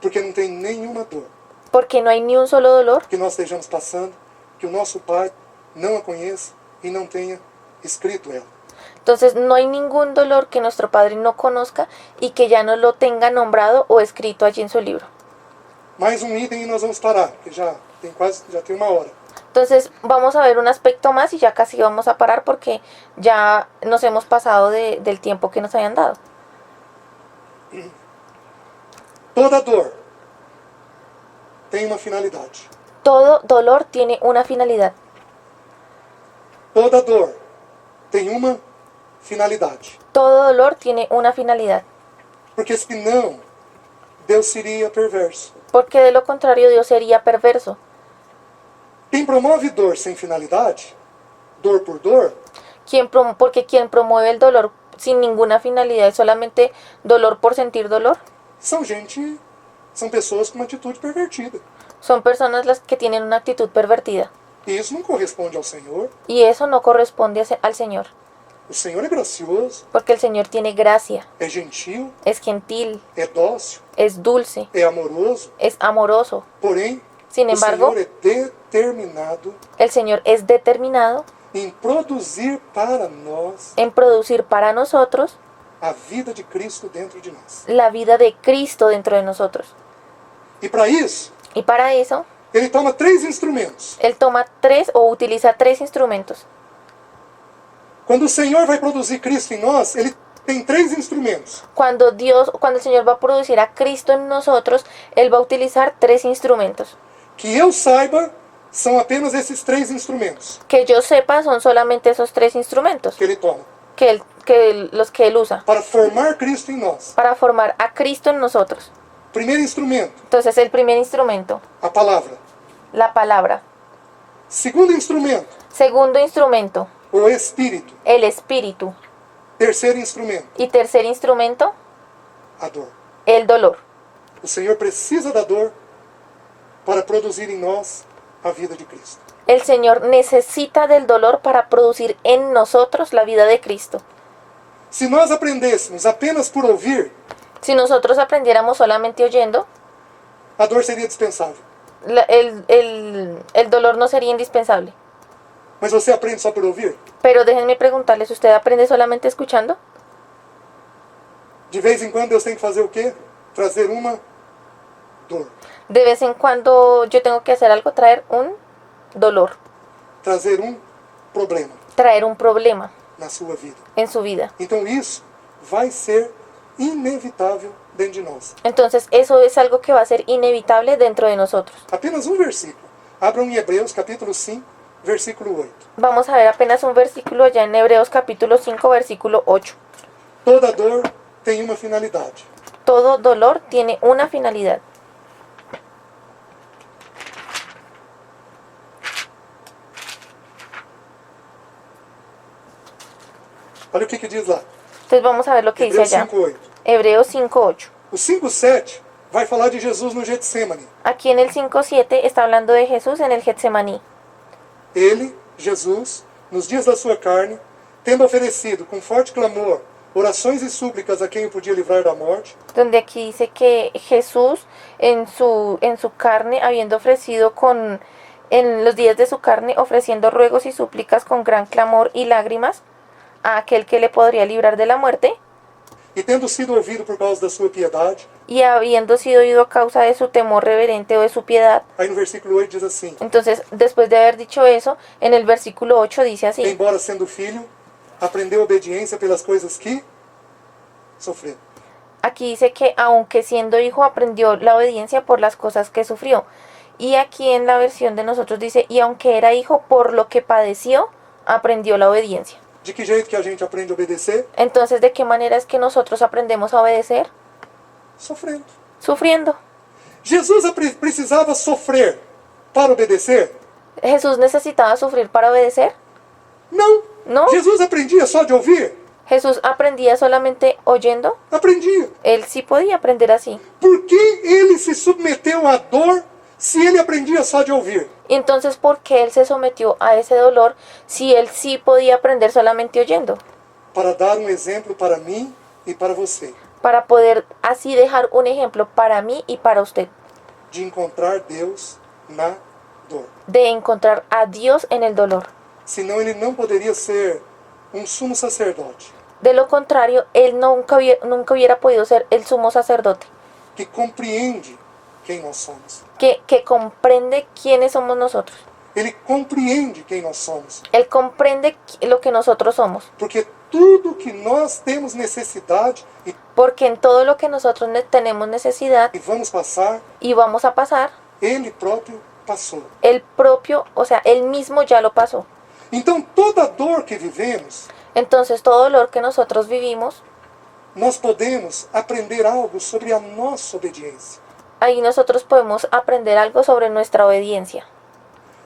Porque não tem nenhuma dor Porque no hay ni un solo dolor que nós estejamos passando que o nosso Pai não a conheça e não tenha escrito ela. Entonces no hay ningún dolor que nuestro Padre no conozca y que ya no lo tenga nombrado o escrito allí en su libro. Mais um item e nós vamos parar, porque já tem uma hora. Entonces vamos a ver un aspecto más y ya casi vamos a parar porque ya nos hemos pasado del tiempo que nos habían dado. Toda dor tem uma finalidade. Todo dolor tiene una finalidad. Toda dor tem uma finalidade. Todo dolor tiene una finalidad. Porque senão Deus seria perverso. Porque de lo contrario Dios sería perverso. Quem promove dor sem finalidade, dor por dor, Porque quien promueve el dolor sin ninguna finalidad es solamente dolor por sentir dolor. são pessoas com uma atitude pervertida. Son personas las que tienen una actitud pervertida. E isso não corresponde ao Senhor. Y eso no corresponde al Señor. O Senhor é gracioso, Porque el Señor tiene gracia, é gentil, es gentil, é dócil, es dulce, é amoroso. es amoroso. Porém, Sin o embargo, Senhor é determinado el Señor es determinado em produzir para nós en producir para nosotros a vida de Cristo dentro de nós. la vida de Cristo dentro de nosotros. E para isso, Y para eso, Ele toma 3 instrumentos. Él toma 3 o utiliza 3 instrumentos. Quando o Senhor vai produzir Cristo em nós, Ele tem 3 instrumentos. Cuando el Señor va a producir a Cristo en nosotros, Él va a utilizar 3 instrumentos. Que eu saiba, são apenas esses 3 instrumentos Que yo sepa, son solamente esos 3 instrumentos que Ele toma los que Él usa para formar Cristo em nós. para formar a Cristo en nosotros. Primeiro instrumento, Entonces, el primer instrumento, a palavra. la palabra. Segundo instrumento, Segundo instrumento, o Espírito. el Espíritu. Terceiro instrumento, Y tercer instrumento, a dor. el dolor. O Senhor precisa da dor para produzir em nós a vida de Cristo. El Señor necesita del dolor para producir en nosotros la vida de Cristo. Se nós aprendêssemos apenas por ouvir, Si nosotros aprendiéramos solamente oyendo, a dor seria dispensável. el dolor no sería indispensable. Mas você aprende só por ouvir? Pero déjenme preguntarles, ¿usted aprende solamente escuchando? De vez em quando Deus tem que fazer o quê? Trazer uma dor. De vez en cuando yo tengo que hacer algo, traer un dolor, Trazer um problema traer un problema na sua vida. en su vida. Então isso vai ser inevitável dentro de nós. Entonces eso es algo que va a ser inevitable dentro de nosotros. Apenas um versículo. Abram em Hebreus capítulo 5, versículo 8. Vamos a ver apenas un versículo allá en Hebreos capítulo 5, versículo 8. Toda dor tem uma finalidade. Todo dolor tiene una finalidad. Olha o que diz lá. Entonces vamos a ver lo que dice Hebreus allá. 5, 8. Hebreos 5, 8. O 5:7 vai falar de Jesus no Getsemane. Aquí en el 5:7 está hablando de Jesús en el Getsemaní. Ele, Jesus, nos dias da sua carne, tendo oferecido com forte clamor orações e súplicas a quem o podia livrar da morte, Donde aquí dice que Jesús en su carne, habiendo ofrecido en los días de su carne, ofreciendo ruegos y súplicas con gran clamor y lágrimas a aquel que le podría librar de la muerte, e tendo sido ouvido por causa da sua piedade, y habiendo sido oído a causa de su temor reverente o de su piedad. aí no versículo 8 diz assim: Entonces, después de haber dicho eso, en el versículo 8 dice así: embora sendo filho, aprendeu obediência pelas coisas que sofreu. aquí dice que aunque siendo hijo aprendió la obediencia por las cosas que sufrió. Y aquí en la versión de nosotros dice, y aunque era hijo, por lo que padeció, aprendió la obediencia. De que jeito que a gente aprende a obedecer? Entonces, ¿de qué manera es que nosotros aprendemos a obedecer? Sofrendo. Sufriendo. Jesus precisava sofrer para obedecer? ¿Jesús necesitaba sufrir para obedecer? Não. No. Jesus aprendia só de ouvir? ¿Jesús aprendía solamente oyendo? Aprendia. Él sí podía aprender así. Por que ele se submeteu à dor se ele aprendia só de ouvir? Y entonces, ¿por qué él se sometió a ese dolor si él sí podía aprender solamente oyendo? Para dar um exemplo para mim e para você, Para poder así dejar un ejemplo para mí y para usted, de encontrar Deus na dor. de encontrar a Dios en el dolor. Senão ele não poderia ser um sumo sacerdote De lo contrario, él nunca hubiera podido ser el sumo sacerdote, que compreende quem nós somos. que comprende quiénes somos nosotros. Ele compreende quem nós somos. Él comprende lo que nosotros somos. Porque tudo que nós temos necessidade Porque en todo lo que nosotros tenemos necesidad e vamos passar, y vamos a pasar, ele próprio passou. el propio, o sea, él mismo ya lo pasó. Então toda dor que vivemos, Entonces, todo dolor que nosotros vivimos, nós podemos aprender algo sobre a nossa obediência. ahí nosotros podemos aprender algo sobre nuestra obediencia.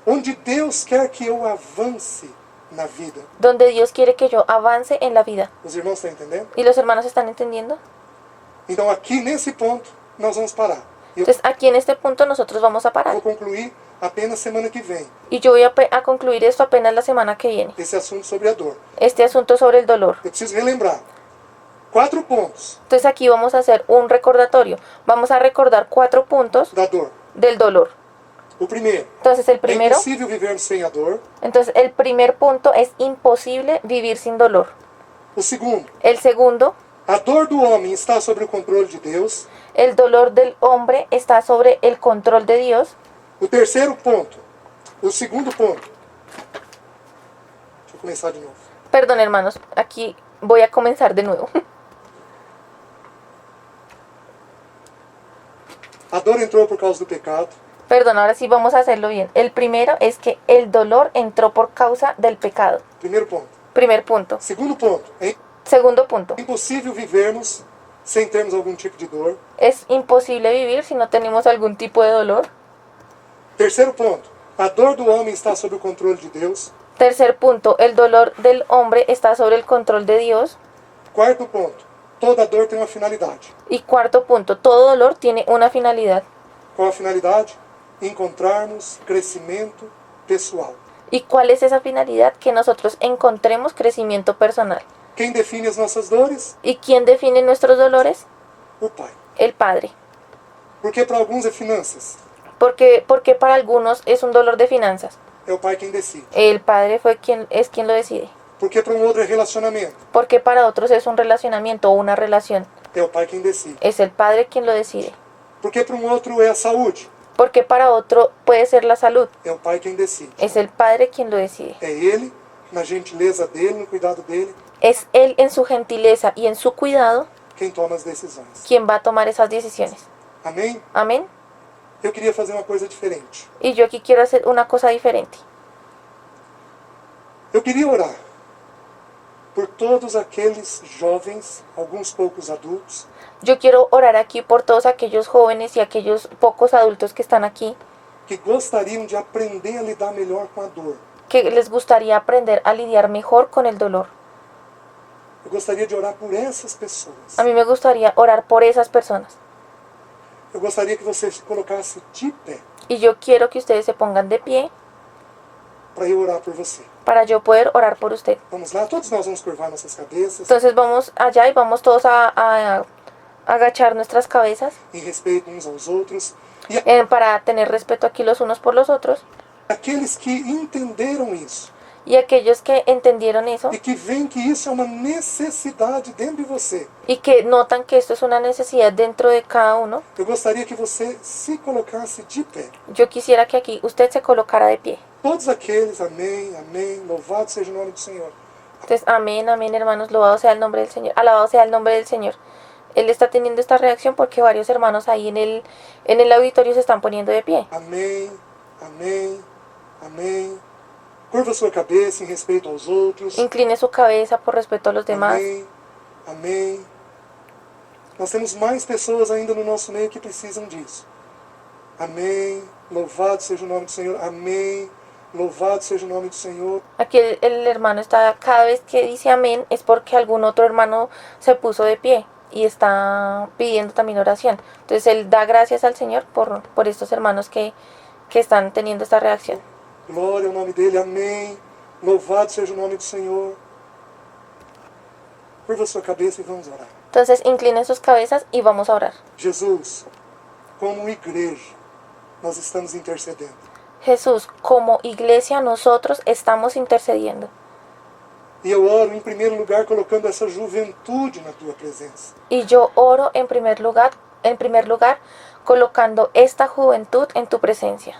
Onde Deus quer que eu avance na vida. Donde Dios quiere que yo avance en la vida. Os irmãos estão entendendo? ¿Y los hermanos están entendiendo? Então aqui nesse ponto nós vamos parar. Eu Entonces, aquí en este punto nosotros vamos a parar. vou concluir apenas semana que vem Y yo voy a concluir esto apenas la semana que viene. esse assunto sobre a dor. Este asunto sobre el dolor. Eu preciso relembrar 4 pontos Entonces, aquí vamos a hacer un recordatorio. Vamos a recordar 4 puntos da dor. del dolor. O primeiro, Entonces, el é primero, impossível viver sem a dor. entonces el primer punto es imposible vivir sin dolor. O segundo, El segundo, a dor do homem está sob o controle de Deus. el dolor del hombre está sobre el control de Dios. O terceiro ponto, o segundo ponto. Deixa eu começar de novo. Perdón, hermanos, aquí voy a comenzar de nuevo. A dor entrou por causa do pecado. Perdón, ahora sí vamos a hacerlo bien. El primero es que el dolor entró por causa del pecado. Primeiro ponto. Primer punto. Segundo ponto, é Segundo punto. impossível vivermos sem termos algum tipo de dor. Es imposible vivir si no tenemos algún tipo de dolor. Terceiro ponto, a dor do homem está sob o controle de Deus. Tercer punto, el dolor del hombre está sobre el control de Dios. Quarto ponto, toda dor tem uma finalidade. Y cuarto punto, todo dolor tiene una finalidad. Qual a finalidade? Encontrarmos crescimento pessoal. ¿Y cuál es esa finalidad? Que nosotros encontremos crecimiento personal. Quem define as nossas dores? ¿Y quién define nuestros dolores? O Pai. El Padre. Porque para alguns é finanças. Porque para algunos es un dolor de finanzas. É o Pai quem decide. El Padre es quien lo decide. Porque para um outro é relacionamento. Porque para otros es un relacionamiento o una relación. É o Pai quem decide. Es el Padre quien lo decide. Porque para um outro é a saúde. Porque para otro puede ser la salud. É o Pai quem decide. Es el Padre quien lo decide. É Ele, na gentileza dele, no cuidado dele, Es Él en su gentileza y en su cuidado quem toma as decisões. quien va a tomar esas decisiones. Amém? Amén. Eu queria fazer uma coisa diferente. Y yo aquí quiero hacer una cosa diferente. Eu queria orar por todos aqueles jovens, alguns poucos adultos, Yo quiero orar aquí por todos aquellos jóvenes y aquellos pocos adultos que están aquí, que gostariam de aprender a lidar melhor com a dor. que les gustaría aprender a lidiar mejor con el dolor. Eu gostaria de orar por essas pessoas. A mí me gustaría orar por esas personas. Eu gostaria que você se colocasse de pé Y yo quiero que ustedes se pongan de pie para eu orar por você. para yo poder orar por usted. Vamos lá? Todos nós vamos curvar nossas cabeças Entonces vamos allá y vamos todos a agachar nuestras cabezas em respeito uns aos outros. E para tener respeto aquí los unos por los otros. aqueles que entenderam isso Y aquellos que entendieron eso e que veem que isso é uma necessidade dentro de você, y que notan que esto es una necesidad dentro de cada uno, eu gostaria que você se colocasse de pé. yo quisiera que aquí usted se colocara de pie. Todos aqueles, amém, amém, louvado seja o nome do Senhor. Entonces, amén, amén, hermanos, loado sea el nombre del Señor, alabado sea el nombre del Señor. Él está teniendo esta reacción porque varios hermanos ahí en el auditorio se están poniendo de pie. Amém, amém, amém. Curva sua cabeça em respeito aos outros. Incline su cabeza por respeto a los demás. Amém, amém. Nós temos mais pessoas ainda no nosso meio que precisam disso. Amém, louvado seja o nome do Senhor. Amém, louvado seja o nome do Senhor. Aquí el hermano está, cada vez que dice amén es porque algún otro hermano se puso de pie y está pidiendo también oración. Entonces él da gracias al Señor por estos hermanos que están teniendo esta reacción. Glória ao nome dele, amém. Louvado seja o nome do Senhor. Curva sua cabeça e vamos orar. Entonces inclinen sus cabezas y vamos a orar. Jesus, como igreja, nós estamos intercedendo. Jesús, como iglesia nosotros estamos intercediendo. E eu oro em primeiro lugar colocando essa juventude na tua presença. Y yo oro en primer lugar colocando esta juventud en tu presencia.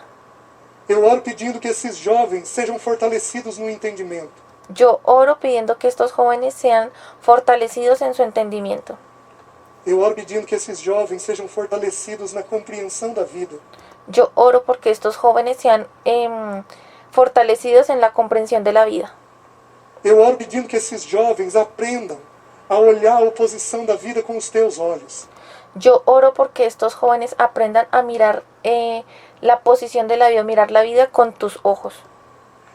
Eu oro pedindo que esses jovens sejam fortalecidos no entendimento. Yo oro pidiendo que estos jóvenes sean fortalecidos en su entendimiento. Eu oro pedindo que esses jovens sejam fortalecidos na compreensão da vida. Yo oro porque estos jóvenes sean fortalecidos en la comprensión de la vida. Eu oro pedindo que esses jovens aprendam a olhar a oposição da vida com os teus olhos. Yo oro porque estos jóvenes aprendan a mirar la posición de la vida, mirar la vida con tus ojos.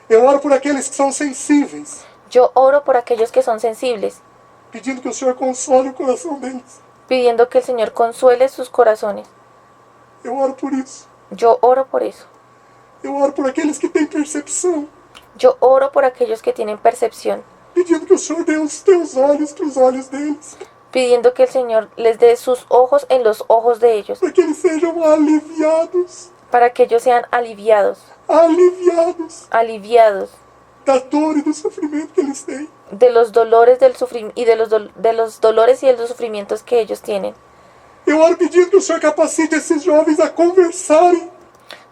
Eu oro por aqueles que são sensíveis, Yo oro por aquellos que son sensibles, pedindo que o Senhor console o coração deles. pidiendo que el Señor consuele sus corazones. Eu oro por isso. Yo oro por eso. Eu oro por aqueles que têm percepção, Yo oro por aquellos que tienen percepción, pedindo que o Senhor dê os teus olhos para os olhos deles, pidiendo que el Señor les dé sus ojos en los ojos de ellos, para que eles sejam aliviados, para que ellos sean aliviados da dor e do sofrimento que eles têm. de los dolores y de los dolores y de los sufrimientos que ellos tienen. Eu oro pedindo que o Senhor capacite esses jovens a conversarem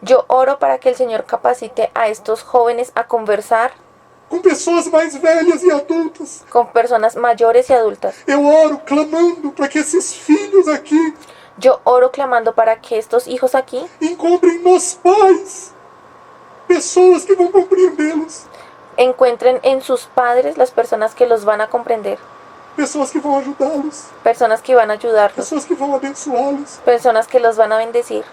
Yo oro para que el Señor capacite a estos jóvenes a conversar com pessoas mais velhas e adultas. con personas mayores y adultas. Eu oro clamando para que esses filhos aqui Yo oro clamando para que estos hijos aquí encontrem nos pais pessoas que vão compreendê-los, encuentren en sus padres las personas que los van a comprender, pessoas que vão ajudá-los, personas que van a ayudarlos, pessoas que vão abençoá-los. personas que los van a bendecir.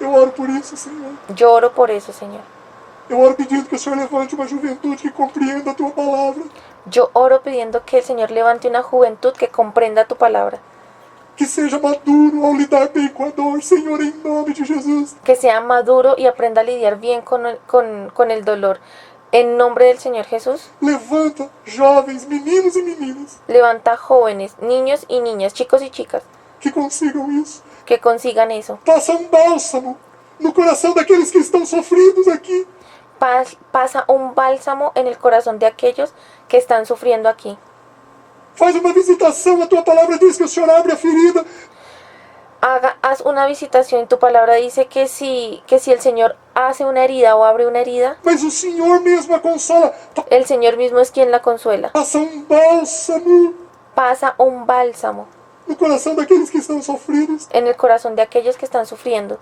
Eu oro por isso, Senhor. Yo oro por eso, Señor. Eu oro pedindo que o Senhor levante uma juventude que compreenda a tua palavra, Yo oro pidiendo que el Señor levante una juventud que comprenda tu palabra, que seja maduro ao lidar bem com a dor, Senhor, em nome de Jesus. que sea maduro y aprenda a lidiar bien con el dolor. En nombre del Señor Jesús, Levanta jovens, meninos e meninas, levanta jóvenes, niños y niñas, chicos y chicas, que consigam isso. que consigan eso. Passa um bálsamo no coração daqueles que estão sofridos aqui. Pasa un bálsamo en el corazón de aquellos que están sufriendo aquí. Faz uma visitação, a tua palavra diz que o Senhor abre a ferida. Haz una visitación. Tu palabra dice que si el Señor hace una herida o abre una herida, Mas o Senhor mesmo a consola. el Señor mismo es quien la consuela. Passa um bálsamo Pasa un bálsamo no coração daqueles que estão sofridos. en el corazón de aquellos que están sufriendo.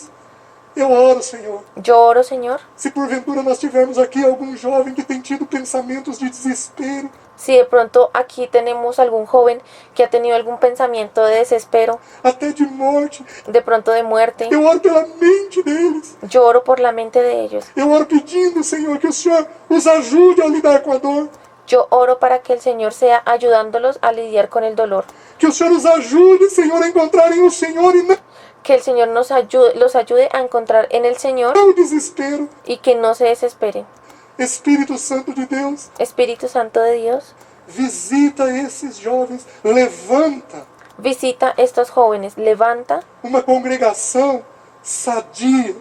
Eu oro, Senhor, Yo oro, Señor, se porventura nós tivermos aqui algum jovem que tem tido pensamentos de desespero, si de pronto aquí tenemos algún joven que ha tenido algún pensamiento de desespero, até de morte, de pronto de muerte, eu oro pela mente deles. yo oro por la mente de ellos. Eu oro pedindo, Senhor, que o Senhor os ajude a lidar com a dor. Yo oro para que el Señor sea ayudándolos a lidiar con el dolor. Que o Senhor os ajude, Senhor, a encontrarem o Senhor e não Que el Señor los ayude a encontrar en el Señor o desespero. y que no se desesperen. Espírito Santo de Deus, Espíritu Santo de Dios, visita esses jovens, levanta visita a estos jóvenes, levanta uma congregação sadia,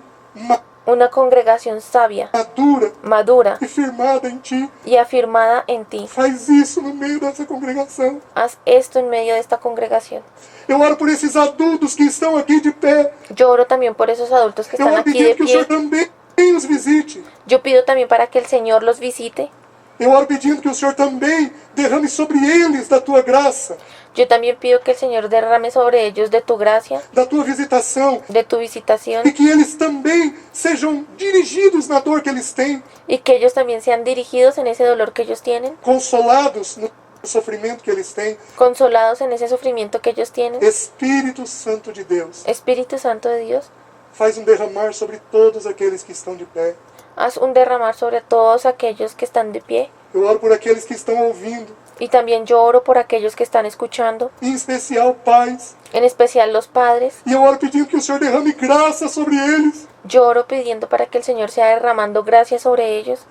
una congregación sabia, madura madura e firmada em Ti. y afirmada en ti. Faz isso no meio dessa congregação. Haz esto en medio de esta congregación. Eu oro por esses adultos que estão aqui de pé. Yo oro también por esos adultos que Eu están oro aquí pedindo de que o Senhor pie. também os visite. Yo pido también para que el Señor los visite. Eu oro pedindo que o Senhor também derrame sobre eles da Tua graça, Yo también pido que el Señor derrame sobre ellos de tu gracia, da Tua visitação, de tu visitación, e que eles também sejam dirigidos na dor que eles têm, y que ellos también sean dirigidos en ese dolor que ellos tienen, consolados no sofrimento que eles têm. consolados en ese sufrimiento que ellos tienen. Espírito Santo de Deus, Espíritu Santo de Dios, faz derramar sobre todos aqueles que estão de pé. haz un derramar sobre todos aquellos que están de pie. Eu oro por aqueles que estão ouvindo, Y también yo oro por aquellos que están escuchando, em especial pais. en especial los padres. E eu oro pedindo que o Senhor derrame graça sobre eles, Yo oro pidiendo para que el Señor sea derramando gracia sobre ellos,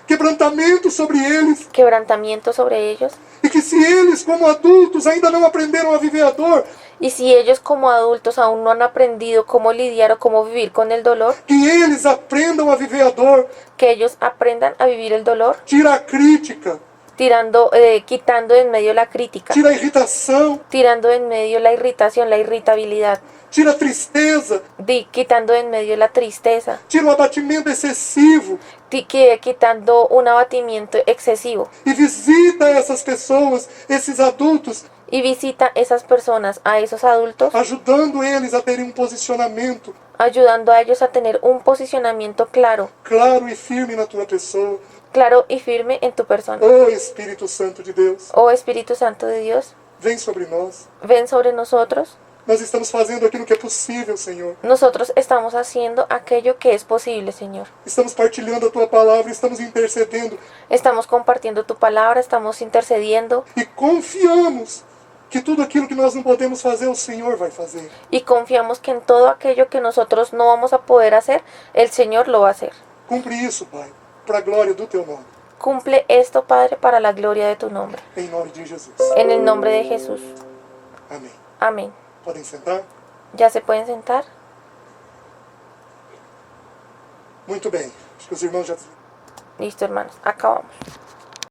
quebrantamento sobre eles, quebrantamiento sobre ellos. e que se eles, como adultos, ainda não aprenderam a viver a dor, Y si ellos como adultos aún no han aprendido cómo lidiar o cómo vivir con el dolor, que eles aprendam a viver a dor, que ellos aprendan a vivir el dolor, tira a crítica, quitando de en medio la crítica, tira a irritação, tirando de en medio la irritación, la irritabilidad, tira a tristeza, quitando de en medio la tristeza, tira o abatimento excessivo, quitando un abatimiento excesivo. e visita essas pessoas, esses adultos, Y visita esas personas, a esos adultos, ajudando eles a terem posicionamento ayudando a ellos a tener un posicionamiento claro claro e firme na tua pessoa. y firme en tu persona. Oh Espírito Santo de Deus, Oh Espíritu Santo de Dios, vem sobre nós. ven sobre nosotros. Nós estamos fazendo aquilo que é possível, Senhor. Nosotros estamos haciendo aquello que es posible, Señor. Estamos partilhando a Tua palavra, estamos intercedendo Estamos compartiendo tu palabra, estamos intercediendo e confiamos que tudo aquilo que nós não podemos fazer, o Senhor vai fazer. y confiamos que en todo aquello que nosotros no vamos a poder hacer, el Señor lo va a hacer. Cumpre isso, Pai, para a glória do Teu nome. Cumple esto, Padre, para la gloria de tu nombre. Em nome de Jesus. En el nombre de Jesús. Amém. Amén. Podem sentar? ¿Ya se pueden sentar? Muito bem. Acho que os irmãos já... Listo, hermanos. Acabamos.